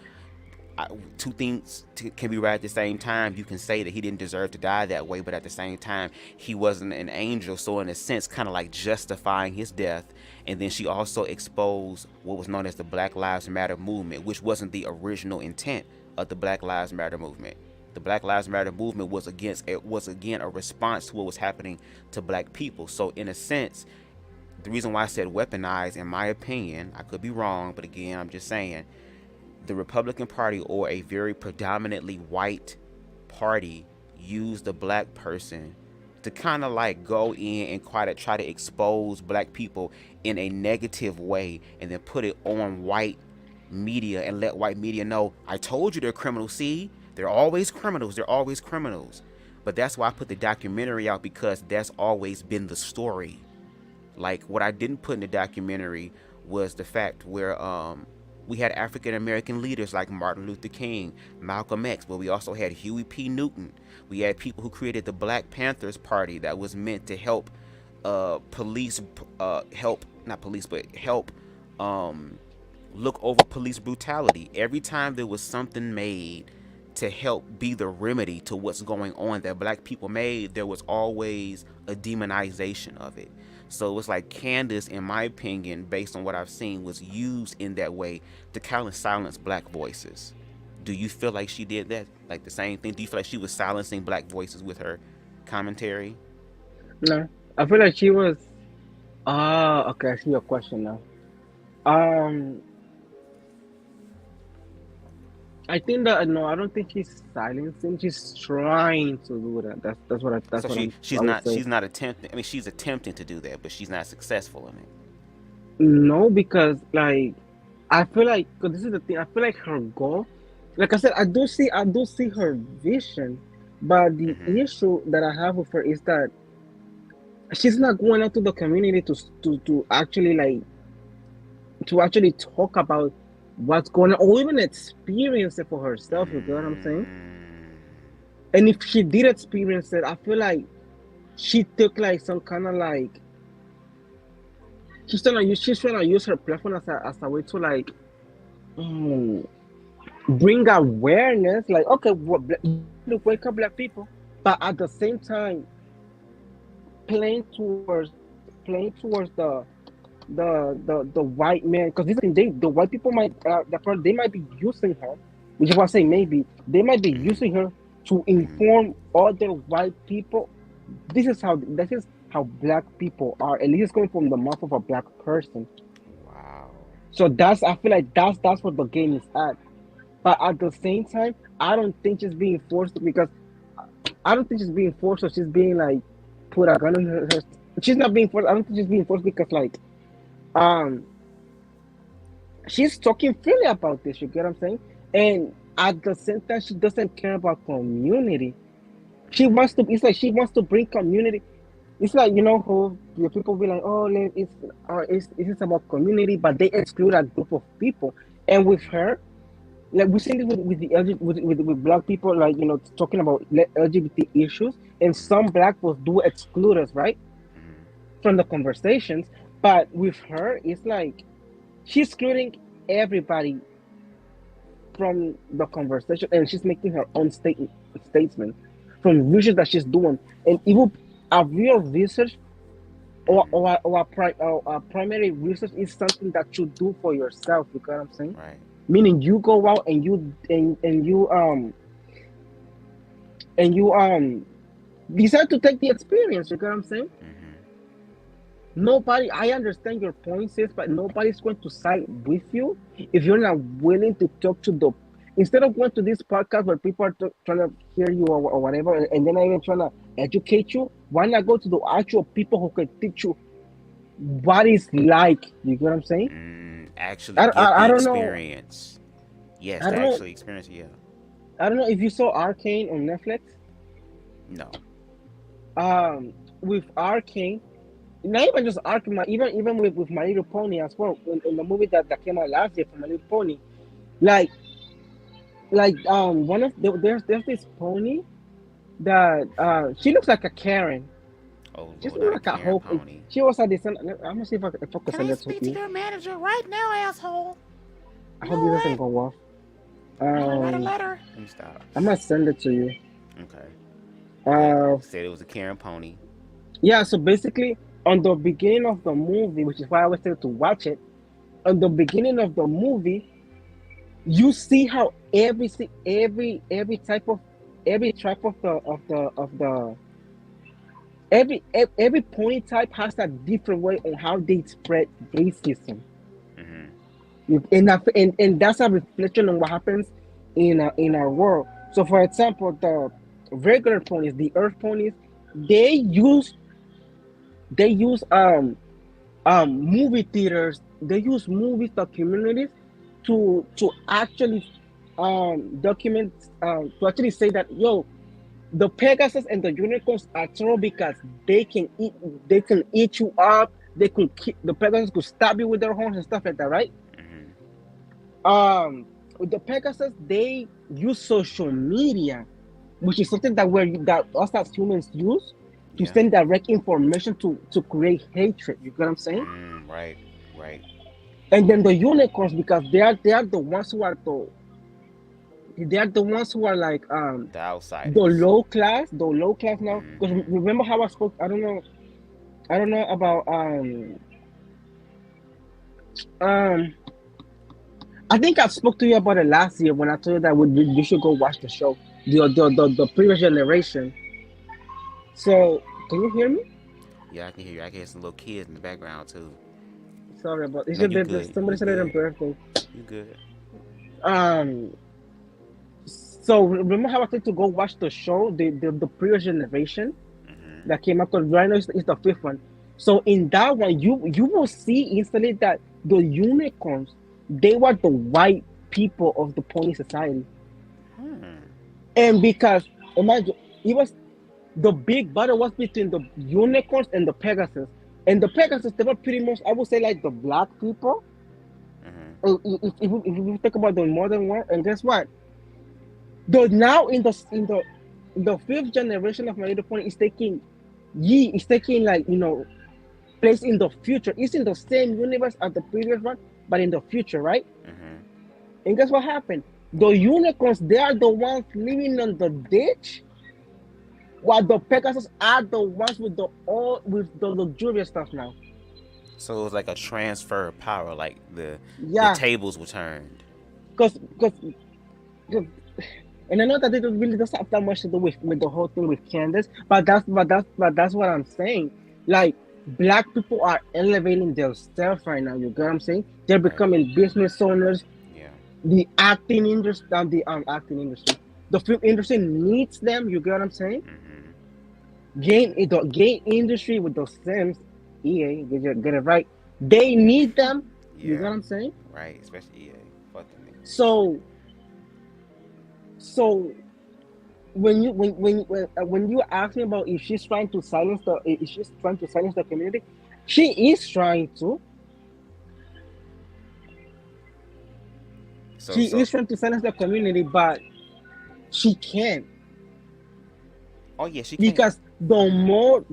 two things can be right at the same time. You can say that he didn't deserve to die that way, but at the same time, he wasn't an angel. So in a sense, kind of like justifying his death. And then she also exposed what was known as the Black Lives Matter movement, which wasn't the original intent of the Black Lives Matter movement. The Black Lives Matter movement was again a response to what was happening to black people. So in a sense, the reason why I said weaponized, in my opinion, I could be wrong, but again, I'm just saying, the Republican Party, or a very predominantly white party, used the black person to kind of like go in and try to expose black people in a negative way, and then put it on white media and let white media know, I told you they're criminals. See, they're always criminals. They're always criminals. But that's why I put the documentary out, because that's always been the story. Like, what I didn't put in the documentary was the fact where we had African American leaders like Martin Luther King, Malcolm X, but we also had Huey P. Newton. We had people who created the Black Panthers Party that was meant to help look over police brutality. Every time there was something made to help be the remedy to what's going on that black people made, there was always a demonization of it. So it's like Candace, in my opinion, based on what I've seen, was used in that way to kind of silence black voices. Do you feel like she did that? Like the same thing? Do you feel like she was silencing black voices with her commentary? No, I feel like she was. Okay, I see your question now. I think that no, I don't think she's silencing. She's trying to do that. That's what I. That's So what she's not attempting. I mean, she's attempting to do that, but she's not successful in it. No, because like I feel like, cause this is the thing. I feel like her goal, like I said, I do see her vision, but the issue that I have with her is that she's not going out to the community to actually talk about what's going on, or even experience it for herself. You get what I'm saying? And if she did experience it, I feel like she took like some kind of like she's trying to use her platform as a way to like bring awareness. Like, okay, look, wake up, black people, but at the same time playing towards the white man, because the white people might they might be using her, which is why I say maybe they might be using her to inform other white people. This is how black people are, at least coming from the mouth of a black person. Wow. So I feel like that's what the game is at. But at the same time, I don't think she's being forced, because I don't think she's being forced, or she's being like put a gun on her. She's not being forced. I don't think she's being forced, because like she's talking freely about this, you get what I'm saying? And at the same time, she doesn't care about community. She wants to bring community. It's like, you know, how the people be like, oh, it's about community, but they exclude a group of people. And with her, like we see this with black people, like, you know, talking about LGBT issues, and some black people do exclude us, right, from the conversations. But with her, it's like she's excluding everybody from the conversation, and she's making her own statement from research that she's doing. And even a real research or a primary research is something that you do for yourself. You know what I'm saying? Right. Meaning you go out and you decide to take the experience. You know what I'm saying? Nobody, I understand your point, sis, but nobody's going to side with you if you're not willing to talk to instead of going to this podcast where people are trying to hear you or whatever, and then even trying to educate you, why not go to the actual people who can teach you what it's like? You get what I'm saying? Actually, I don't experience. Yes, I to don't know. actually experience it. Yeah. I don't know if you saw Arcane on Netflix. No. With Arcane, not even just Arcane, even with My Little Pony as well. In the movie that came out last year for My Little Pony, like one of there's this pony that she looks like a Karen. Oh She Lord, looks not a like a Karen Hope. pony. She was a descent. I'm gonna see if I could send it to you. manager right now, asshole? I hope it doesn't go off. Let me stop. I'm gonna send it to you. Okay. Uh, But said it was a Karen pony. yeah. So basically, on the beginning of the movie, which is why I was able to watch it. On the beginning of the movie, you see how every type of every pony type has a different way on how they spread racism. And that's a reflection on what happens in our world. So, for example, the regular ponies, the earth ponies, they use movie theaters. They use movies, documentaries, to actually document to actually say that the Pegasus and the unicorns are terrible because they can eat you up. The Pegasus could stab you with their horns and stuff like that, right? With the Pegasus, they use social media, which is something that us as humans use to send direct information to create hatred. You get what I'm saying? Right. And then the unicorns, because they are the ones who are like The outsiders. the low class now. Because remember how I spoke? I don't know about I think I spoke to you about it last year when I told you that you should go watch the show, the previous generation. So can you hear me? Yeah, I can hear you. I can hear some little kids in the background too. Sorry about this. No, you good. Somebody You said their good. birthday. You good? So remember how I said to go watch the show, the previous generation that came out? Because right now it's the fifth one. So in that one, you will see instantly that the unicorns, they were the white people of the pony society. And because imagine it was the big battle was between the unicorns and the Pegasus. And the Pegasus, they were pretty much, I would say, like the black people. If you think about the modern world, and guess what? Now in the fifth generation of My Little Pony is taking like place in the future. It's in the same universe as the previous one, but in the future, right? And guess what happened? The unicorns, they are the ones living on the ditch, while the Pegasus are the ones with the luxurious stuff now. So it was like a transfer of power, like the tables were turned. Because and I know that it really doesn't have that much to do with the whole thing with Candace, but that's what I'm saying. Like, black people are elevating themselves right now. You get what I'm saying? They're becoming business owners. Yeah. The acting industry, the film industry needs them. You get what I'm saying? Game industry with those Sims, EA, get it right. They need them. Yeah. You get what I'm saying? Right, especially EA. Fuck them niggas. So when you ask me about if she's trying to silence the community, she is trying to. She is trying to silence the community, but she can't. Oh yeah, she can. Because the more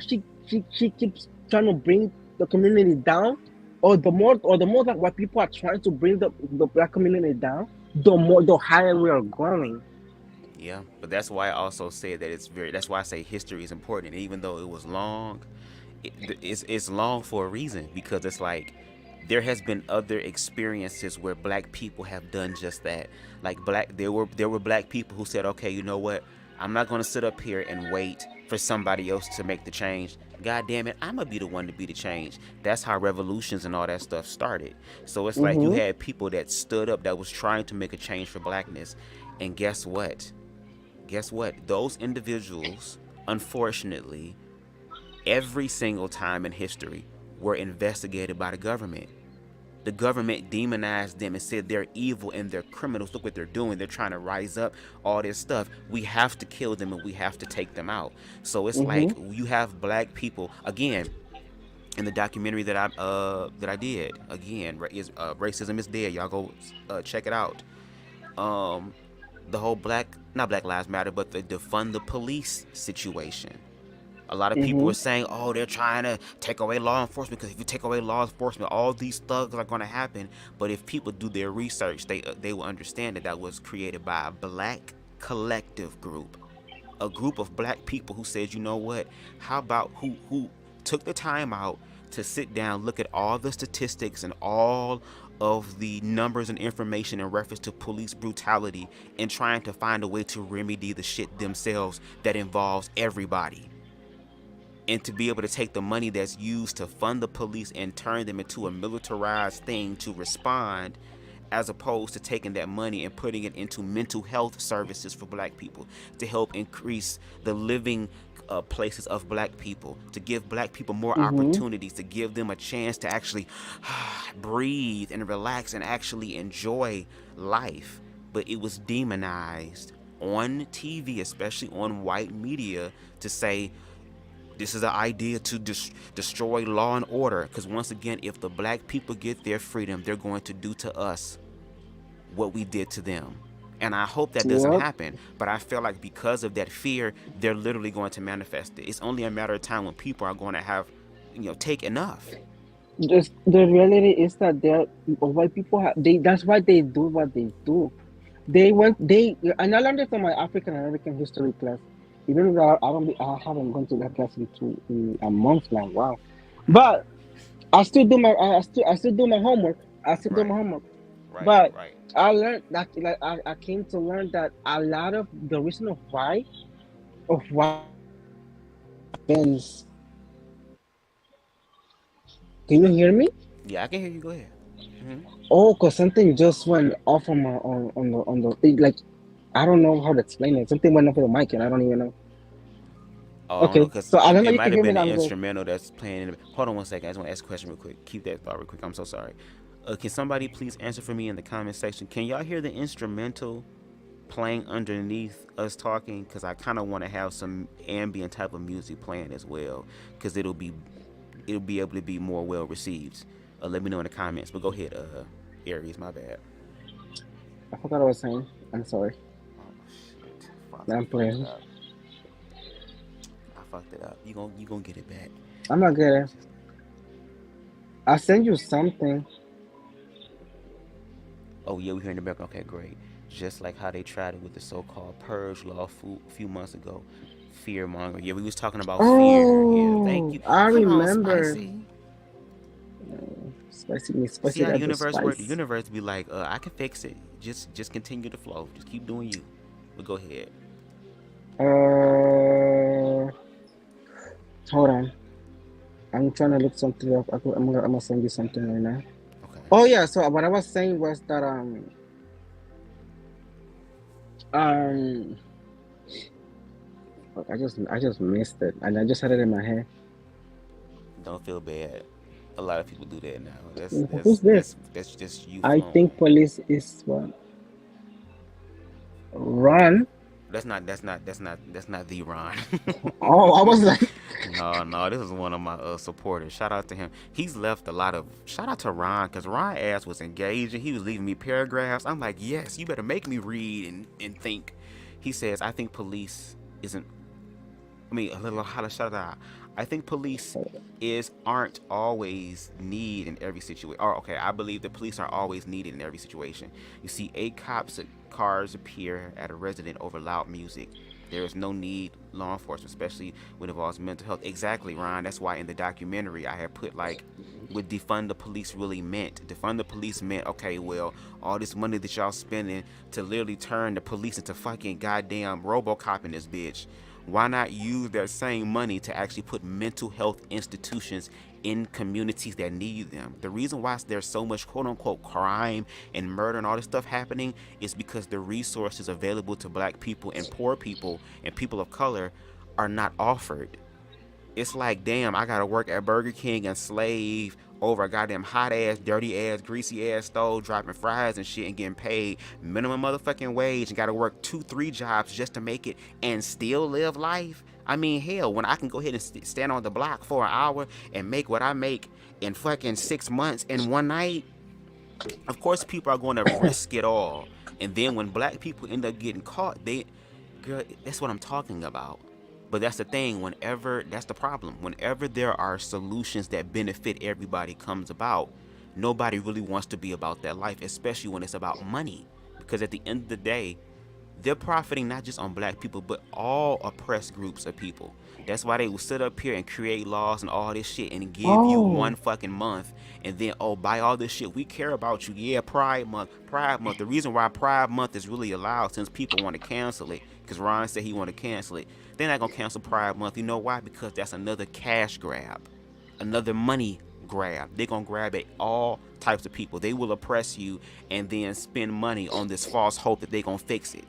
she keeps trying to bring the community down, or the more that what people are trying to bring the black community down, the higher we are going. Yeah, but that's why I also said that that's why I say history is important. And even though it was long, it's long for a reason, because it's like there has been other experiences where black people have done just that. Like there were black people who said, okay, you know what? I'm not going to sit up here and wait for somebody else to make the change. God damn it, I'm going to be the one to be the change. That's how revolutions and all that stuff started. So it's like you had people that stood up that was trying to make a change for blackness. And guess what? Those individuals, unfortunately, every single time in history were investigated by the government. The government demonized them and said they're evil and they're criminals. Look what they're doing. They're trying to rise up, all this stuff. We have to kill them and we have to take them out. So it's like you have black people again in the documentary that I did. Again, racism is dead. Y'all go check it out. The whole not Black Lives Matter, but the defund the police situation. A lot of people are saying, oh, they're trying to take away law enforcement, because if you take away law enforcement, all these thugs are going to happen. But if people do their research, they will understand that was created by a black collective group, a group of black people who said, you know what, how about who took the time out to sit down, look at all the statistics and all of the numbers and information in reference to police brutality, and trying to find a way to remedy the shit themselves that involves everybody. And to be able to take the money that's used to fund the police and turn them into a militarized thing to respond, as opposed to taking that money and putting it into mental health services for black people, to help increase the living places of black people, to give black people more opportunities, to give them a chance to actually breathe and relax and actually enjoy life. But it was demonized on TV, especially on white media, to say, this is an idea to destroy law and order. Because once again, if the black people get their freedom, they're going to do to us what we did to them. And I hope that doesn't happen. But I feel like because of that fear, they're literally going to manifest it. It's only a matter of time when people are going to have, take enough. The reality is that white people that's why they do what they do. And I learned it from my African American history class. Even though I haven't gone to that class in a month now. Wow, but I still do my homework. But I learned that, like, I came to learn that a lot of the reason of why happens. Can you hear me? Yeah, I can hear you. Go ahead. Oh, cause something just went off on my on the like, I don't know how to explain it. Something went off of the mic and I don't even know. Oh, okay, so I don't know. It You might can have hear me been now. the instrumental that's playing. Hold on one second. I just want to ask a question real quick. Keep that thought real quick. I'm so sorry. Can somebody please answer for me in the comment section? Can y'all hear the instrumental playing underneath us talking? Because I kind of want to have some ambient type of music playing as well, because it'll be able to be more well received. Let me know in the comments. But go ahead, Aries. My bad. I forgot what I was saying. I'm sorry. Oh shit! I'm playing. I fucked it up. You gonna get it back. I'm not good. I'll send you something. Oh yeah, we hear in the background. Okay, great. Just like how they tried it with the so-called purge law a few months ago. Fear monger. Yeah, we was talking about fear. Yeah, thank you. I remember. Spicy. See how the universe works? The universe be like, I can fix it. Just continue to flow. Just keep doing you. But go ahead. Hold on. I'm trying to look something up. I'm gonna send you something right now. Okay. Oh yeah. So what I was saying was that I just missed it, and I just had it in my head. Don't feel bad. A lot of people do that now. Who's this? That's just you. I think police is what? Ron. That's not the Ron. Oh, I was like, no, this is one of my supporters. Shout out to him. He's left a lot of. Shout out to Ron, because Ron ass was engaging. He was leaving me paragraphs. I'm like, yes, you better make me read and think. He says, I think police isn't. I mean, a little how to shut out. I think police aren't always needed in every situation. Or okay, I believe the police are always needed in every situation. You see 8 cops cars appear at a resident over loud music. There is no need law enforcement, especially when it involves mental health. Exactly, Ron. That's why in the documentary I had put like what defund the police really meant. Defund the police meant, okay, well, all this money that y'all spending to literally turn the police into fucking goddamn RoboCop in this bitch. Why not use that same money to actually put mental health institutions in communities that need them? The reason why there's so much quote-unquote crime and murder and all this stuff happening is because the resources available to black people and poor people and people of color are not offered. It's like, damn, I gotta work at Burger King and slave over a goddamn hot ass, dirty ass, greasy ass stove, dropping fries and shit and getting paid minimum motherfucking wage and gotta work 2-3 jobs just to make it and still live life. I mean, hell, when I can go ahead and stand on the block for an hour and make what I make in fucking 6 months in one night, of course people are going to risk it all. And then when black people end up getting caught, girl, that's what I'm talking about. But that's the thing, that's the problem. Whenever there are solutions that benefit everybody comes about, nobody really wants to be about that life, especially when it's about money. Because at the end of the day, they're profiting not just on black people, but all oppressed groups of people. That's why they will sit up here and create laws and all this shit and give you one fucking month and then, buy all this shit. We care about you. Yeah, Pride Month. The reason why Pride Month is really allowed, since people want to cancel it, because Ron said he want to cancel it. They're not going to cancel Pride Month. You know why? Because that's another cash grab, another money grab. They're going to grab at all types of people. They will oppress you and then spend money on this false hope that they're going to fix it.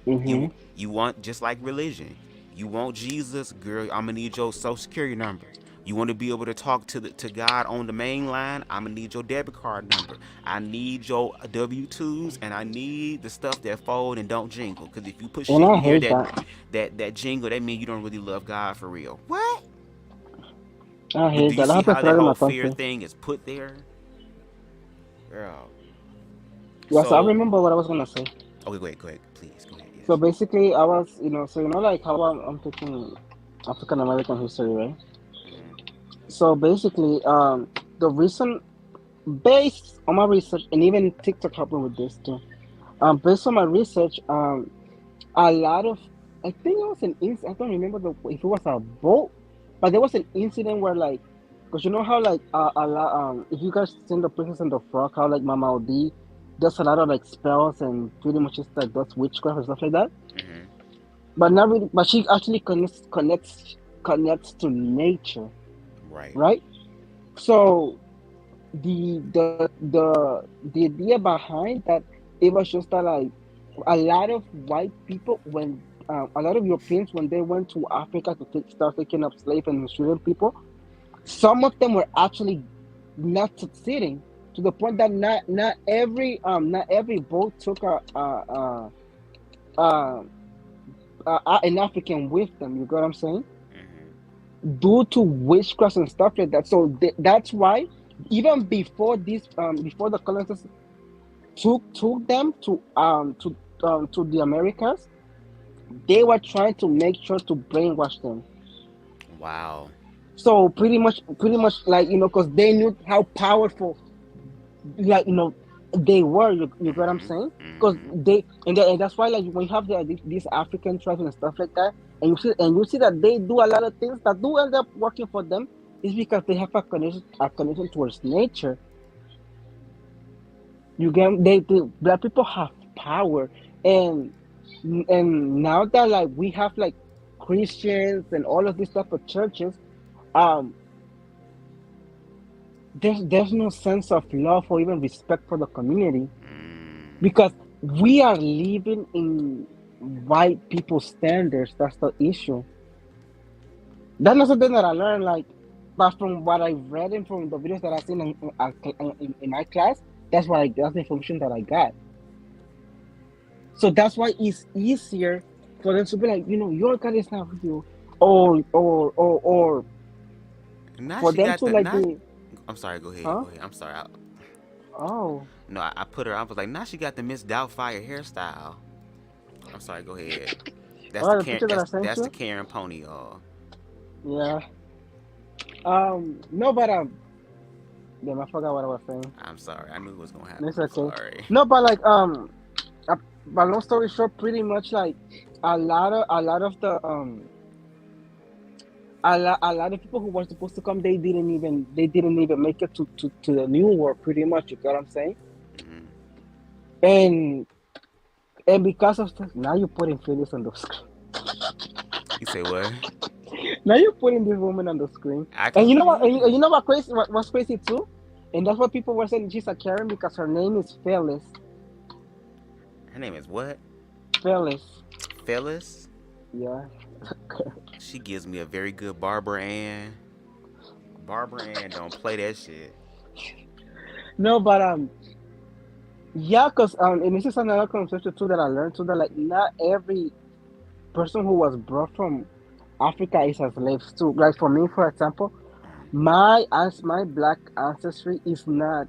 You want, just like religion, you want Jesus, girl, I'm gonna need your social security number. You want to be able to talk to God on the main line, I'm gonna need your debit card number. I need your W-2s, and I need the stuff that fold and don't jingle. Because if you put shit in here that jingle, that means you don't really love God for real. What? I hate Do you that. see how that whole fear thing is put there? Girl. Yes, so, I remember what I was gonna say. Okay, go ahead, please, go ahead. Yes. So basically, I was, like how I'm taking African American history, right? So basically, the reason, based on my research, and even TikTok helped me with this too. Based on my research, a lot of, I think it was an incident. I don't remember if it was a boat, but there was an incident where, like, because you know how, like, a lot, if you guys seen the Princess and the Frog, how, like, Mama Odi does a lot of, like, spells and pretty much just like does witchcraft and stuff like that. But not really. But she actually connects to nature. Right. So the idea behind that, it was just that, like, a lot of white people, when a lot of Europeans, when they went to Africa to start picking up slaves and mistreating people, some of them were actually not succeeding, to the point that not every boat took an African with them. You get what I'm saying? Due to witchcraft and stuff like that. So that's why, even before this, before the colonizers took them to the Americas, they were trying to make sure to brainwash them. Wow. So pretty much, like, because they knew how powerful, like, they were. You get what I'm saying? Because and that's why, like, when you have these African tribes and stuff like that, and you see that they do a lot of things that do end up working for them, is because they have a connection towards nature. You get, black people have power, and now that, like, we have, like, Christians and all of these type of churches, there's no sense of love or even respect for the community, because we are living in white people's standards. That's the issue. That's not something that I learned, like, but from what I read and from the videos that I've seen in my class, that's the information that I got. So that's why it's easier for them to be like, your God is not with you, or for them to, like, I'm sorry, go ahead. Huh? Go ahead. I'm sorry. No, I put her, I was like, now she got the Miss Doubtfire hairstyle. I'm sorry, go ahead. That's the Karen pony, y'all. Yeah. No, but damn, I forgot what I was saying. I'm sorry. I knew it was gonna happen. It's okay. Sorry. No, but, like, but long story short, pretty much, like, a lot of the a lot of people who were supposed to come, they didn't even make it to the New World, pretty much. You get what I'm saying? And because of that, now you're putting Phyllis on the screen. You say what? Now you're putting this woman on the screen. And you know what? And you know what crazy? What's crazy too? And that's what people were saying. She's a Karen because her name is Phyllis. Her name is what? Phyllis. Phyllis? Yeah. She gives me a very good Barbara Ann Barbara Ann, don't play that shit. No, but yeah, cause and this is another concept too that I learned too, that like not every person who was brought from Africa is a slave too. Like for me, for example, my black ancestry is not.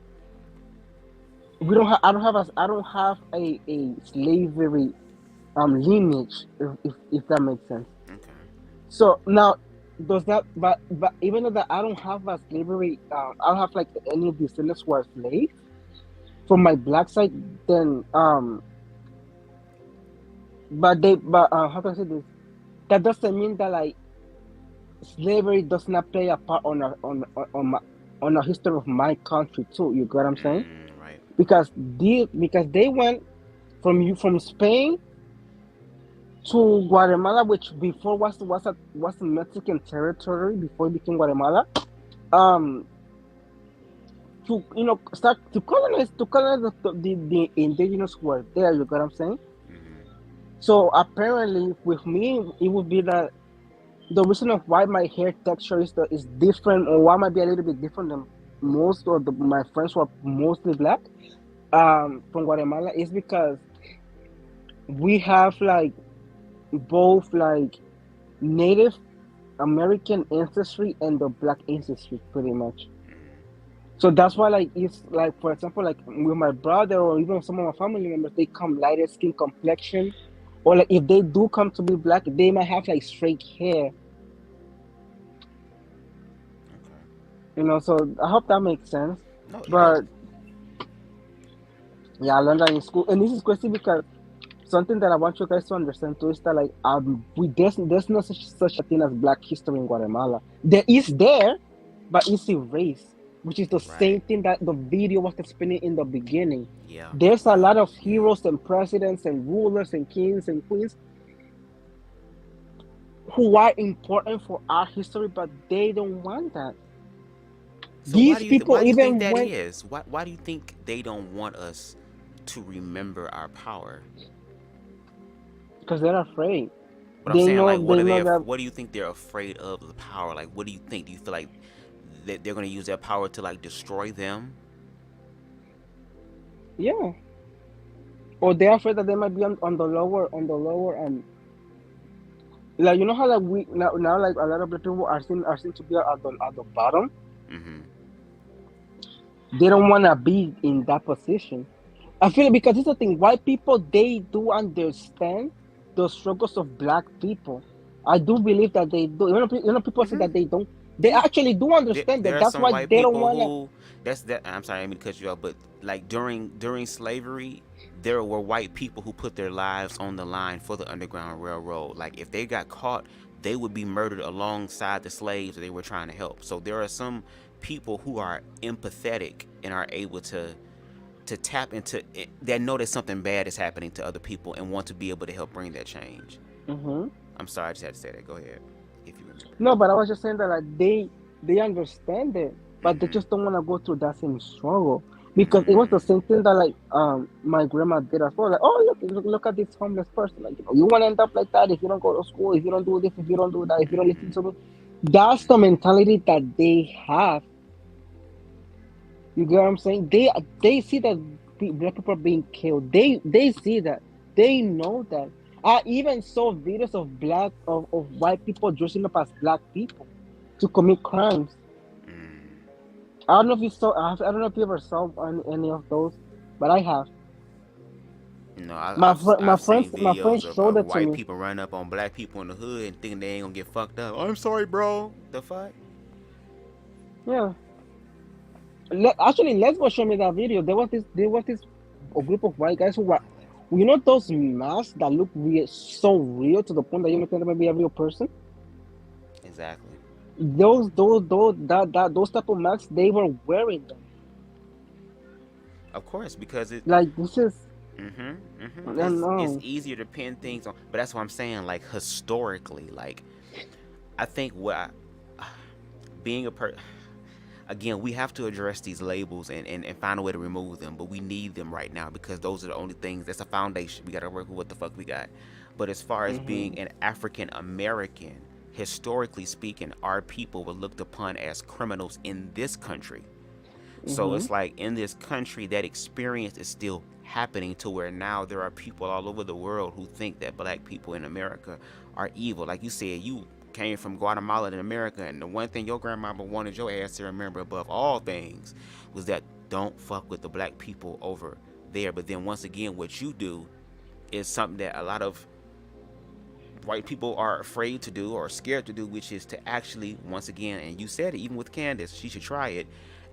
We don't have. I don't have a slavery lineage. If that makes sense. Okay. So now, does that? But even though that I don't have a slavery, I don't have like any descendants who are slaves from my black side. Then but how can I say this? That doesn't mean that like slavery does not play a part on the history of my country too. You get what I'm saying? Right. Because they went from Spain to Guatemala, which before was a Mexican territory before it became Guatemala. To start to colonize the indigenous who were there. You get what I'm saying? So apparently, with me, it would be that the reason of why my hair texture is different, or why might be a little bit different than most of my friends who are mostly black from Guatemala, is because we have like both like Native American ancestry and the black ancestry pretty much. So that's why like it's like, for example, like with my brother or even some of my family members, they come lighter skin complexion, or like if they do come to be black, they might have like straight hair. So I hope that makes sense. No, But yeah, I learned that in school, and this is crazy because something that I want you guys to understand too is that like there's no such a thing as Black history in Guatemala. There is there, but it's erased, which is the same thing that the video was explaining in the beginning. Yeah. There's a lot of heroes and presidents and rulers and kings and queens who are important for our history, but they don't want that. So These why do you people why do you even think that went. is? Why do you think they don't want us to remember our power? Because they're afraid. But I'm saying, like, They know that. what do you think they're afraid of the power? Like, what do you think? Do you feel like that they're going to use their power to like destroy them? Yeah. Or they're afraid that they might be on the lower like how like we now like a lot of the people are seen to be at the bottom. They don't want to be in that position. I feel it because it's the thing. White people, they do understand the struggles of Black people. I do believe that they do. People say that they don't. They actually do understand There that. are That's some why white they don't people want to. who I'm sorry, I didn't mean to cut you off, but like during slavery, there were white people who put their lives on the line for the Underground Railroad. Like if they got caught, they would be murdered alongside the slaves that they were trying to help. So there are some people who are empathetic and are able to tap into it, that know that something bad is happening to other people and want to be able to help bring that change. I'm sorry, I just had to say that. Go ahead, if you remember. No, but I was just saying that like they understand it, but they just don't want to go through that same struggle. Because it was the same thing that like my grandma did as well. Like, oh look at this homeless person. Like, you want to end up like that if you don't go to school, if you don't do this, if you don't do that, if you don't listen to me. That's the mentality that they have. You get what I'm saying? They see that Black people are being killed. They see that. They know that. I even saw videos of white people dressing up as Black people to commit crimes. I don't know if you saw. I don't know if you ever saw any of those, but I have. No, My I've friends seen videos showed of it to white me. people running up on Black people in the hood and thinking they ain't gonna get fucked up. I'm sorry, bro. The fuck? Yeah. Actually, let's go show me that video. There was this a group of white guys who were, those masks that look so real to the point that you think they might be a real person. Exactly. Those type of masks, they were wearing them. Of course, because it like this is. It's easier to pin things on, but that's what I'm saying. Like historically, like I think being a person. Again, we have to address these labels and find a way to remove them, but we need them right now because those are the only things. That's a foundation. We got to work with what the fuck we got. But as far as being an African American, historically speaking, our people were looked upon as criminals in this country. So Mm-hmm. it's like in this country, that experience is still happening to where now there are people all over the world who think that black people in America are evil. Like you said, you came from Guatemala in America, and the one thing your grandmama wanted your ass to remember above all things was that don't fuck with the black people over there. But then once again, what you do is something that a lot of white people are afraid to do or scared to do, which is to actually, once again, and you said it even with Candace, she should try it,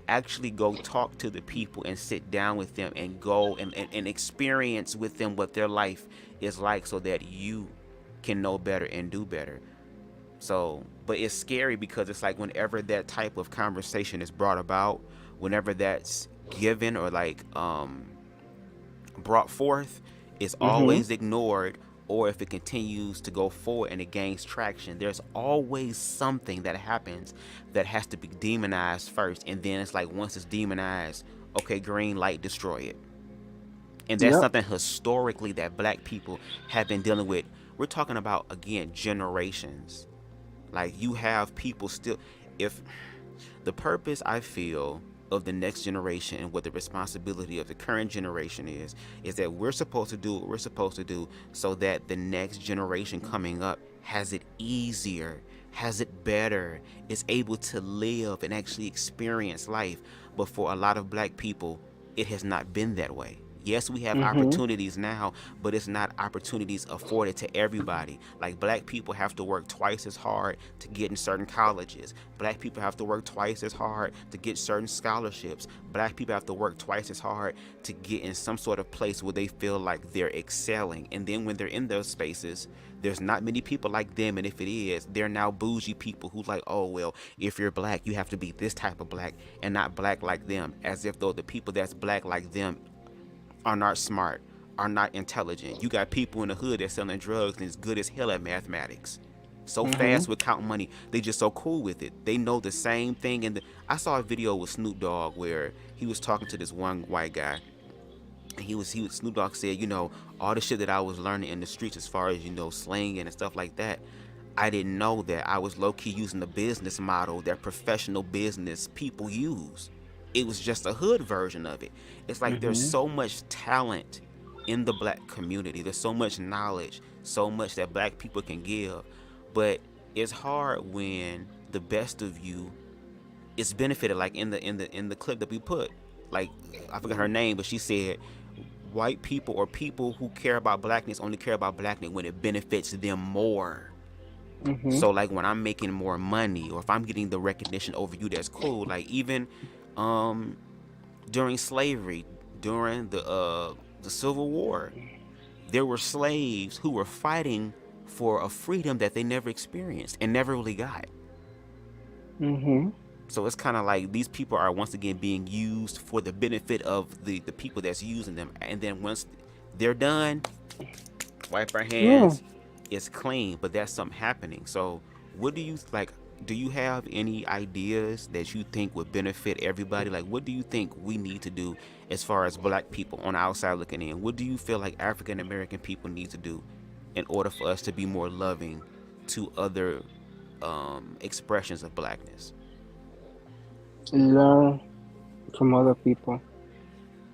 actually go talk to the people and sit down with them and go and experience with them what their life is like so that you can know better and do better. So, but it's scary because it's like whenever that type of conversation is brought about, whenever that's given or like brought forth, it's always ignored. Or if it continues to go forward and it gains traction, there's always something that happens that has to be demonized first. And then it's like once it's demonized, okay, green light, destroy it. And that's something historically that black people have been dealing with. We're talking about, again, generations. Like you have people still, if the purpose I feel of the next generation and what the responsibility of the current generation is that we're supposed to do what we're supposed to do so that the next generation coming up has it easier, has it better, is able to live and actually experience life. But for a lot of black people, it has not been that way. Yes, we have opportunities now, but it's not opportunities afforded to everybody. Like black people have to work twice as hard to get in certain colleges. Black people have to work twice as hard to get certain scholarships. Black people have to work twice as hard to get in some sort of place where they feel like they're excelling. And then when they're in those spaces, there's not many people like them. And if it is, they're now bougie people who like, oh, well, if you're black, you have to be this type of black and not black like them. As if though the people that's black like them are not smart, are not intelligent. You got people in the hood that's selling drugs and is good as hell at mathematics. So fast with counting money. They just so cool with it. They know the same thing. And I saw a video with Snoop Dogg where he was talking to this one white guy. And Snoop Dogg said, you know, all the shit that I was learning in the streets as far as, you know, slang and stuff like that, I didn't know that I was low-key using the business model that professional business people use. It was just a hood version of it. It's like there's so much talent in the black community. There's so much knowledge, so much that black people can give. But it's hard when the best of you is benefited. Like in the clip that we put, like I forgot her name, but she said white people or people who care about blackness only care about blackness when it benefits them more. So like when I'm making more money or if I'm getting the recognition over you, that's cool. Like even during slavery, during the Civil War, there were slaves who were fighting for a freedom that they never experienced and never really got. So it's kind of like these people are once again being used for the benefit of the people that's using them. And then once they're done, wipe our hands, it's clean, but that's something happening. So what do you like? Do you have any ideas that you think would benefit everybody? Like, what do you think we need to do as far as black people on the outside looking in? What do you feel like African American people need to do in order for us to be more loving to other expressions of blackness? Learn from other people.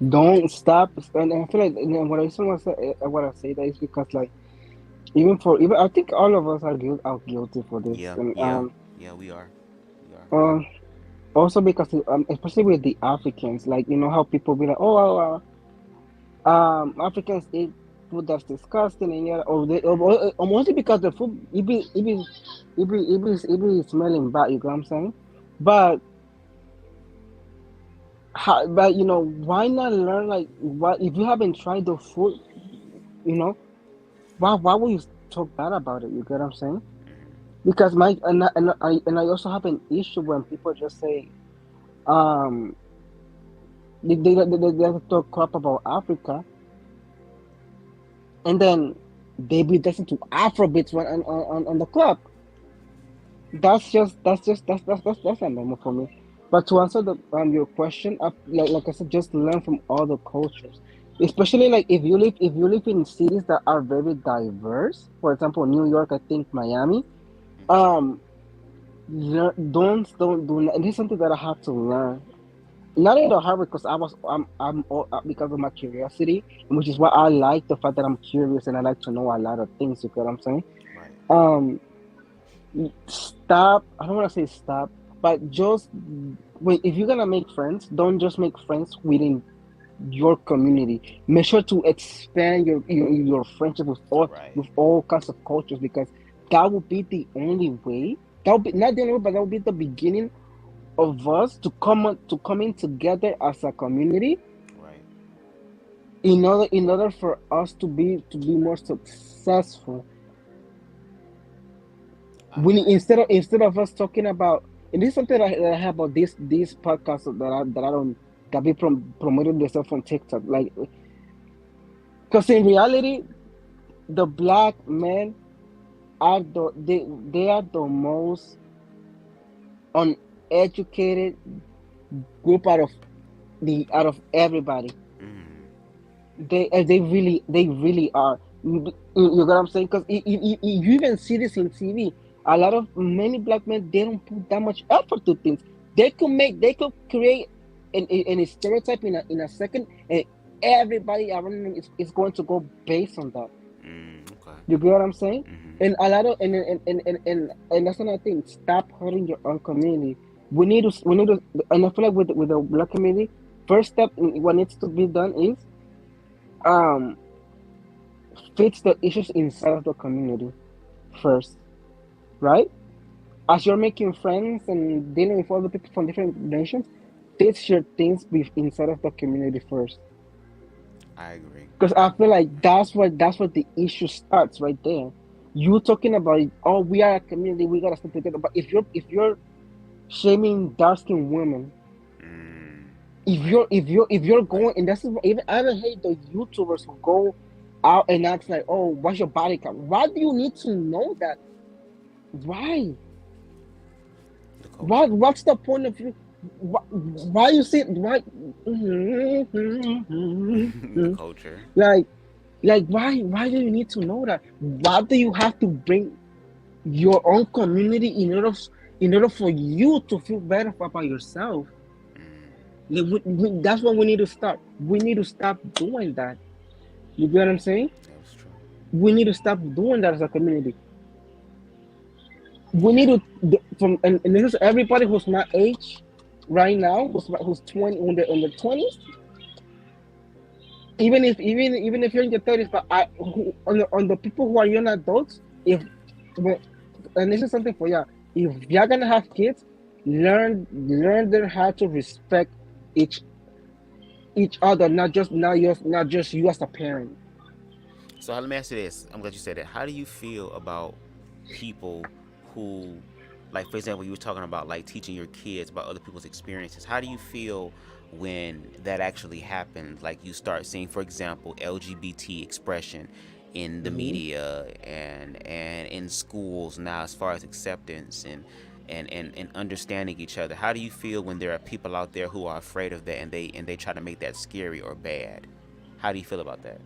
Don't stop. And I feel like what I say that is because like even I think all of us are guilty for this. Yeah, And, we are. Also because especially with the Africans, like you know how people be like, Africans eat food that's disgusting and yet, or mostly because the food it be smelling bad. You know what I'm saying? But you know, why not learn like what if you haven't tried the food, you know, why would you talk bad about it? You get what I'm saying? Because I also have an issue when people just say, they talk crap about Africa, and then they be listening to Afrobeats on the club. That's a normal for me. But to answer your question, like I said, just learn from other cultures. Especially like if you live in cities that are very diverse. For example, New York, I think Miami. Um, don't do. This is something that I have to learn. Not in the hard way, because I'm all, because of my curiosity, which is why I like the fact that I'm curious and I like to know a lot of things. You get what I'm saying? Right. Um, Stop. I don't want to say stop, but just when if you're gonna make friends, don't just make friends within your community. Make sure to expand your friendship Right. with all kinds of cultures, because that will be the only way. That will be not the only way, but that will be the beginning of us to come in together as a community. Right. In order for us to be more successful, I we agree. need, instead of us talking about, and this is something that I have about this podcast that I don't that be promoting themselves on TikTok, like, because in reality the black men are they are the most uneducated group out of everybody. Mm. They really are. You get what I'm saying? Because you even see this in TV. A lot of many black men, they don't put that much effort to things. They could create an stereotype in a second, and everybody around them is going to go based on that. Okay. You get what I'm saying? Mm-hmm. And a lot of and that's another thing. Stop hurting your own community. We need to, and I feel like with the black community, first step in what needs to be done is um fix the issues inside of the community first, right? As you're making friends and dealing with other people from different nations, fix your things inside of the community first. I agree. Because I I feel agree. like that's where the issue starts right there. You talking about, oh, we are a community, we gotta stick together. But if you're shaming dark skinned women, Mm. Right. if you're Right. going, and that's even I even hate the YouTubers who go out and act like, oh, what's your body count? Why do you need to know that? Why? The culture. What's the point of you? Why you see why? The culture. like why do you need to know that? Why do you have to bring your own community in order for you to feel better about yourself? Mm. Like, that's what we need to start. We need to stop doing that. You get what I'm saying? That was true. We need to stop doing that as a community. We need Yeah. to and this is everybody who's my age right now, who's 20 on the 20s. Even if you're in your 30s, but on the people who are young adults, if well, and this is something for you, if you're gonna have kids, learn them how to respect each each other, not just you as a parent. So let me ask you this. I'm glad you said that. How do you feel about people who, like, for example, you were talking about like teaching your kids about other people's experiences. How do you feel when that actually happens? Like you start seeing, for example, LGBT expression in the Hmm. media and in schools now, as far as acceptance and understanding each other. How do you feel when there are people out there who are afraid of that and they try to make that scary or bad? How do you feel about that?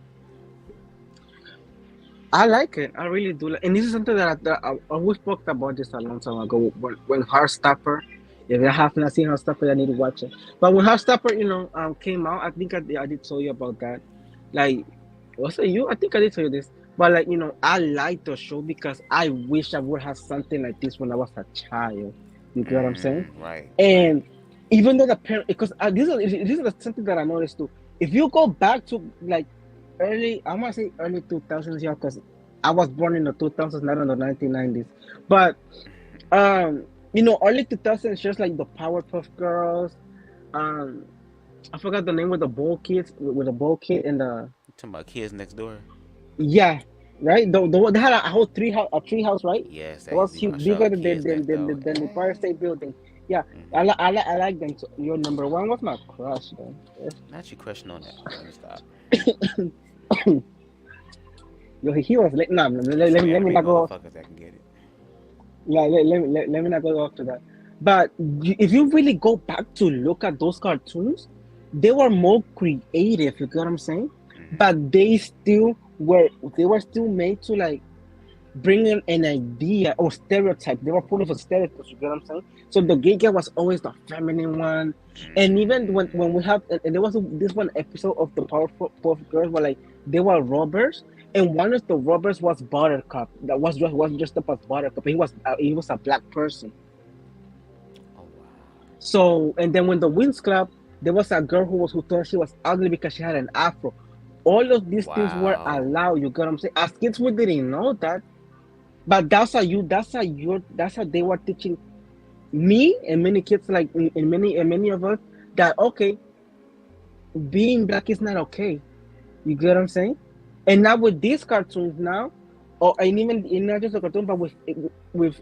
I like it. I really do. And this is something that we spoke about this a long time ago when Heartstopper. If you have not seen Heartstopper, I need to watch it. But when Heartstopper, came out, I think I did tell you about that. Like, was it you? I think I did tell you this. But like, I like the show because I wish I would have something like this when I was a child. You get what I'm saying? Right, right. And even though the parent, because this is something that I noticed too. If you go back to like I'm gonna say early 2000s, yeah, because I was born in the 2000s, not in the 1990s. But early 2000s, just like the Powerpuff Girls. Um, I forgot the name of the ball kids with the ball kid and the You talking about kids next door? yeah, right. They had a whole tree house, right? Yes, It that used was to be my bigger show. than Kids next door. the Empire State Building. Yeah, Hmm. I like them. So your number one was my crush, though. Not you question on that. Let me stop. Yo, he was like, no, There's some let me anime not go. motherfuckers that can get it. Yeah, let me not go after that. But if you really go back to look at those cartoons, they were more creative. You get what I'm saying? Hmm. But they were still made to like bringing an idea or stereotype. They were full of stereotypes. You get what I'm saying? So the gay guy was always the feminine one, and even when we have, and there was this one episode of the Powerpuff Girls where like they were robbers, and one of the robbers was Buttercup. That was just up as Buttercup. He was a black person. Oh wow. So, and then when the Winx Club, there was a girl who thought she was ugly because she had an afro. All of these things were Wow. allowed. You get what I'm saying? As kids, we didn't know that, but that's how they were teaching me and many kids, like in many of us, that okay, being black is not okay. You get what I'm saying? And now with these cartoons now, or and even not just a cartoon, but with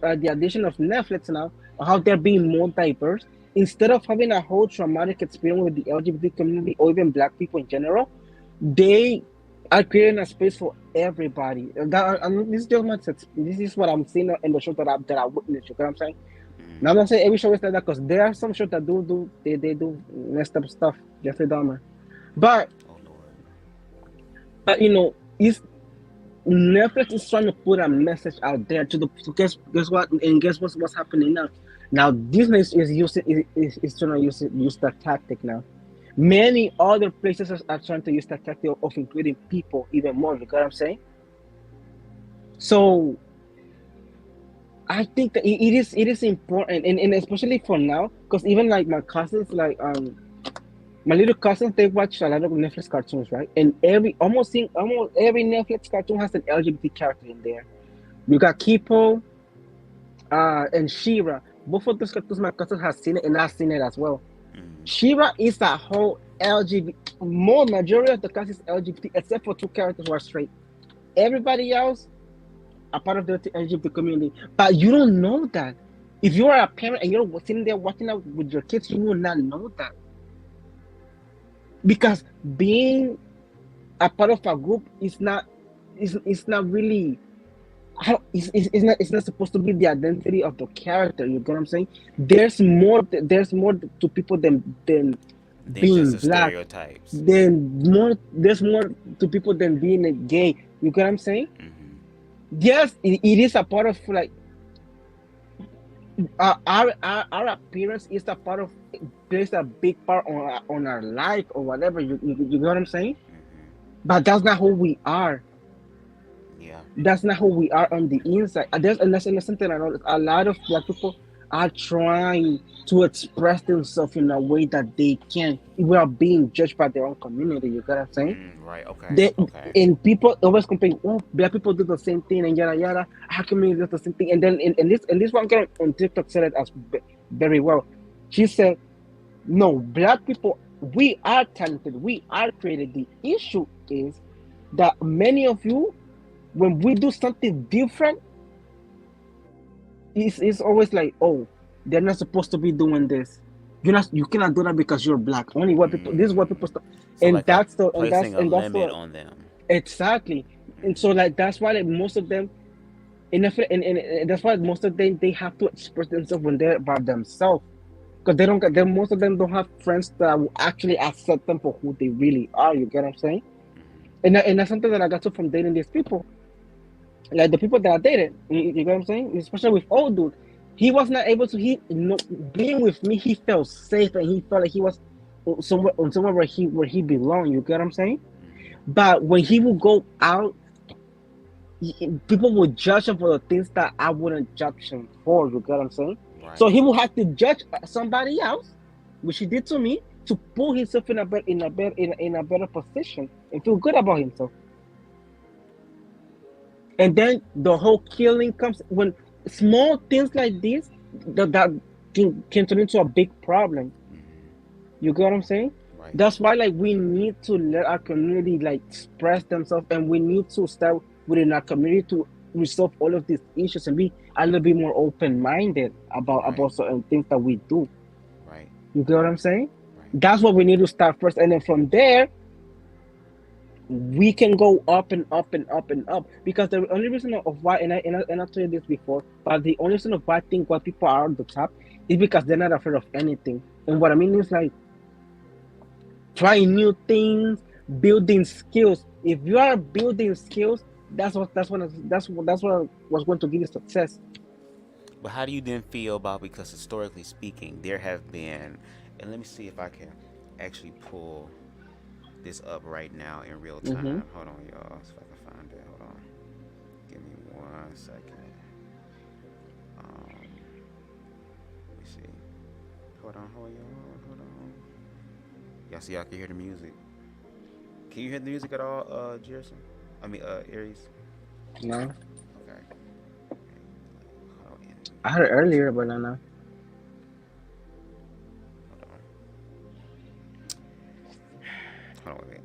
the addition of Netflix now, how they're being more diverse. Instead of having a whole traumatic experience with the LGBT community or even black people in general, they are creating a space for everybody. This is just this is what I'm seeing in the show that I witnessed. You know what I'm saying? Now I'm not saying every show is like that, because there are some shows that they do messed up stuff, Jeffrey Dahmer. But Oh Lord. you know, it's Netflix is trying to put a message out there to guess what, and guess what's happening now. Now Disney is trying to use that tactic now. Many other places are trying to use that tactic of including people even more. You get what I'm saying? So I think that it is important, and especially for now, because even like my cousins, like my little cousins, they watch a lot of Netflix cartoons, right? And almost every Netflix cartoon has an LGBT character in there. You got Kipo, and Shira. Both of those cartoons my cousin has seen it, and I've seen it as well. Shira is a whole LGBT. More majority of the cast is LGBT, except for two characters who are straight. Everybody else are part of the LGBT community, but you don't know that. If you are a parent and you're sitting there watching that with your kids, you will not know that, because being a part of a group is not really it's not supposed to be the identity of the character. You get what I'm saying? There's more to people than Than being just the black. stereotypes. There's more to people than being a gay. You get what I'm saying? Yes, it is a part of, like, our appearance is a part of, plays a big part on our life or whatever. You get what I'm saying? But that's not who we are. Yeah. That's not who we are on the inside. And that's something I know. A lot of black people are trying to express themselves in a way that they can without being judged by their own community. You get what I'm saying? Right. Okay. Okay. And people always complain, oh, black people do the same thing and yada yada. How come we do the same thing? And then and this one girl on TikTok said it as very well. She said, no, black people, we are talented, we are creative. The issue is that many of you, when we do something different, it's always like, oh, they're not supposed to be doing this. You cannot do that because you're black. Only white people. This is what people start, So and like that's the placing a limit what, on them. exactly. And so like that's why, like, most of them, and that's why most of them, they have to express themselves when they're by themselves, because most of them don't have friends that will actually accept them for who they really are. You get what I'm saying? And that's something that I got to from dating these people. Like the people that I dated, you get what I'm saying? Especially with old dude, he was not able to. Being with me, he felt safe and he felt like he was somewhere where he belonged. You get what I'm saying? But when he would go out, people would judge him for the things that I wouldn't judge him for. You get what I'm saying? Right. So he would have to judge somebody else, which he did to me, to put himself in a better position and feel good about himself. And then the whole killing comes when small things like this that can turn into a big problem. You get what I'm saying? Right. That's why, like, we need to let our community, like, express themselves, and we need to start within our community to resolve all of these issues and be a little bit more open-minded about certain things that we do. Right. You get what I'm saying? Right. That's what we need to start first, and then from there, we can go up and up and up and up. Because the only reason of why, and I told you this before, but the only reason of why I think why people are at the top is because they're not afraid of anything. And what I mean is, like, trying new things, building skills. If you are building skills, what was going to give you success. But how do you then feel about, because historically speaking, there have been, and let me see if I can actually pull this up right now in real Mm-hmm. time. Hold on, y'all. See if I can find it. Hold on. Give me 1 second. Let me see. Hold on, hold on. Y'all see, I can hear the music. Can you hear the music at all, Jerson? Aries? No, Okay. Hold on. I heard it earlier, but no, no. Hold on. Hold on, wait.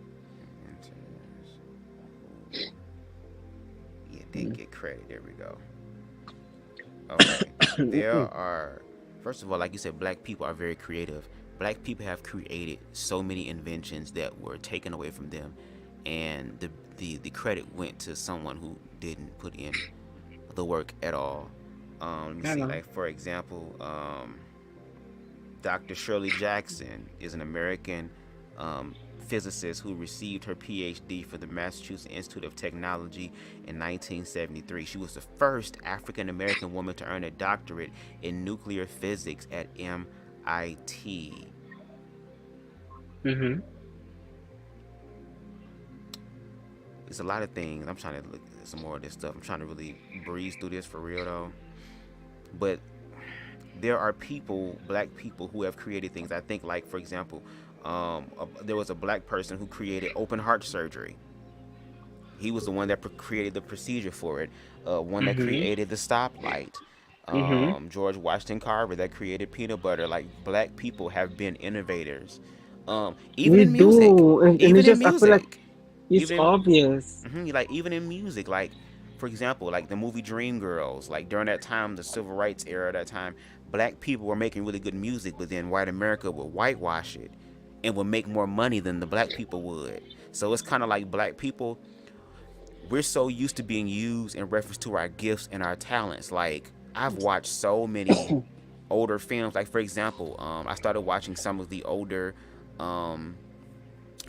Yeah, didn't get credit. There we go. Okay. There are, first of all, like you said, black people are very creative. Black people have created so many inventions that were taken away from them, and the credit went to someone who didn't put in the work at all. Let me I see, know. like for example, Dr. Shirley Jackson is an American physicist who received her PhD from the Massachusetts Institute of Technology in 1973. She was the first African American woman to earn a doctorate in nuclear physics at MIT. Mm-hmm. It's a lot of things. I'm trying to look at some more of this stuff. I'm trying to really breeze through this for real though. But there are people, black people, who have created things. I think, like for example, there was a black person who created open heart surgery. He was the one that created the procedure for it. One that Mm-hmm. created the stoplight. Mm-hmm. George Washington Carver that created peanut butter. Like black people have been innovators. Even We in music, do, and even it's in just I feel like music, it's even in obvious. like even in music, like for example, like the movie Dreamgirls, like during that time, the civil rights era, that time, black people were making really good music, but then white America would whitewash it and would make more money than the black people would. So it's kind of like black people, we're so used to being used in reference to our gifts and our talents. Like I've watched so many older films. Like for example, I started watching some of the older um,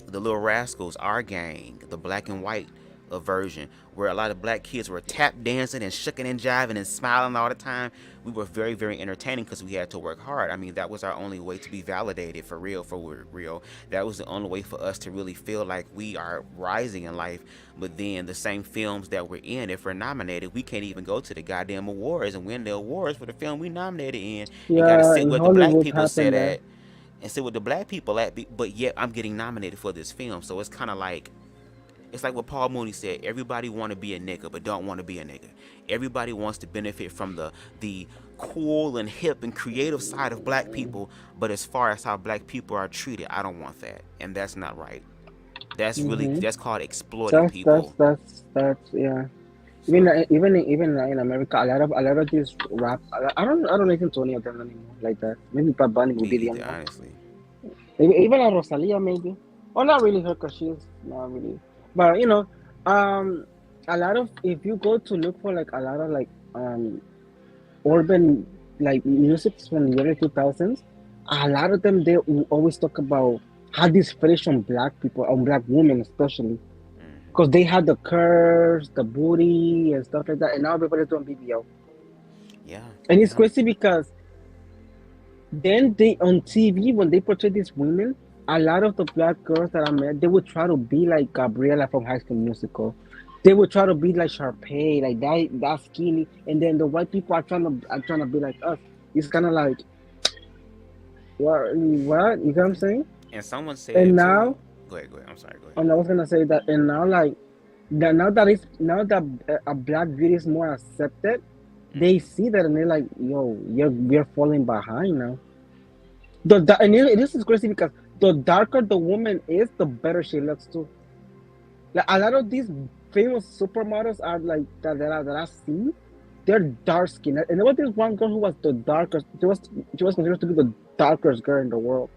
the Little Rascals, Our Gang, the black and white version, where a lot of black kids were tap dancing and shucking and jiving and smiling all the time. We were very, very entertaining because we had to work hard. I mean, that was our only way to be validated for real, for real. That was the only way for us to really feel like we are rising in life. But then the same films that we're in, if we're nominated, we can't even go to the goddamn awards and win the awards for the film we nominated in, and got to Yeah, sit in with the black Hollywood people happened said that. at and sit with the black people at, but yet I'm getting nominated for this film. So it's kind of like, it's like what Paul Mooney said. Everybody want to be a nigga, but don't want to be a nigga. Everybody wants to benefit from the cool and hip and creative side of black people, but as far as how black people are treated, I don't want that, and that's not right. Mm-hmm. That's called exploiting That's that's people. that's that's yeah. Even So even in America, a lot of these rap. I don't listen to any of them anymore like that. Maybe Bad Bunny will me be the either, only one. honestly. Even a Rosalia maybe. Or not really her because she's not really. But um, a lot of if you go to look for like a lot of like urban like music from the early 2000s, a lot of them they will always talk about how this fetish on black people, on black women especially, because they had the curves, the booty, and stuff like that, and now everybody's doing BBL, Yeah, and it's yeah. crazy because then they on TV when they portray these women, a lot of the black girls that I met, they would try to be like Gabriella from High School Musical. They would try to be like Sharpay, like that skinny, and then the white people are trying to be like us. It's kind of like what you know what I'm saying? And someone And said too. now, Go ahead. I'm sorry. Go ahead. and I was gonna say that, and now like that now that a black beauty is more accepted, they see that and they're like, yo, we're falling behind now. This is crazy because the darker the woman is, the better she looks too. Like a lot of these famous supermodels are like that I've seen. They're dark skinned, and there was this one girl who was the darkest. She was considered to be the darkest girl in the world.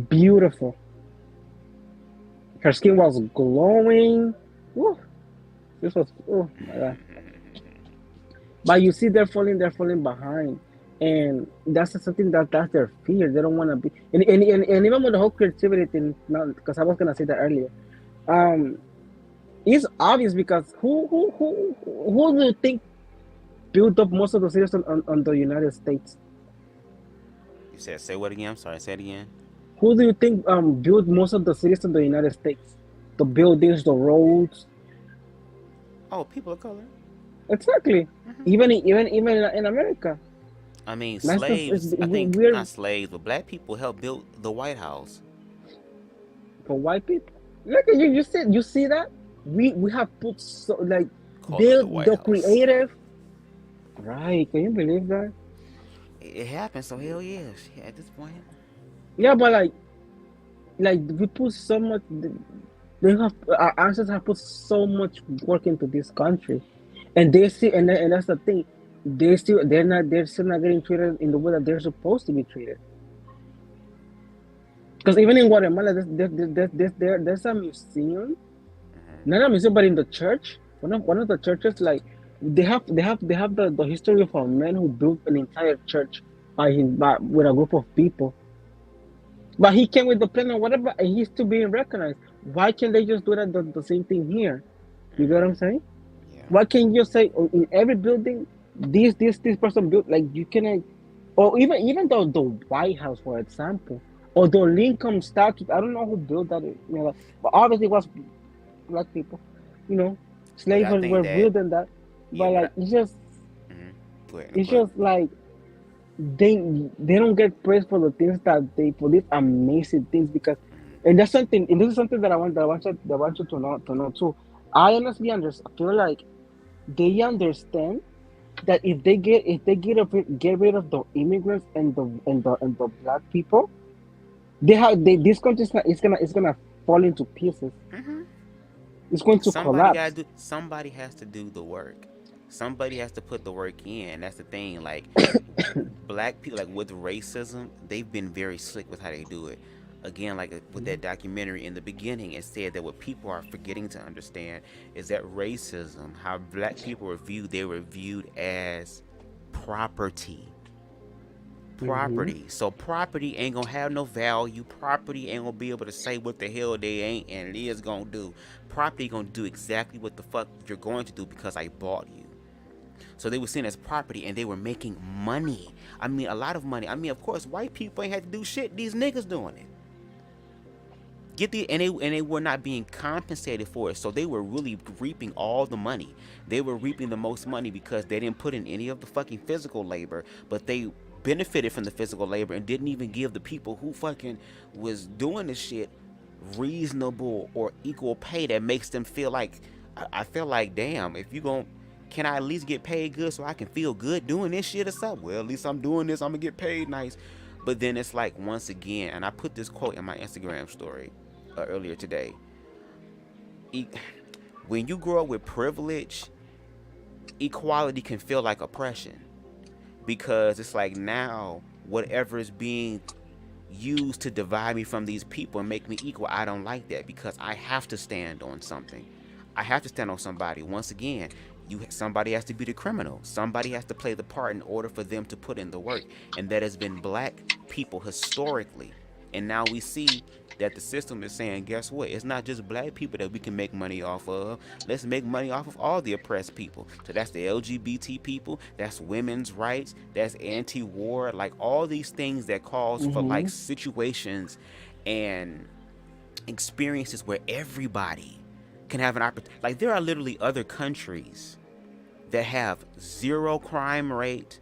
Beautiful. Her skin was glowing. Woo, this was oh my god. But you see, they're falling behind, and that's something that's their fear. They don't want to be, and even with the whole creativity thing. Now, because I was gonna say that earlier. Um, It's obvious because who do you think built up most of the cities on the United States? You said say what again? I'm sorry. Say it again. Who do you think built most of the cities in the United States? The buildings, the roads. Oh, people of color. Exactly. Even in America. I mean, That's the slaves. I think we're not slaves, but black people helped build the White House. for white people. Look at you. You see that? We have put so like Call it the White the House. creative. Right? Can you believe that? It happened, so hell yeah. Shit, at this point. Yeah, but like we put so much. They have our ancestors have put so much work into this country, and they see and that's the thing. They're still not getting treated in the way that they're supposed to be treated. Because even in Guatemala, there's a museum, not a museum, but in the church, one of the churches, like they have the history of a man who built an entire church with a group of people. But he came with the plan or whatever, and he's still being recognized. Why can't they just do the same thing here? You get what I'm saying? Yeah. Why can't you say in every building this person built, like you cannot, or even the White House, for example, or the Lincoln statue. I don't know who built that, but obviously it was black people. Slaves I think were that- building that. Yeah, But like but it's just Go ahead, it's go ahead. just like they don't get praised for the things that for these amazing things because and that's something and this is something that I want you to know too. I honestly feel like they understand that if they get rid of the immigrants and the black people, this country is gonna fall into pieces. It's going to collapse. Somebody has to do the work. Somebody has to put the work in. That's the thing. Like black people, like with racism, they've been very slick with how they do it. Again, like with that documentary in the beginning, it said that what people are forgetting to understand is that racism, how black people were viewed, they were viewed as property. So property ain't gonna have no value. Property ain't gonna be able to say what the hell they ain't and it is gonna do. Property gonna do exactly what the fuck you're going to do because I bought you. So they were seen as property and they were making money. I mean, a lot of money. I mean, of course, white people ain't had to do shit. These niggas doing it. And they were not being compensated for it. So they were really reaping all the money. They were reaping the most money because they didn't put in any of the fucking physical labor, but they benefited from the physical labor and didn't even give the people who fucking was doing this shit reasonable or equal pay that makes them feel like, I feel like, damn, if you gon' can I at least get paid good so I can feel good doing this shit or something? Well, at least I'm doing this, I'm gonna get paid nice. But then it's like, once again, and I put this quote in my Instagram story earlier today. When you grow up with privilege, equality can feel like oppression. Because it's like now, whatever is being used to divide me from these people and make me equal, I don't like that because I have to stand on something. I have to stand on somebody. Once again, somebody has to be the criminal. Somebody has to play the part in order for them to put in the work. And that has been black people historically. And now we see that the system is saying, guess what? It's not just black people that we can make money off of. Let's make money off of all the oppressed people. So that's the LGBT people. That's women's rights. That's anti-war. Like all these things that calls for like situations and experiences where everybody can have an opportunity. Like there are literally other countries that have zero crime rate,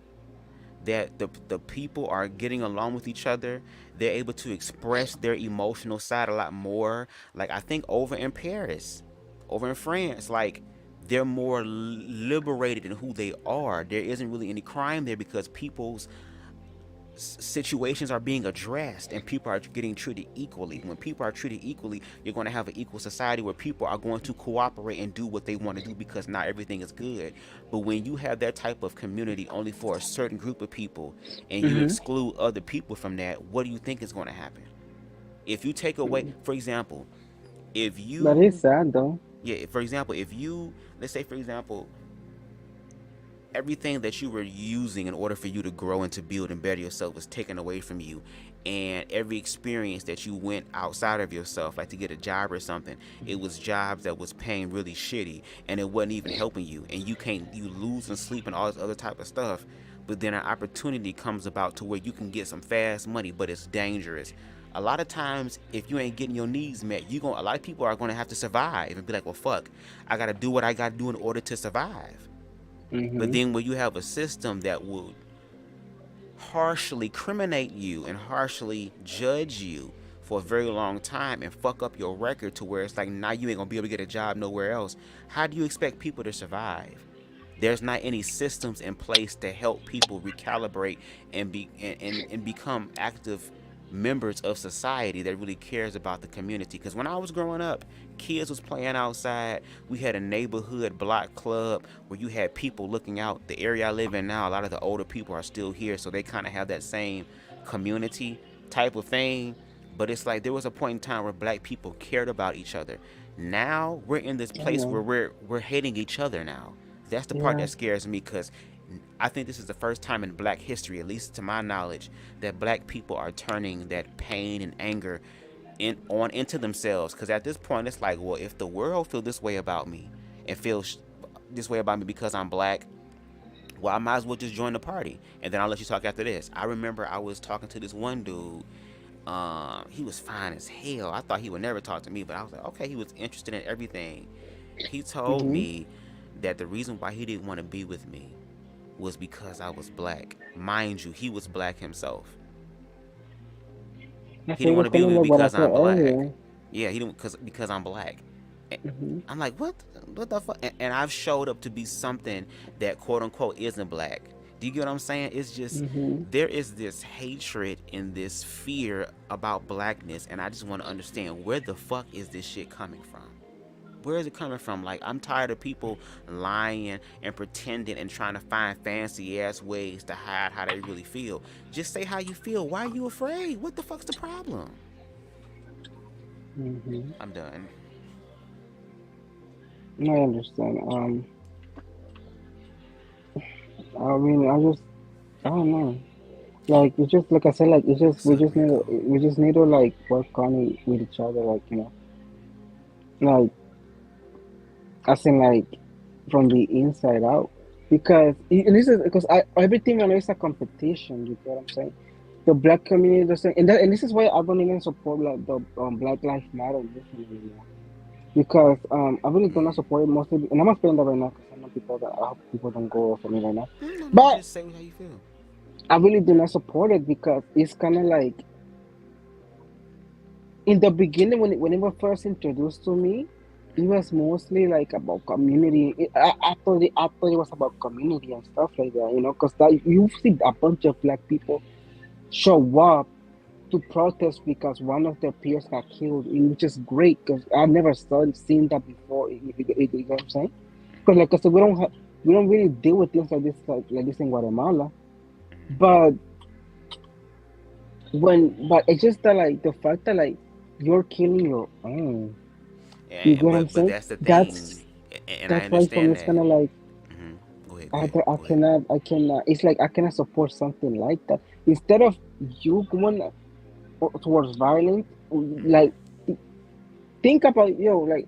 that the people are getting along with each other. They're able to express their emotional side a lot more. Like I think over in Paris, over in France, like they're more liberated in who they are. There isn't really any crime there because people's situations are being addressed and people are getting treated equally. When people are treated equally, you're going to have an equal society where people are going to cooperate and do what they want to do because not everything is good. But when you have that type of community only for a certain group of people and you exclude other people from that, what do you think is going to happen? If you take away, for example, if you... That is sad though. Yeah, for example, if you, let's say for example, everything that you were using in order for you to grow and to build and better yourself was taken away from you, And every experience that you went outside of yourself, like to get a job or something, it was jobs that was paying really shitty, and it wasn't even helping you, and you lose and sleep and all this other type of stuff. But then an opportunity comes about to where you can get some fast money, but it's dangerous. A lot of times, if you ain't getting your needs met, a lot of people are gonna have to survive and be like, well, fuck, I gotta do what I gotta do in order to survive. But then when you have a system that will harshly criminate you and harshly judge you for a very long time and fuck up your record to where it's like now you ain't gonna be able to get a job nowhere else, how do you expect people to survive? There's not any systems in place to help people recalibrate and become active members of society that really cares about the community. Because when I was growing up, kids was playing outside. We had a neighborhood block club where you had people looking out. The area I live in now, a lot of the older people are still here, so they kind of have that same community type of thing. But it's like there was a point in time where black people cared about each other. Now we're in this place where we're hating each other now. That's the part that scares me, because I think this is the first time in black history, at least to my knowledge, that black people are turning that pain and anger into themselves. Because at this point, it's like, well, if the world feels this way about me and feels this way about me because I'm black, well, I might as well just join the party. And then I'll let you talk after this. I remember I was talking to this one dude. He was fine as hell. I thought he would never talk to me, but I was like, okay, he was interested in everything. He told me that the reason why he didn't want to be with me was because I was black. Mind you, he was black himself. He didn't want to be with me because I'm black. Yeah, he didn't because I'm black. I'm like, what the fuck? And I've showed up to be something that quote unquote isn't black. Do you get what I'm saying? It's just there is this hatred and this fear about blackness, and I just want to understand, where the fuck is this shit coming from? Where is it coming from? Like, I'm tired of people lying and pretending and trying to find fancy ass ways to hide how they really feel. Just say how you feel. Why are you afraid? What the fuck's the problem? I'm done. I understand. I mean, I don't know. Like, it's just like I said, like we just need to like work on it with each other, like, you know, like, as in like from the inside out, because and this is because everything I know is a competition. You get what I'm saying? The black community doesn't, and this is why I don't even support like the Black Lives Matter movement anymore. Because I really do not support it mostly, and I'm not saying that right now because I know I hope people don't go for me right now. But just say how you feel. I really do not support it because it's kind of like, in the beginning when it was first introduced to me, it was mostly like about community. I thought it was about community and stuff like that, you know, because you see a bunch of black people show up to protest because one of their peers got killed, which is great because I've never seen that before. You know what I'm saying? Because like I said, we don't really deal with things like this in Guatemala, but it's just that like the fact that like you're killing your own. You get what I'm saying? That's the thing, and I that's why for me understand it's kind of that. like Go ahead. I cannot. It's like I cannot support something like that. Instead of you going towards violence, like think about like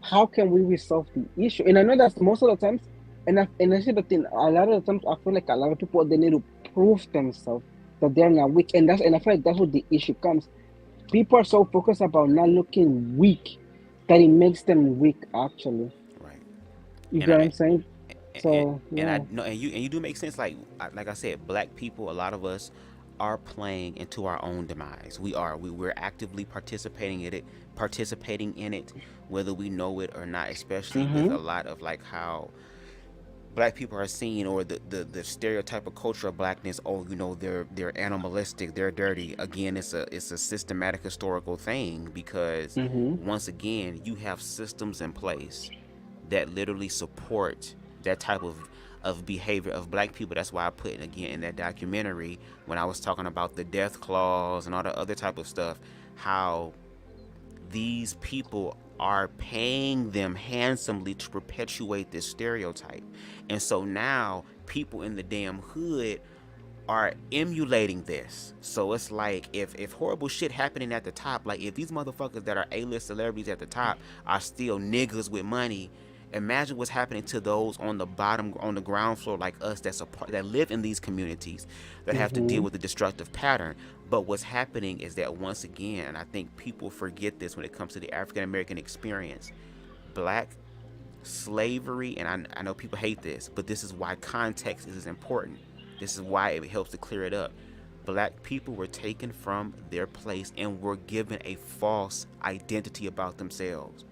how can we resolve the issue? And I know that most of the times, and I see the thing. A lot of the times, I feel like a lot of people, they need to prove themselves that they're not weak, and I feel like that's where the issue comes. People are so focused about not looking weak that it makes them weak, actually. Right. You get what I'm saying? So and you do make sense. Like I said, black people, a lot of us are playing into our own demise. We're actively participating in it, whether we know it or not. Especially with a lot of like how black people are seen, or the stereotype of culture of blackness. Oh, you know, they're animalistic, they're dirty. Again, it's a systematic historical thing, because once again, you have systems in place that literally support that type of behavior of black people. That's why I put it again in that documentary when I was talking about the death clause and all the other type of stuff, how these people are paying them handsomely to perpetuate this stereotype. And so now people in the damn hood are emulating this. So it's like if horrible shit happening at the top, like if these motherfuckers that are A-list celebrities at the top are still niggas with money, imagine what's happening to those on the bottom, on the ground floor, like us, that live in these communities, that have to deal with the destructive pattern. But what's happening is that, once again, and I think people forget this when it comes to the African American experience, black slavery, and I know people hate this, but this is why context is important. This is why it helps to clear it up. Black people were taken from their place and were given a false identity about themselves.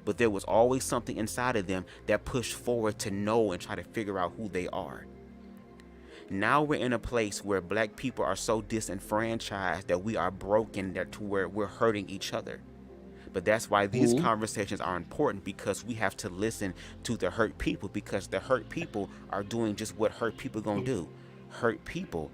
But there was always something inside of them that pushed forward to know and try to figure out who they are. Now we're in a place where black people are so disenfranchised that we are broken, that to where we're hurting each other. But that's why these conversations are important, because we have to listen to the hurt people, because the hurt people are doing just what hurt people gonna do. Hurt people.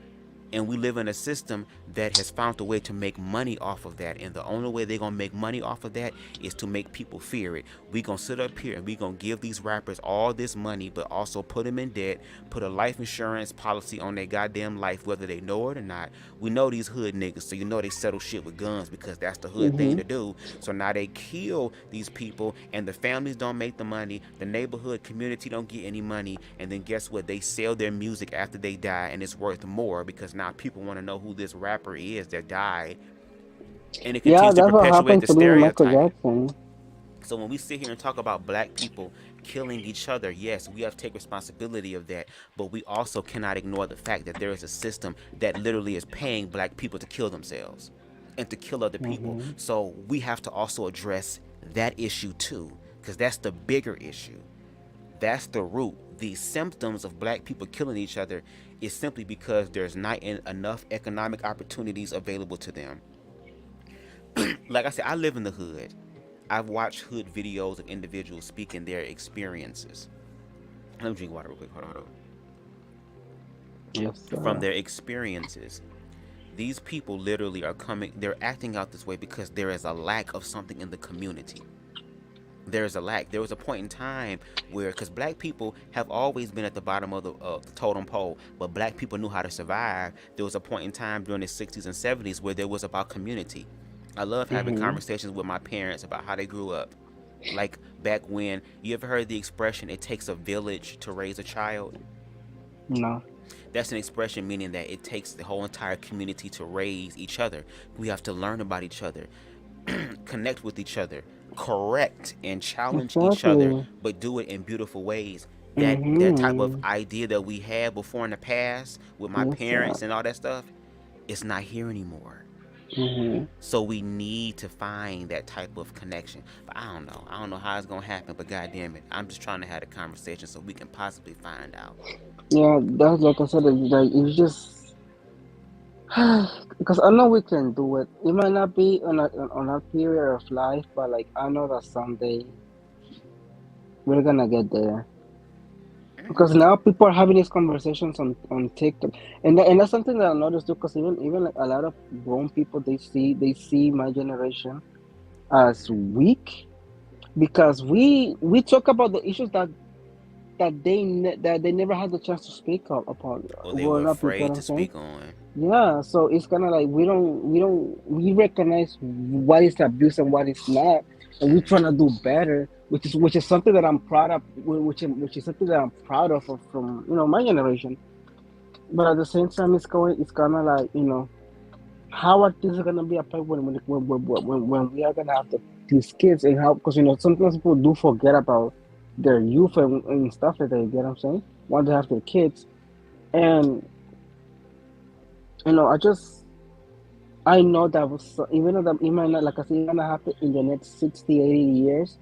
And we live in a system that has found a way to make money off of that. And the only way they're going to make money off of that is to make people fear it. We're going to sit up here and we're going to give these rappers all this money, but also put them in debt, put a life insurance policy on their goddamn life, whether they know it or not. We know these hood niggas, so you know they settle shit with guns because that's the hood thing to do. So now they kill these people, and the families don't make the money. The neighborhood community don't get any money. And then guess what? They sell their music after they die, and it's worth more because now people want to know who this rapper is that died, and it continues to perpetuate the stereotype. So when we sit here and talk about black people killing each other, yes, we have to take responsibility of that, but we also cannot ignore the fact that there is a system that literally is paying black people to kill themselves and to kill other people. So we have to also address that issue too, because that's the bigger issue. That's the root. The symptoms of black people killing each other is simply because there's not enough economic opportunities available to them. Like I said, I live in the hood. I've watched hood videos of individuals speaking their experiences. Let me drink water real quick. Hold on. Yes, sir. From their experiences. These people literally are they're acting out this way because there is a lack of something in the community. There's a lack. There was a point in time where, because black people have always been at the bottom of the totem pole, but black people knew how to survive. There was a point in time during the 60s and 70s where there was about community. I love having conversations with my parents about how they grew up. Like back when, you ever heard the expression, it takes a village to raise a child? No. That's an expression meaning that it takes the whole entire community to raise each other. We have to learn about each other, connect with each other, correct and challenge each other, but do it in beautiful ways. That type of idea that we had before in the past with my parents and all that stuff, it's not here anymore. So we need to find that type of connection. But I don't know how it's gonna happen, but goddamn it, I'm just trying to have a conversation so we can possibly find out. Yeah, that's like I said, like it's just because I know we can do it. It might not be on a period of life, but like I know that someday we're gonna get there. Because now people are having these conversations on TikTok, and that's something that I noticed too. Because even like a lot of grown people, they see my generation as weak, because we talk about the issues that they never had the chance to speak upon. Or they were afraid to speak on. Yeah, so it's kind of like we recognize what is abuse and what is not, and we're trying to do better, which is something that I'm proud of, which is something that I'm proud of from my generation. But at the same time, it's kind of like how are things gonna be applied when we are gonna have these kids, and how, because sometimes people do forget about their youth and stuff like that. You get what I'm saying? Once they have their kids, and I know that even though that it might not, like I said, it's gonna happen in the next 60, 80 years,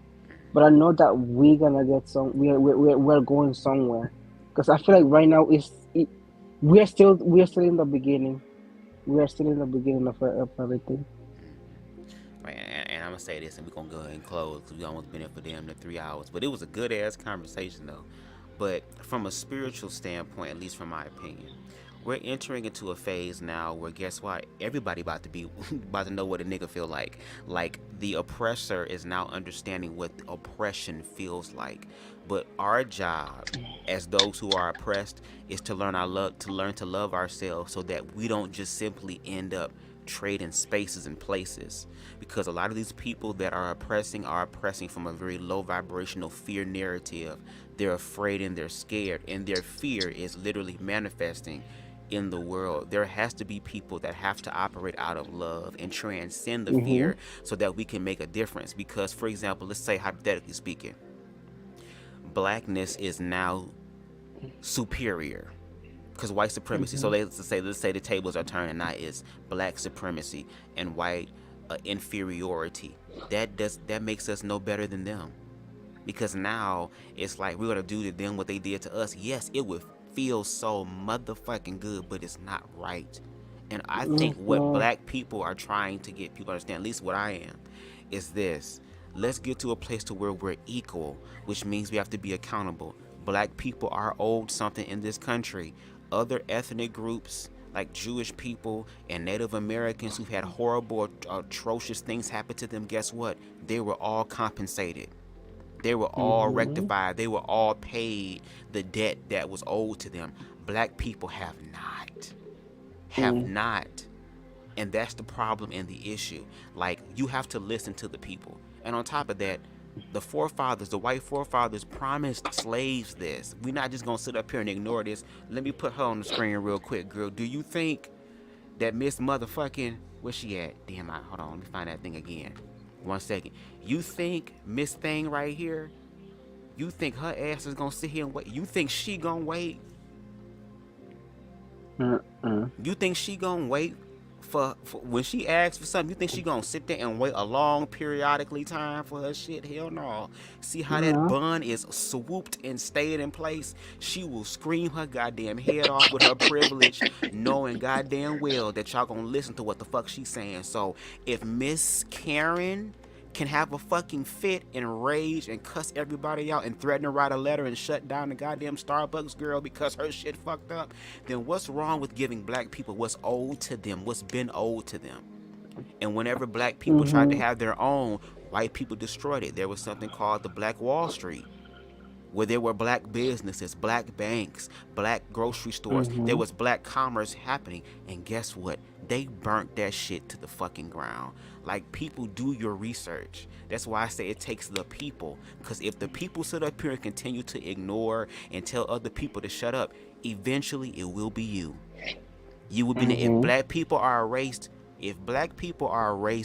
but I know that we're gonna get we're going somewhere, because I feel like right now we're still in the beginning. We are still in the beginning of everything. Right, and I'm gonna say this, and we're gonna go ahead and close, because we almost been here for damn near 3 hours. But it was a good ass conversation though. But from a spiritual standpoint, at least from my opinion, we're entering into a phase now where guess what? Everybody about to be about to know what a nigga feel like. Like the oppressor is now understanding what oppression feels like. But our job as those who are oppressed is to learn to love ourselves so that we don't just simply end up trading spaces and places, because a lot of these people that are oppressing from a very low vibrational fear narrative. They're afraid and they're scared, and their fear is literally manifesting in the world. There has to be people that have to operate out of love and transcend the fear so that we can make a difference. Because, for example, let's say hypothetically speaking, blackness is now superior because white supremacy. So let's say the tables are turning. Now it's black supremacy and white inferiority. That makes us no better than them, because now it's like we're gonna do to them what they did to us. Yes, it would feel so motherfucking good, but it's not right. And I think what black people are trying to get people to understand, at least what I am, is this: let's get to a place to where we're equal, which means we have to be accountable. Black people are owed something in this country. Other ethnic groups like Jewish people and Native Americans who've had horrible, atrocious things happen to them, guess what? They were all compensated. They were all rectified. They were all paid the debt that was owed to them. Black people have not. And that's the problem and the issue. Like, you have to listen to the people. And on top of that, the white forefathers promised slaves this. We're not just gonna sit up here and ignore this. Let me put her on the screen real quick, girl. Do you think that Miss Motherfucking, where's she at? Damn, hold on, let me find that thing again. 1 second. You think Miss Thing right here, you think her ass is gonna sit here and wait? You think she gonna wait? You think she gonna wait for when she asks for something? You think she gonna sit there and wait a long periodically time for her shit? Hell no. See how that bun is swooped and stayed in place? She will scream her goddamn head off with her privilege, knowing goddamn well that y'all gonna listen to what the fuck she's saying. So if Miss Karen can have a fucking fit and rage and cuss everybody out and threaten to write a letter and shut down the goddamn Starbucks girl because her shit fucked up, then what's wrong with giving black people what's owed to them, what's been owed to them? And whenever black people tried to have their own, white people destroyed it. There was something called the Black Wall Street, where there were black businesses, black banks, black grocery stores. There was black commerce happening. And guess what? They burnt that shit to the fucking ground. Like, people, do your research. That's why I say it takes the people. Because if the people sit up here and continue to ignore and tell other people to shut up, eventually it will be you. You will be, if black people are erased,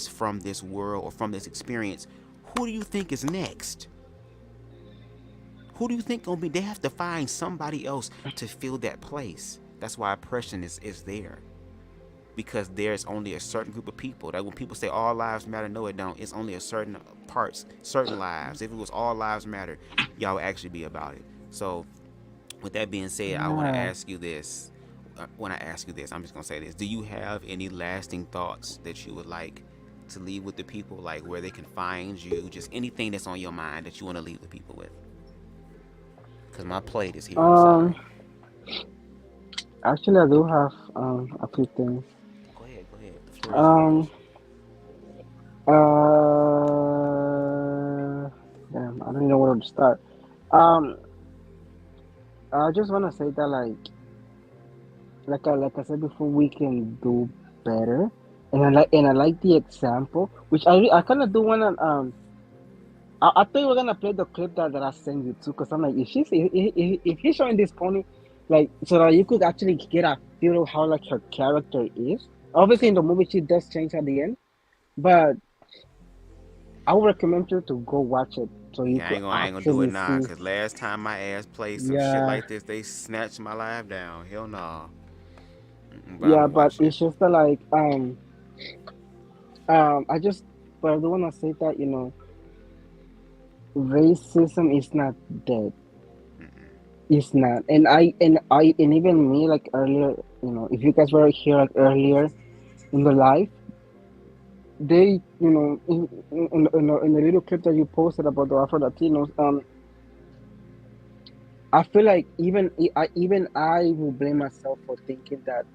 from this world or from this experience, who do you think is next? Who do you think gonna be? They have to find somebody else to fill that place. That's why oppression is there. Because there's only a certain group of people. That when people say all lives matter, no it don't. It's only a certain lives. If it was all lives matter, y'all would actually be about it. So with that being said, I want to ask you this. I'm just gonna say this. Do you have any lasting thoughts that you would like to leave with the people? Like where they can find you, just anything that's on your mind that you want to leave the people with? Because my plate is here. Actually, I do have a few things. Go ahead. The floor is yours. Damn, I don't even know where to start. I just want to say that, like I said before, we can do better, and I like the example, which I kind of do want to I thought you were gonna play the clip that I sent you too, because I'm like, if he's showing this pony, like, so that you could actually get a feel of how like her character is. Obviously, in the movie, she does change at the end, but I would recommend you to go watch it. So you I ain't gonna do it now, because last time my ass played some shit like this, they snatched my life down. Hell no. But it's just that, like, I do want to say that, racism is not dead. It's not. And even me, like earlier, if you guys were here like earlier in the live, they, in the little clip that you posted about the Afro-Latinos, I feel like even I will blame myself for thinking that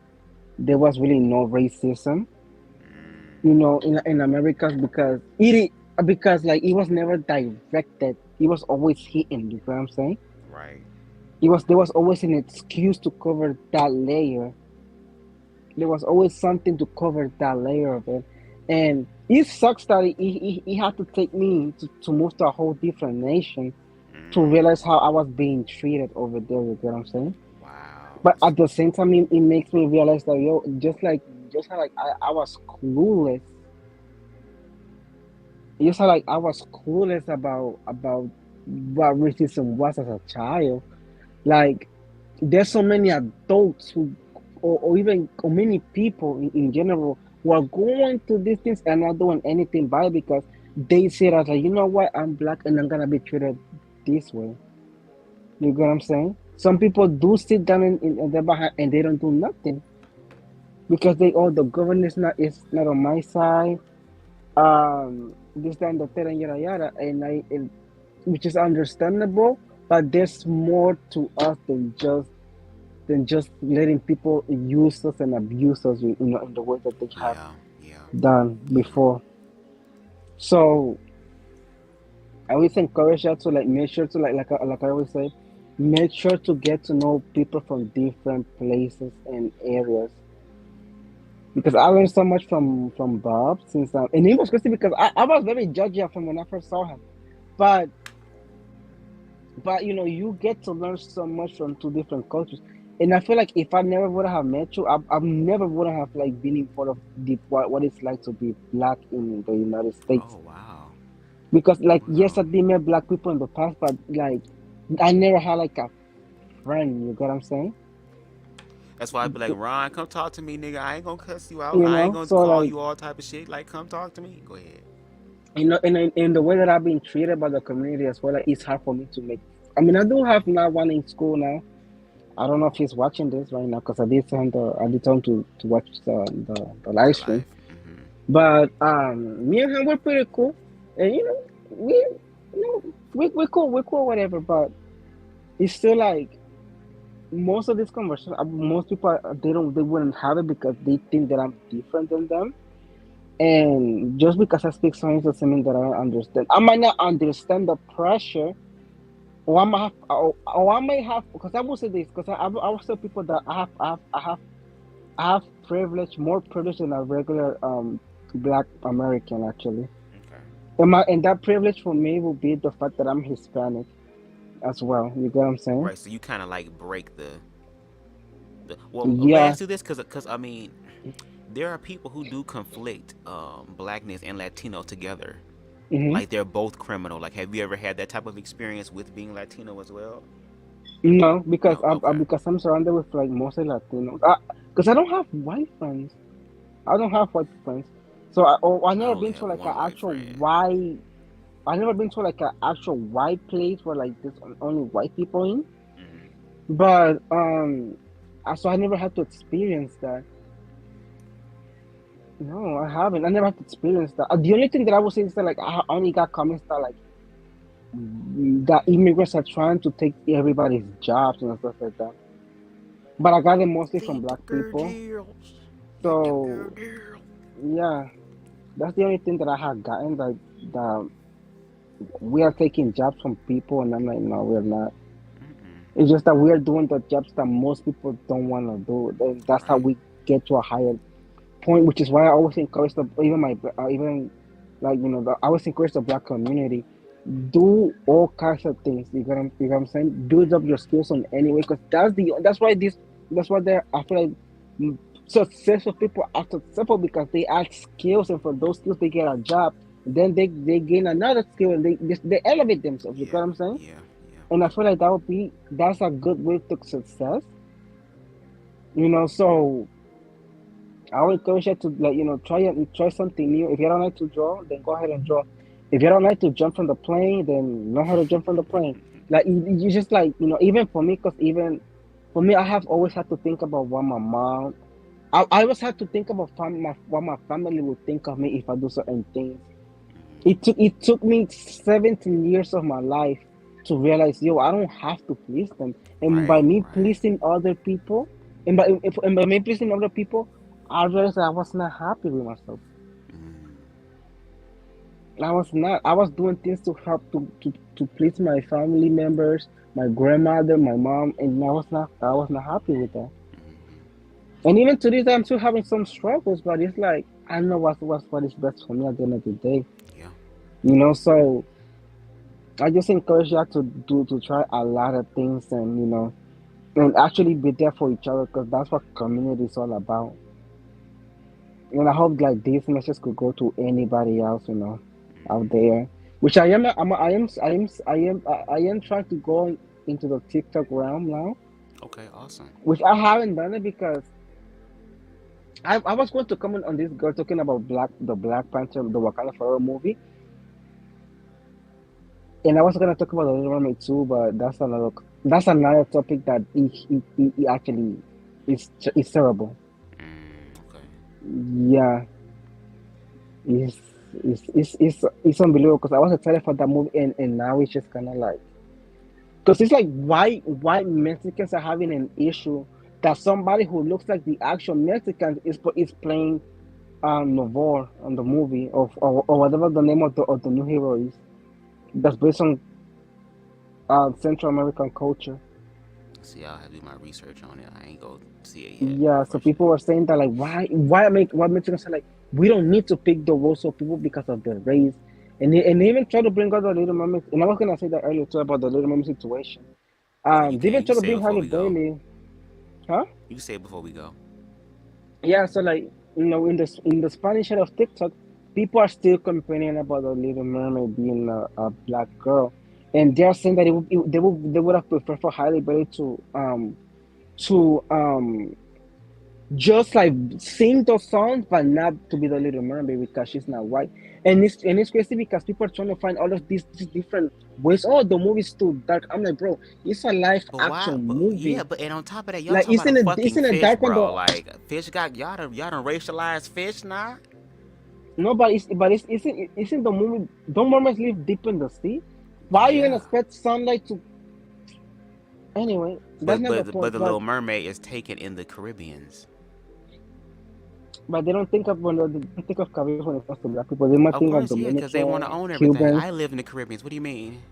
there was really no racism, in America because like it was never directed. It was always hidden. You know what I'm saying? Right. There was always an excuse to cover that layer. There was always something to cover that layer of it, and it sucks that he had to take me to move to a whole different nation to realize how I was being treated over there. You get what I'm saying? Wow. But at the same time, it makes me realize that just how like I was clueless. Just how like I was clueless about what racism was as a child. Like there's so many adults or many people in general who are going through these things and not doing anything about it because they say that like, you know what, I'm black and I'm gonna be treated this way. You get what I'm saying? Some people do sit down in their behind and they don't do nothing because the government is not on my side. This time the third and yada yada, which is understandable, but there's more to us than just letting people use us and abuse us, in the way that they have done before. So I always encourage you to like make sure to like I always say, make sure to get to know people from different places and areas. Because I learned so much from Bob and it was crazy because I was very judgy of him when I first saw him, but you get to learn so much from two different cultures, and I feel like if I never would have met you, I never would have like been informed of what it's like to be black in the United States. Oh wow! Because like yes, I did meet black people in the past, but like I never had like a friend. You get what I'm saying? That's why I'd be like, Ron, come talk to me, nigga. I ain't gonna cuss you out. You I ain't know, gonna so call like you all type of shit. Like, come talk to me. Go ahead. in the way that I've been treated by the community as well, like, it's hard for me to make. I mean, I do have now one in school now. I don't know if he's watching this right now because I did tell him to watch the live stream. Mm-hmm. But me and him we're pretty cool, and we're cool, whatever. But it's still like most of this conversation, most people they wouldn't have it because they think that I'm different than them. And just because I speak Spanish doesn't mean that I understand. I might not understand the pressure, or I may have, because I will say this, because I will tell people that I have privilege, more privilege than a regular Black American actually. Okay. And that privilege for me will be the fact that I'm Hispanic as well. You get what I'm saying? Right. So you kind of like break the. Well, let me Yeah. ask you this, because I mean, there are people who do conflict blackness and Latino together. Mm-hmm. Like they're both criminal. Like, have you ever had that type of experience with being Latino as well? No, because No? Okay. because I'm surrounded with like mostly Latinos. Because I don't have white friends. So I never only been to have like one an white actual friend. white. I never been to like an actual white place where like there's only white people in. Mm-hmm. But so I never had to experience that. No, I haven't. I never had to experience that. The only thing that I would say is that like I only got comments that like that immigrants are trying to take everybody's jobs and stuff like that. But I got it mostly from black people. So yeah, that's the only thing that I had gotten, like that we are taking jobs from people, and I'm like, no, we're not. Mm-mm. It's just that we are doing the jobs that most people don't want to do. And that's how we get to a higher point, which is why I always encourage I always encourage the black community, do all kinds of things. You know what I'm saying? Build up your skills on any way, because that's why I feel like successful people are successful because they add skills, and for those skills they get a job. Then they gain another skill and they elevate themselves. You know what I'm saying? Yeah. And I feel like that's a good way to success. So I would encourage you to try something new. If you don't like to draw, then go ahead and draw. If you don't like to jump from the plane, then learn how to jump from the plane. Like you just even for me, because even for me, I have always had to think about what my mom. I always had to think about what my family would think of me if I do certain things. It took me 17 years of my life to realize, yo, I don't have to please them. And by Right, me right. pleasing other people, and by me pleasing other people, I realized that I was not happy with myself. Mm, I was not. I was doing things to help to please my family members, my grandmother, my mom, and I was not. I was not happy with that. mm-hmm. And even to this, day, I'm still having some struggles, but it's like I know what is best for me at the end of the day. Yeah. So I just encourage you to try a lot of things, and and actually be there for each other, because that's what community is all about. And I hope like these messages could go to anybody else, out Mm-hmm. there. Which I am trying to go into the TikTok realm now, Okay, awesome. which I haven't done it because I was going to comment on this girl talking about the Black Panther, the Wakanda Forever movie, and I was gonna talk about the Little Mermaid too, but that's another topic that it actually is terrible. Okay. Yeah, it's it's unbelievable because I was excited for that movie, and now it's just kind of like, because it's like why Mexicans are having an issue that somebody who looks like the actual Mexicans is playing Novar on the movie or whatever the name of the new hero is, that's based on Central American culture. See, I'll have to do my research on it. I ain't go see it yet, Yeah, so people unfortunately. were saying that like why Mexicans are like, we don't need to pick the roles of people because of their race, and they even try to bring out the Little Mermaid, and I was gonna say that earlier too about the Little Mermaid situation. Yeah, you They even can. You try to say it bring before Halle we go. Bailey, huh? You can say it before we go. Yeah, so like in the Spanish side of TikTok, people are still complaining about the Little Mermaid being a black girl, and they're saying that they would have preferred for Halle Berry to just like sing those songs, but not to be the Little Mermaid because she's not white. And it's crazy because people are trying to find all of these different ways. Oh, the movie's too dark. I'm like, bro, it's a live But why? action But yeah, movie. but and on top of that, y'all Like, talking about a isn't it fucking isn't it fish, dark when bro. the Like fish got y'all done racialized fish now. no, but isn't the movie? Don't mermaids live deep in the sea? Why are you gonna Yeah, expect sunlight to? Anyway, that's but not the but point. the But Little Mermaid is taken in the Caribbeans. but they don't think of they think of Caribbean when it comes to black people. They might Of think of course, yeah, because they want to Dominicans, own everything. Cubans. I live in the Caribbeans. What do you mean?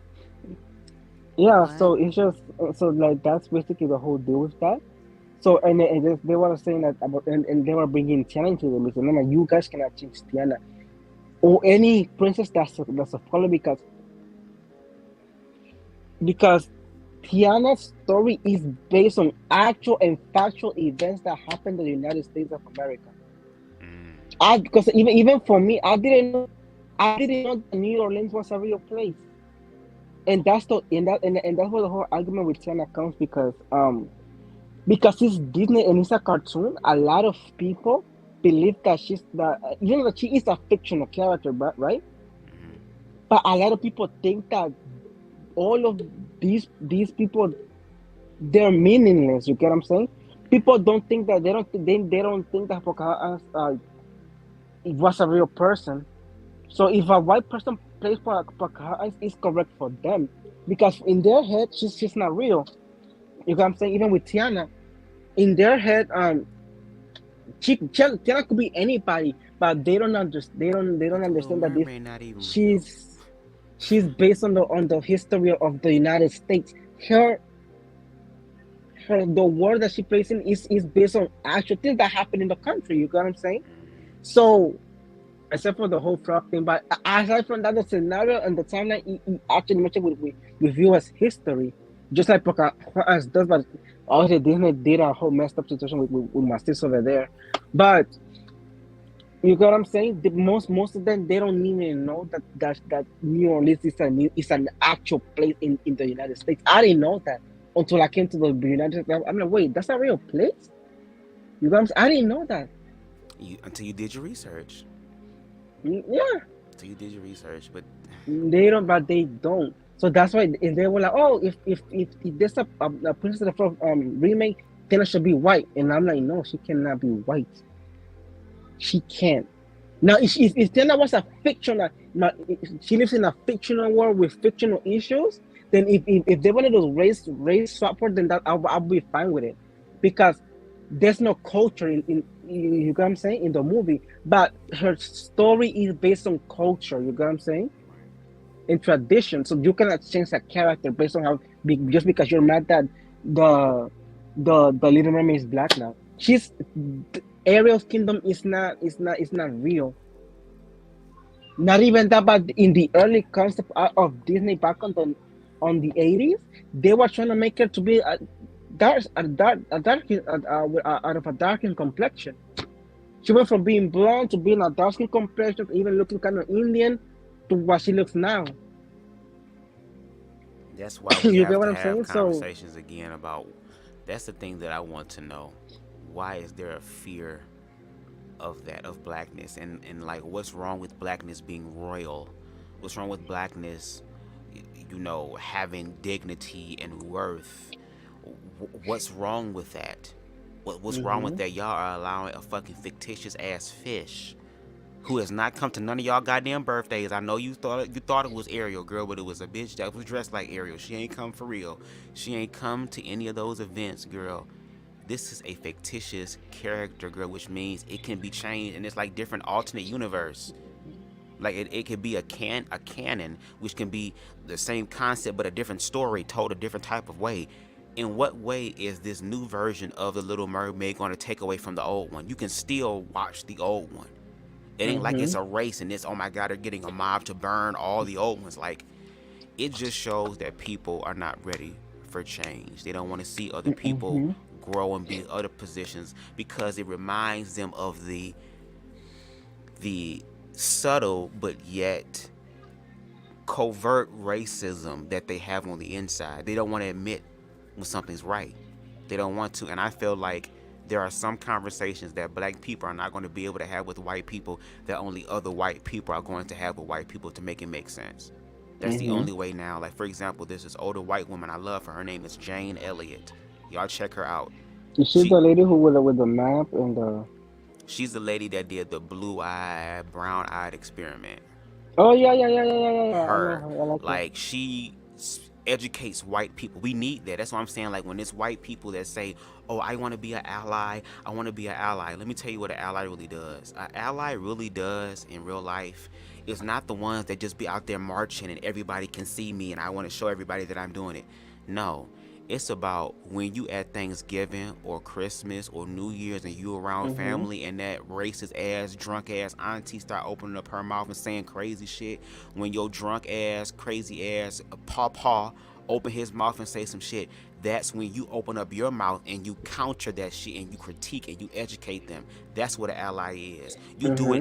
Yeah, What? so it's just so like that's basically the whole deal with that. So they were saying that about and they were bringing Tiana into the mix, and I'm like, you guys cannot change Tiana or any princess that's a follower because Tiana's story is based on actual and factual events that happened in the United States of America. Mm, Because even for me, I didn't know that New Orleans was a real place, and that's where the whole argument with Tiana comes because it's Disney and it's a cartoon. A lot of people believe that she is a fictional character, right? mm-hmm. But a lot of people think that all of these people, they're meaningless. You get what I'm saying? People don't think that they don't think that Pocahontas it was a real person. So if a white person plays for Pocahontas, it's correct for them because in their head she's not real. You get what I'm saying? Even with Tiana, in their head, Tiana could be anybody, but they don't But the Little understand that this Mermaid not even real. she's she's based on the history of the United States. Her the world that she plays in is based on actual things that happen in the country. You get what I'm saying? Mm-hmm. So, except for the whole frog thing, but aside from that, the scenario and the timeline, it actually matches with U.S. history, just like Pocahontas does. But obviously, Disney did a whole messed up situation with my sis over there. But you get what I'm saying? Most of them they don't even know that New Orleans is an actual place in the United States. I didn't know that until I came to the United States. I'm like, wait, that's a real place? You know what I'm saying? I didn't know that. Until you did your research. Yeah, Until you did your research, but they don't, but they don't. So that's why they were like, oh, if there's a Princess of the Frog remake, then it should be white. And I'm like, no, she cannot be white. She can't. Now, if Tena was a fictional, she lives in a fictional world with fictional issues, Then if they wanted to raise support, then that I'll be fine with it, because there's no culture you get what I'm saying, in the movie, but her story is based on culture. You get what I'm saying? In tradition, so you cannot change a character based on how just because you're mad that the Little Mermaid is black now. Ariel's kingdom is not real. Not even that, but in the early concept of Disney back on the 80s, they were trying to make her to be out of a darkened complexion. She went from being blonde to being a dark skin complexion, even looking kind of Indian, to what she looks now. That's why we You have get what to I'm saying? have So, conversations again about. That's the thing that I want to know. Why is there a fear of that, of blackness, and like, what's wrong with blackness being royal? What's wrong with blackness, having dignity and worth? What's wrong with that? What's wrong with that? Y'all are allowing a fucking fictitious ass fish who has not come to none of y'all goddamn birthdays. I know you thought it was Ariel, girl, but it was a bitch that was dressed like Ariel. She ain't come for real. She ain't come to any of those events, girl. This is a fictitious character, girl, which means it can be changed, and it's like different alternate universe. Like it could be a canon, which can be the same concept but a different story told a different type of way. In what way is this new version of the Little Mermaid going to take away from the old one? You can still watch the old one. It ain't like it's a race and it's, oh my God, they're getting a mob to burn all the old ones. Like, it just shows that people are not ready for change. They don't want to see other people grow and be in other positions, because it reminds them of the subtle but yet covert racism that they have on the inside. They don't want to admit when something's right. They don't want to. And I feel like there are some conversations that black people are not going to be able to have with white people that only other white people are going to have with white people to make it make sense. That's the only way now. Like, for example, there's this older white woman I love her. Her name is Jane Elliott. Y'all check her out. is she the lady who with the map and the? She's the lady that did the blue-eyed, brown-eyed experiment. Oh yeah. Her, I like like, she educates white people. We need that. That's what I'm saying. Like, when it's white people that say, oh, I want to be an ally, I want to be an ally. Let me tell you what an ally really does. An ally really does in real life is not the ones that just be out there marching and everybody can see me and I want to show everybody that I'm doing it. No, it's about when you at Thanksgiving or Christmas or New Year's and you around family and that racist ass, drunk ass auntie start opening up her mouth and saying crazy shit. When your drunk ass, crazy ass pawpaw open his mouth and say some shit, that's when you open up your mouth and you counter that shit and you critique and you educate them. That's what an ally is. You do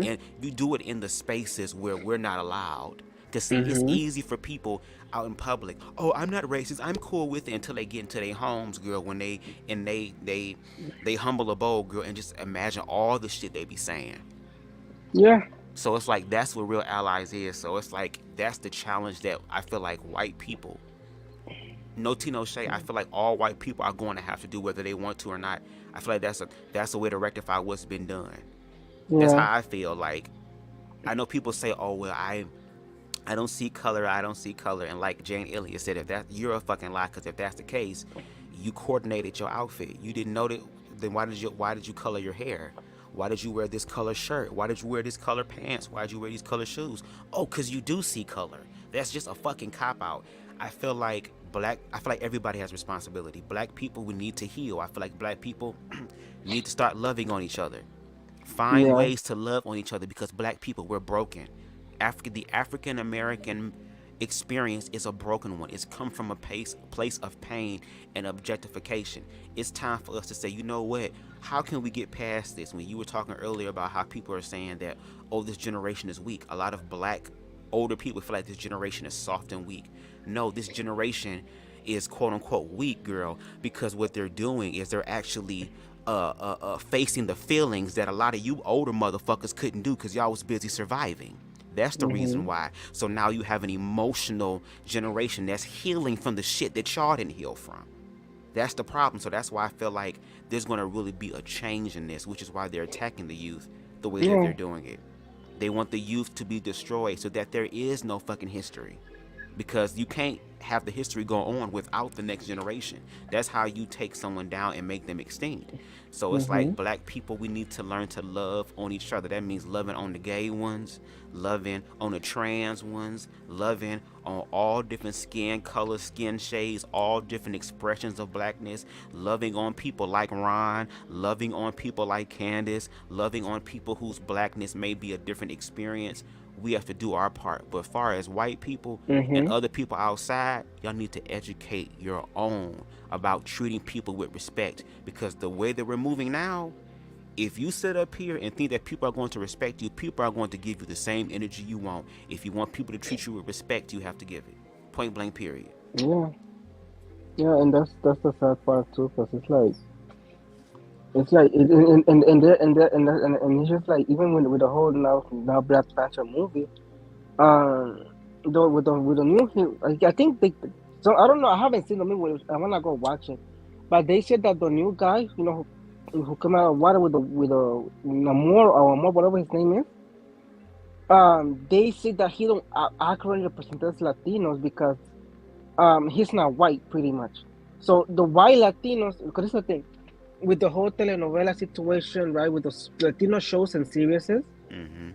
it in the spaces where we're not allowed. Because see, it's easy for people out in public. Oh, I'm not racist. I'm cool with it until they get into their homes, girl. When they humble abode, girl, and just imagine all the shit they be saying. Yeah. So it's like that's what real allies is. So it's like that's the challenge that I feel like white people. No tea, no shade. I feel like all white people are going to have to do whether they want to or not. I feel like that's a way to rectify what's been done. Yeah. That's how I feel. Like, I know people say, oh well, I don't see color. And like Jane Elliott said, if that, you're a fucking lie. Because if that's the case, you coordinated your outfit. You didn't know that. Then why did you color your hair? Why did you wear this color shirt? Why did you wear this color pants? Why did you wear these color shoes? Oh, because you do see color. That's just a fucking cop out. I feel like everybody has responsibility. Black people, we need to heal. I feel like black people need to start loving on each other. Find ways to love on each other, because black people, we're broken. The African American experience is a broken one. It's come from a place of pain and objectification. It's time for us to say, you know what? How can we get past this? When you were talking earlier about how people are saying that, oh, this generation is weak. A lot of black older people feel like this generation is soft and weak. No, this generation is quote unquote weak, girl, because what they're doing is they're actually facing the feelings that a lot of you older motherfuckers couldn't do because y'all was busy surviving. That's the reason why. So now you have an emotional generation that's healing from the shit that y'all didn't heal from. That's the problem. So that's why I feel like there's going to really be a change in this, which is why they're attacking the youth the way that they're doing it. They want the youth to be destroyed so that there is no fucking history. Because you can't have the history go on without the next generation. That's how you take someone down and make them extinct. So it's like black people, we need to learn to love on each other. That means loving on the gay ones, loving on the trans ones, loving on all different skin colors, skin shades, all different expressions of blackness, loving on people like Ron, loving on people like Candace, loving on people whose blackness may be a different experience. We have to do our part. But as far as white people and other people outside, y'all need to educate your own about treating people with respect, because the way that we're moving now, if you sit up here and think that people are going to respect you, people are going to give you the same energy you want. If you want people to treat you with respect, you have to give it. Point blank, period. Yeah, yeah, and that's the sad part too, because and it's just like, even with the whole now Black Panther movie, with the new hero, I think so I don't know, I haven't seen the movie. I wanna go watch it, but they said that the new guy, who came out of water with a Namor or Amor, whatever his name is, they said that he don't accurately represent us Latinos because he's not white, pretty much. So the white Latinos, because it's the thing with the whole telenovela situation, right? With the Latino shows and series,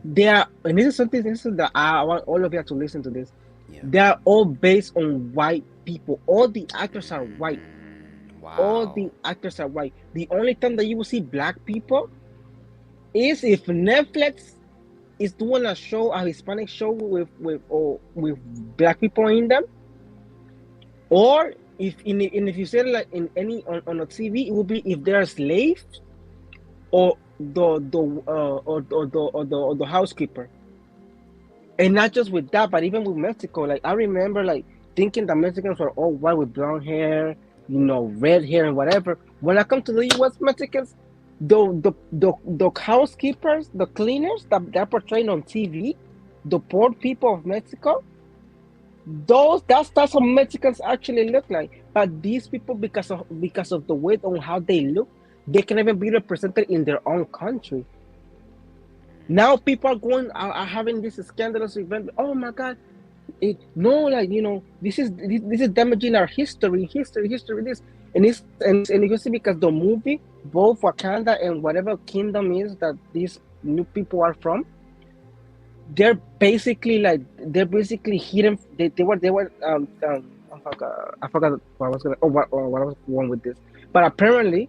they are, and this is that I want all of you to listen to this. Yeah. They are all based on white people. All the actors are white. Wow. All the actors are white. The only time that you will see black people is if Netflix is doing a Hispanic show with black people in them, or if you say like in any on a TV, it will be if they're slaves or the housekeeper. And not just with that, but even with Mexico, like I remember like thinking that Mexicans were all white with brown hair, red hair and whatever. When I come to the U.S., Mexicans, the housekeepers, the cleaners that they're portraying on TV, the poor people of Mexico, that's what Mexicans actually look like. But these people, because of the way on how they look, they can even be represented in their own country. Now people are having this scandalous event. Oh my God! This is damaging our history. This and you see, because the movie, both Wakanda and whatever kingdom is that these new people are from, they're basically hidden. They were I forgot what I was what I was going with this, but apparently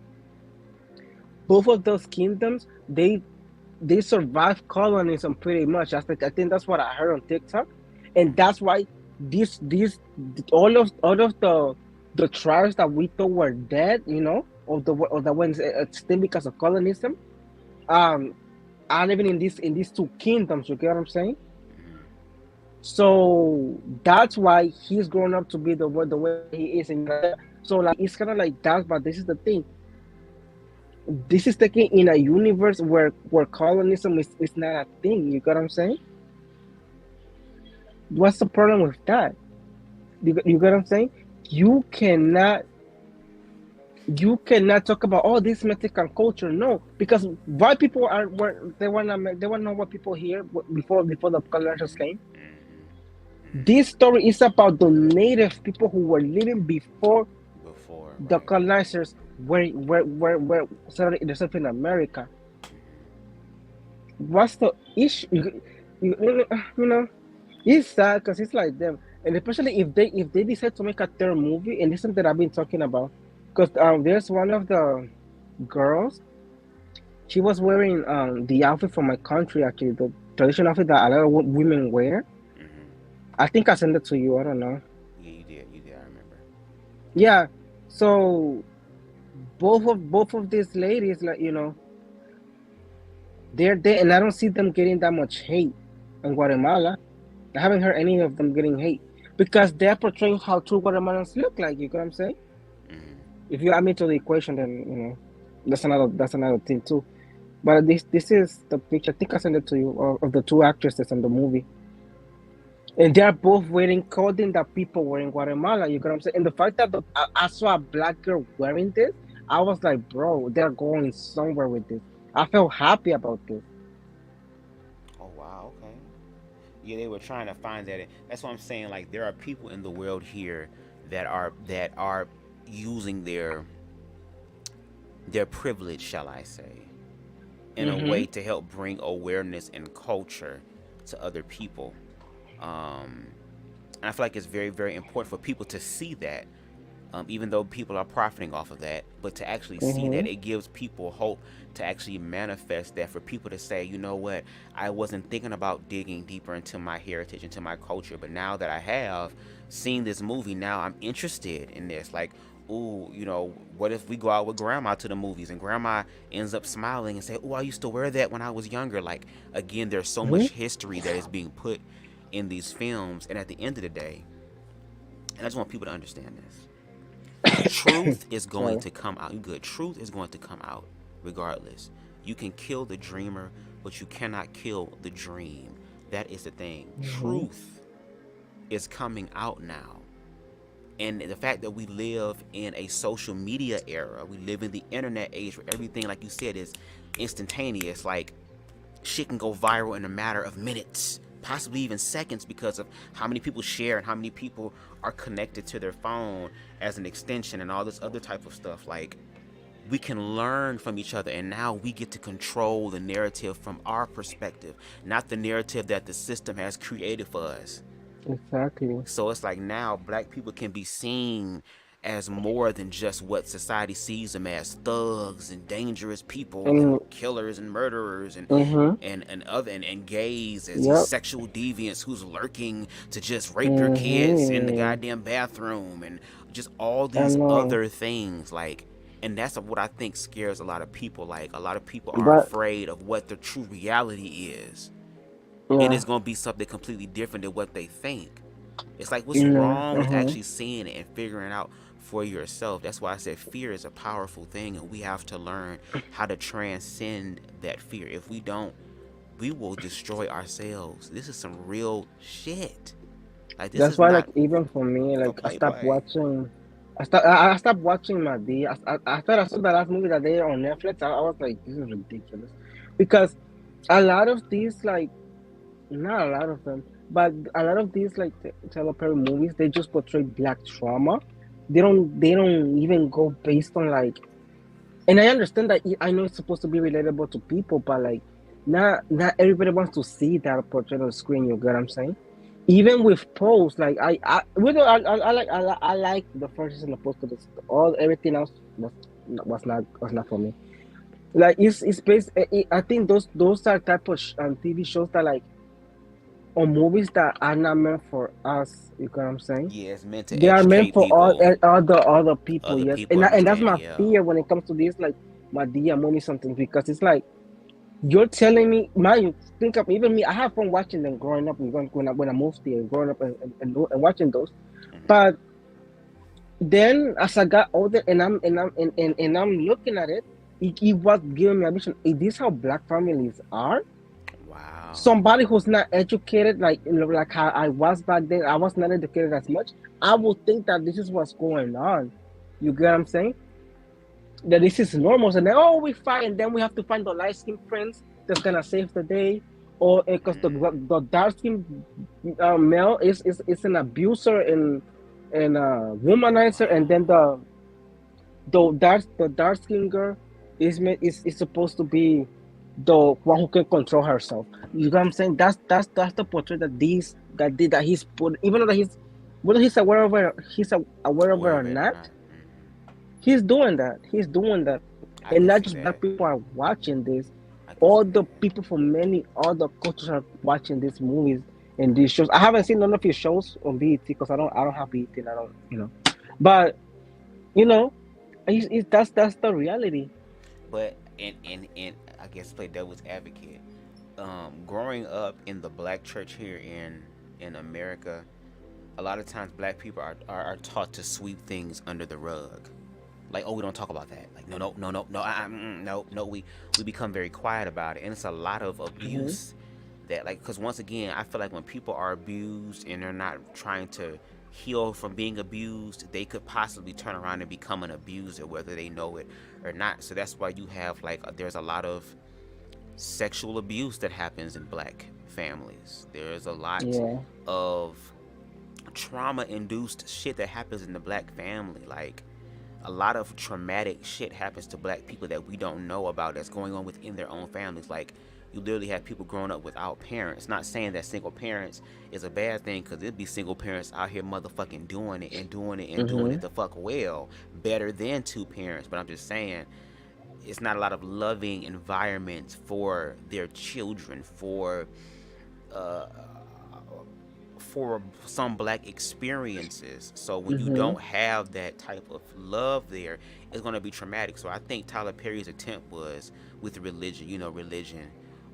both of those kingdoms, they survived colonialism pretty much. I think that's what I heard on TikTok, and that's why all of the tribes that we thought were dead, or the ones extinct because of colonialism, are living in these two kingdoms. You get what I'm saying? So that's why he's grown up to be the way he is. So like it's kind of like that, but this is the thing. This is taken in a universe where colonialism is not a thing. You get what I'm saying? What's the problem with that? You get what I'm saying? You cannot talk about this Mexican culture. No, because white people they were not white people here before the colonizers came. This story is about the native people who were living before the colonizers were settled themselves in America. What's the issue? It's sad because it's like them, and especially if they decide to make a third movie, and this is something that I've been talking about, because there's one of the girls, she was wearing the outfit from my country, actually, the traditional outfit that a lot of women wear. I think I sent it to you. I don't know. Yeah, you did. I remember. Yeah. So both of these ladies, like they're there, and I don't see them getting that much hate in Guatemala. I haven't heard any of them getting hate because they're portraying how true Guatemalans look like. You know what I'm saying? If you add me to the equation, then that's another thing too. But this is the picture. I think I sent it to you of the two actresses in the movie. And they're both wearing clothing that people wear in Guatemala. You know what I'm saying? And the fact that I saw a black girl wearing this, I was like, bro, they're going somewhere with this. I felt happy about this. Oh wow, okay. Yeah, they were trying to find that. That's what I'm saying. Like, there are people in the world here that are using their privilege, shall I say, in a Mm-hmm. way to help bring awareness and culture to other people. And I feel like it's very, very important for people to see that, even though people are profiting off of that, but to actually see Mm-hmm. that, it gives people hope to actually manifest that, for people to say, you know what, I wasn't thinking about digging deeper into my heritage, into my culture, but now that I have seen this movie, now I'm interested in this. Like, ooh, what if we go out with grandma to the movies and grandma ends up smiling and say, oh, I used to wear that when I was younger. Like, again, there's so Mm-hmm. much history that is being put in these films, and at the end of the day, and I just want people to understand this, truth is going Sorry. to come out. You good? Truth is going to come out regardless. You can kill the dreamer, but you cannot kill the dream. That is the thing. Mm-hmm. Truth is coming out now. And the fact that we live in a social media era, we live in the internet age where everything, like you said, is instantaneous. Like, shit can go viral in a matter of minutes, possibly even seconds, because of how many people share and how many people are connected to their phone as an extension and all this other type of stuff. Like, we can learn from each other, and now we get to control the narrative from our perspective, not the narrative that the system has created for us. Exactly. So it's like now black people can be seen as more than just what society sees them as: thugs and dangerous people and And killers and murderers and mm-hmm. and gays as these Yep. sexual deviants who's lurking to just rape your kids in the Mm-hmm. goddamn bathroom, and just all I these know. other things. Like, and that's what I think scares a lot of people. Like, a lot of people are But afraid of what the true reality is, and yeah. it's gonna be something completely different than what they think. It's like, what's Yeah. wrong with Mm-hmm. actually seeing it and figuring out for yourself? That's why I said fear is a powerful thing, and we have to learn how to transcend that fear. If we don't, we will destroy ourselves. This is some real shit. Like, this That's is why, like, not even for me, no like, I play stopped play. watching. I stopped watching my D. After I saw the last movie that they on Netflix, I was like, this is ridiculous, because a lot of these, like, not a lot of them, but a lot of these, like, Tyler Perry movies, they just portray black trauma. They don't even go based on, like, and I understand that, I know it's supposed to be relatable to people, but, like, not everybody wants to see that portrayed on the screen. You get what I'm saying? Even with Pose, like, I like the first season of Pose, because all everything else was not for me. Like, it's based. I think those are type of TV shows that, like, or movies that are not meant for us. You get what I'm saying? Yeah, it's meant to They are meant educate for all people. other people. Other Yes, people and that's understand, my yeah. fear when it comes to this, like, Madea movie something, because it's like, you're telling me, man, you think of, even me, I have fun watching them growing up, and when I moved here, growing up and watching those. But then as I got older, and I'm looking at it, it was giving me a vision. Is this how black families are? Wow. Somebody who's not educated, like, like how I was back then, I was not educated as much. I would think that this is what's going on. You get what I'm saying? That this is normal, and then, oh, we fight, and then we have to find the light skin prince that's gonna save the day, or because the dark skin male is an abuser and womanizer, and then the dark skin girl is supposed to be the one who can control herself. You know what I'm saying? That's the portrait that he's put. Even though whether he's aware of it or not, he's doing that. He's doing that. I And can not see just that. black people are watching this. I can All see the that. people from many other cultures are watching these movies and these shows. I haven't seen none of his shows on BET because I don't have BET. And I don't. But that's the reality. But and I guess, play devil's advocate. Growing up in the black church here in America, a lot of times black people are taught to sweep things under the rug. Like, oh, we don't talk about that. Like, no, we become very quiet about it, and it's a lot of Mm-hmm. abuse that, like, because once again, I feel like when people are abused and they're not trying to heal from being abused, they could possibly turn around and become an abuser, whether they know it or not. So that's why you have, like, there's a lot of sexual abuse that happens in black families. There's a lot Yeah. of trauma-induced shit that happens in the black family. Like, a lot of traumatic shit happens to black people that we don't know about that's going on within their own families. Like, you literally have people growing up without parents. Not saying that single parents is a bad thing, because it'd be single parents out here motherfucking doing it and doing it and doing it the fuck well, better than two parents. But I'm just saying, it's not a lot of loving environments for their children, for some black experiences. So when you don't have that type of love there, it's going to be traumatic. So I think Tyler Perry's attempt was with religion.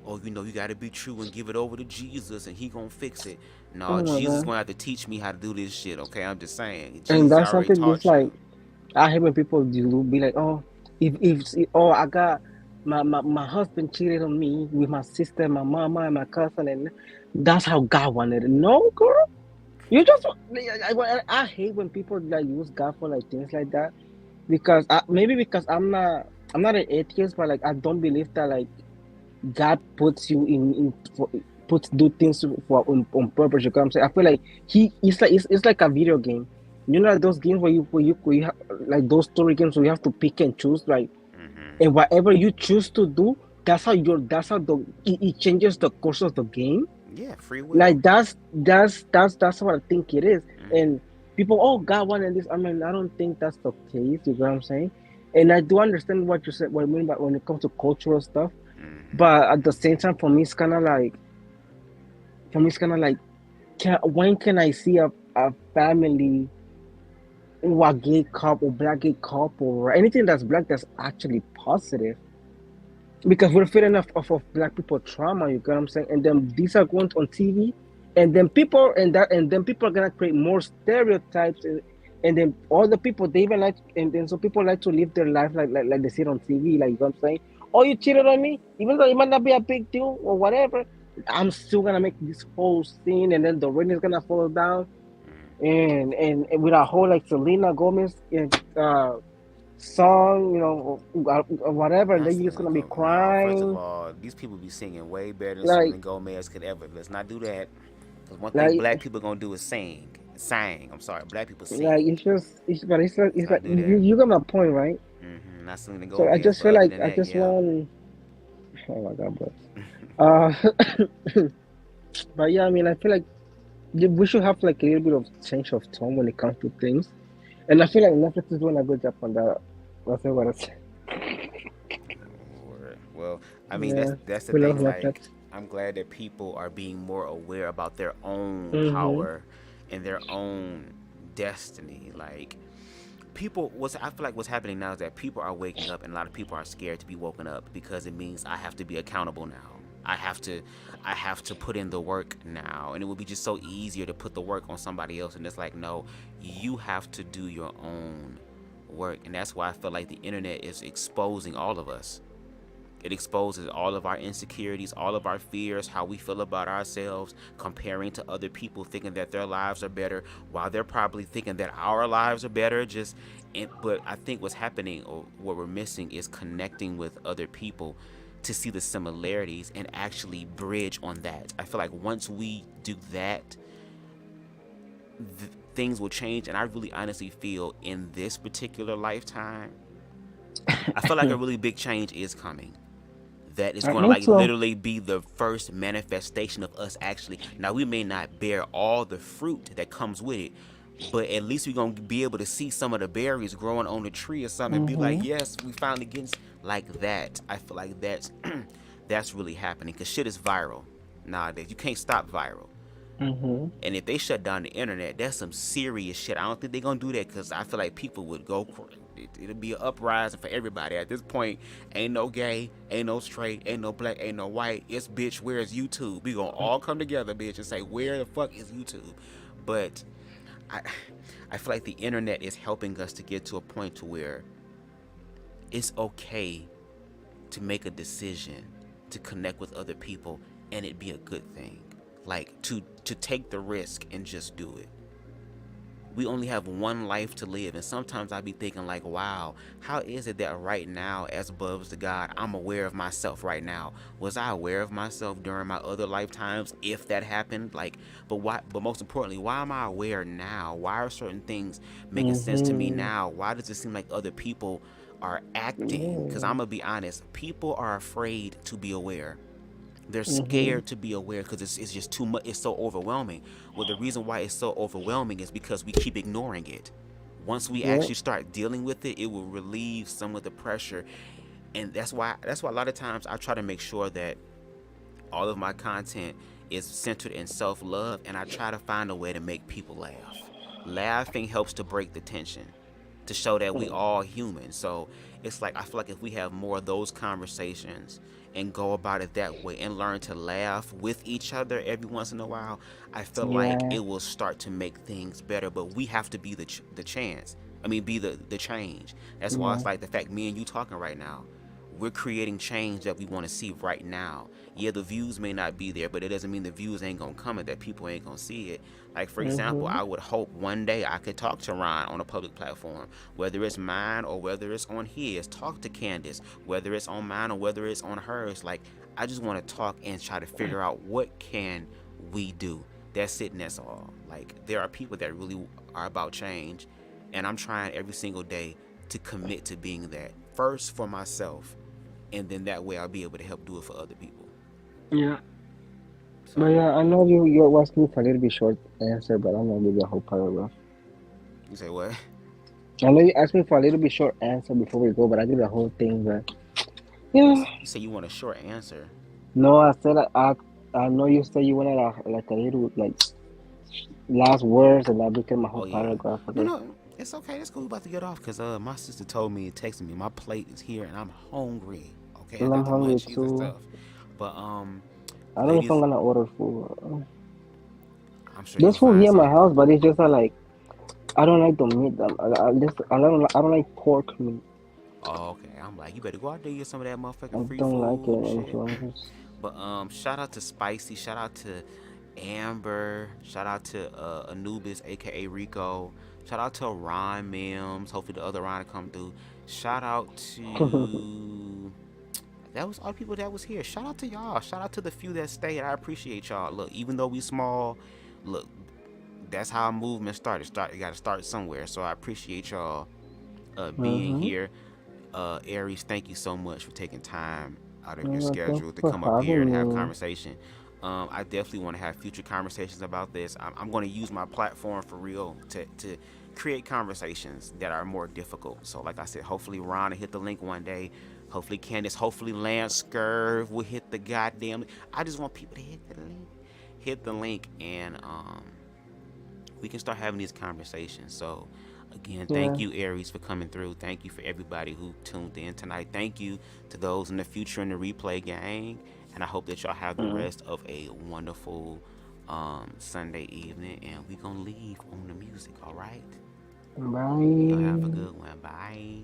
Oh, you got to be true and give it over to Jesus and he gonna fix it. No, Jesus gonna have to teach me how to do this shit. Okay, I'm just saying. Jesus And that's already something taught just like, you. I hate when people do be like, oh, if I got my husband cheated on me with my sister, my mama, and my cousin, and that's how God wanted it. No, girl, you just I hate when people like use God for like things like that, because maybe because I'm not an atheist, but like I don't believe that like God puts you puts do things for on purpose. You know what I'm saying? I feel like it's like a video game. You know, like those games where you have, like those story games where you have to pick and choose, like, and whatever you choose to do, it changes the course of the game. Yeah, free will. Like that's what I think it is. And people, oh, God wanted this. I mean, I don't think that's the case. You know what I'm saying? And I do understand what you said. What I mean by when it comes to cultural stuff. But at the same time, for me, it's kind of like, when can I see a family, or a gay couple, black gay couple, or anything that's black that's actually positive? Because we're feeling off of black people trauma, you know what I'm saying? And then these are going on TV, and then people are gonna create more stereotypes, and then all the people they even like, and then so people like to live their life like they see it on TV, like, you know what I'm saying? Oh, you cheated on me, even though it might not be a big deal or whatever. I'm still gonna make this whole scene, and then the ratings gonna fall down, and with a whole like Selena Gomez song, or whatever, and then you're just gonna be crying. First of all, these people be singing way better than Like- Selena Gomez could ever. Let's not do that. Because one Like- thing black people gonna do is sing. I'm sorry, black people sing. Like it's like do that. you got my point, right? Not Selena Gomez. So I just but feel other like than I that, just yeah. want. Oh my God, bro. But yeah, I mean, I feel like we should have like a little bit of change of tone when it comes to things, and I feel like Netflix is doing a good job on that. That's what I say. Well, I mean, Yeah, that's the we thing. love Like, Netflix. I'm glad that people are being more aware about their own power and their own destiny. Like, I feel like what's happening now is that people are waking up, and a lot of people are scared to be woken up, because it means I have to be accountable now. I have to put in the work now, and it would be just so easier to put the work on somebody else. And it's like, no, you have to do your own work. And that's why I feel like the internet is exposing all of us. It exposes all of our insecurities, all of our fears, how we feel about ourselves, comparing to other people, thinking that their lives are better, while they're probably thinking that our lives are better. But I think what's happening, or what we're missing, is connecting with other people to see the similarities and actually bridge on that. I feel like once we do that, things will change. And I really honestly feel in this particular lifetime, I feel like a really big change is coming. That is going to like literally be the first manifestation of us actually. Now, we may not bear all the fruit that comes with it, but at least we're going to be able to see some of the berries growing on the tree or something, and be like, yes, we finally getting like that. I feel like that's really happening, because shit is viral nowadays. You can't stop viral. And if they shut down the internet, that's some serious shit. I don't think they're going to do that, because I feel like people would go crazy. It'll be an uprising for everybody. At this point, ain't no gay, ain't no straight, ain't no black, ain't no white. It's, bitch, where's YouTube? We gonna all come together, bitch, and say, where the fuck is YouTube? But I feel like the internet is helping us to get to a point to where it's okay to make a decision to connect with other people, and it be a good thing. Like, to take the risk and just do it. we only have one life to live. And sometimes I be thinking like, wow, how is it that right now as BubzDaGawd, I'm aware of myself right now? Was I aware of myself during my other lifetimes, if that happened? Like, but most importantly, why am I aware now? Why are certain things making sense to me now? Why does it seem like other people are acting? Because I'm gonna be honest, people are afraid to be aware. They're scared to be aware because it's just too much. It's so overwhelming. Well, the reason why it's so overwhelming is because we keep ignoring it. Once we actually start dealing with it, it will relieve some of the pressure. And that's why a lot of times I try to make sure that all of my content is centered in self-love, and I try to find a way to make people laugh. Laughing helps to break the tension, to show that we all human. So it's like, I feel like if we have more of those conversations and go about it that way and learn to laugh with each other every once in a while, I feel like it will start to make things better. But we have to be the chance. I mean, be the change. That's why it's like the fact me and you talking right now. We're creating change that we want to see right now. Yeah, the views may not be there, but it doesn't mean the views ain't gonna come and that people ain't gonna see it. Like, for example, I would hope one day I could talk to Ron on a public platform, whether it's mine or whether it's on his. Talk to Candace, whether it's on mine or whether it's on hers. Like, I just want to talk and try to figure out what can we do. That's it, and that's all. Like, there are people that really are about change, and I'm trying every single day to commit to being that first for myself, and then that way I'll be able to help do it for other people. Yeah. So, But yeah, I know you're asking me for a little bit short answer, but I'm gonna give you a whole paragraph. you say what? I know you asked me for a little bit short answer before we go, but I give you the whole thing. But yeah. You say you want a short answer. No, I said I know you said you wanted a little like last words, and that became a whole Oh yeah. paragraph. Okay. No, it's okay. It's cool. We're about to get off because my sister told me, texted me, my plate is here and I'm hungry. Okay, I And I'm got the hungry munchies and too. stuff. But I don't know if I'm gonna order food. I'm sure There's you'll food find here in my something. house, but it's just like I don't like the meat. I don't like pork meat. Oh, okay. I'm like, you better go out there and get some of that I motherfucking free don't like food and it. shit. Influencers. But shout out to Spicy, shout out to Amber, shout out to Anubis, aka Rico, shout out to Ron Mims. Hopefully the other Ron will come through. Shout out to that was all the people that was here. Shout out to y'all. Shout out to the few that stayed. I appreciate y'all. Look, even though we small, look, that's how a movement started. You got to start somewhere. So I appreciate y'all being here. Aries, thank you so much for taking time out of your Thanks schedule to for come up here and have having me. conversation. I definitely want to have future conversations about this. I'm going to use my platform for real to create conversations that are more difficult. So like I said, hopefully Ron will hit the link one day. Hopefully Candace, hopefully Lance Scurv will hit the goddamn. I just want people to hit the link, and we can start having these conversations. So again, thank you, Aries, for coming through. Thank you for everybody who tuned in tonight. Thank you to those in the future in the replay gang. And I hope that y'all have the rest of a wonderful Sunday evening. And we gonna leave on the music, all right? Bye. Y'all have a good one. Bye.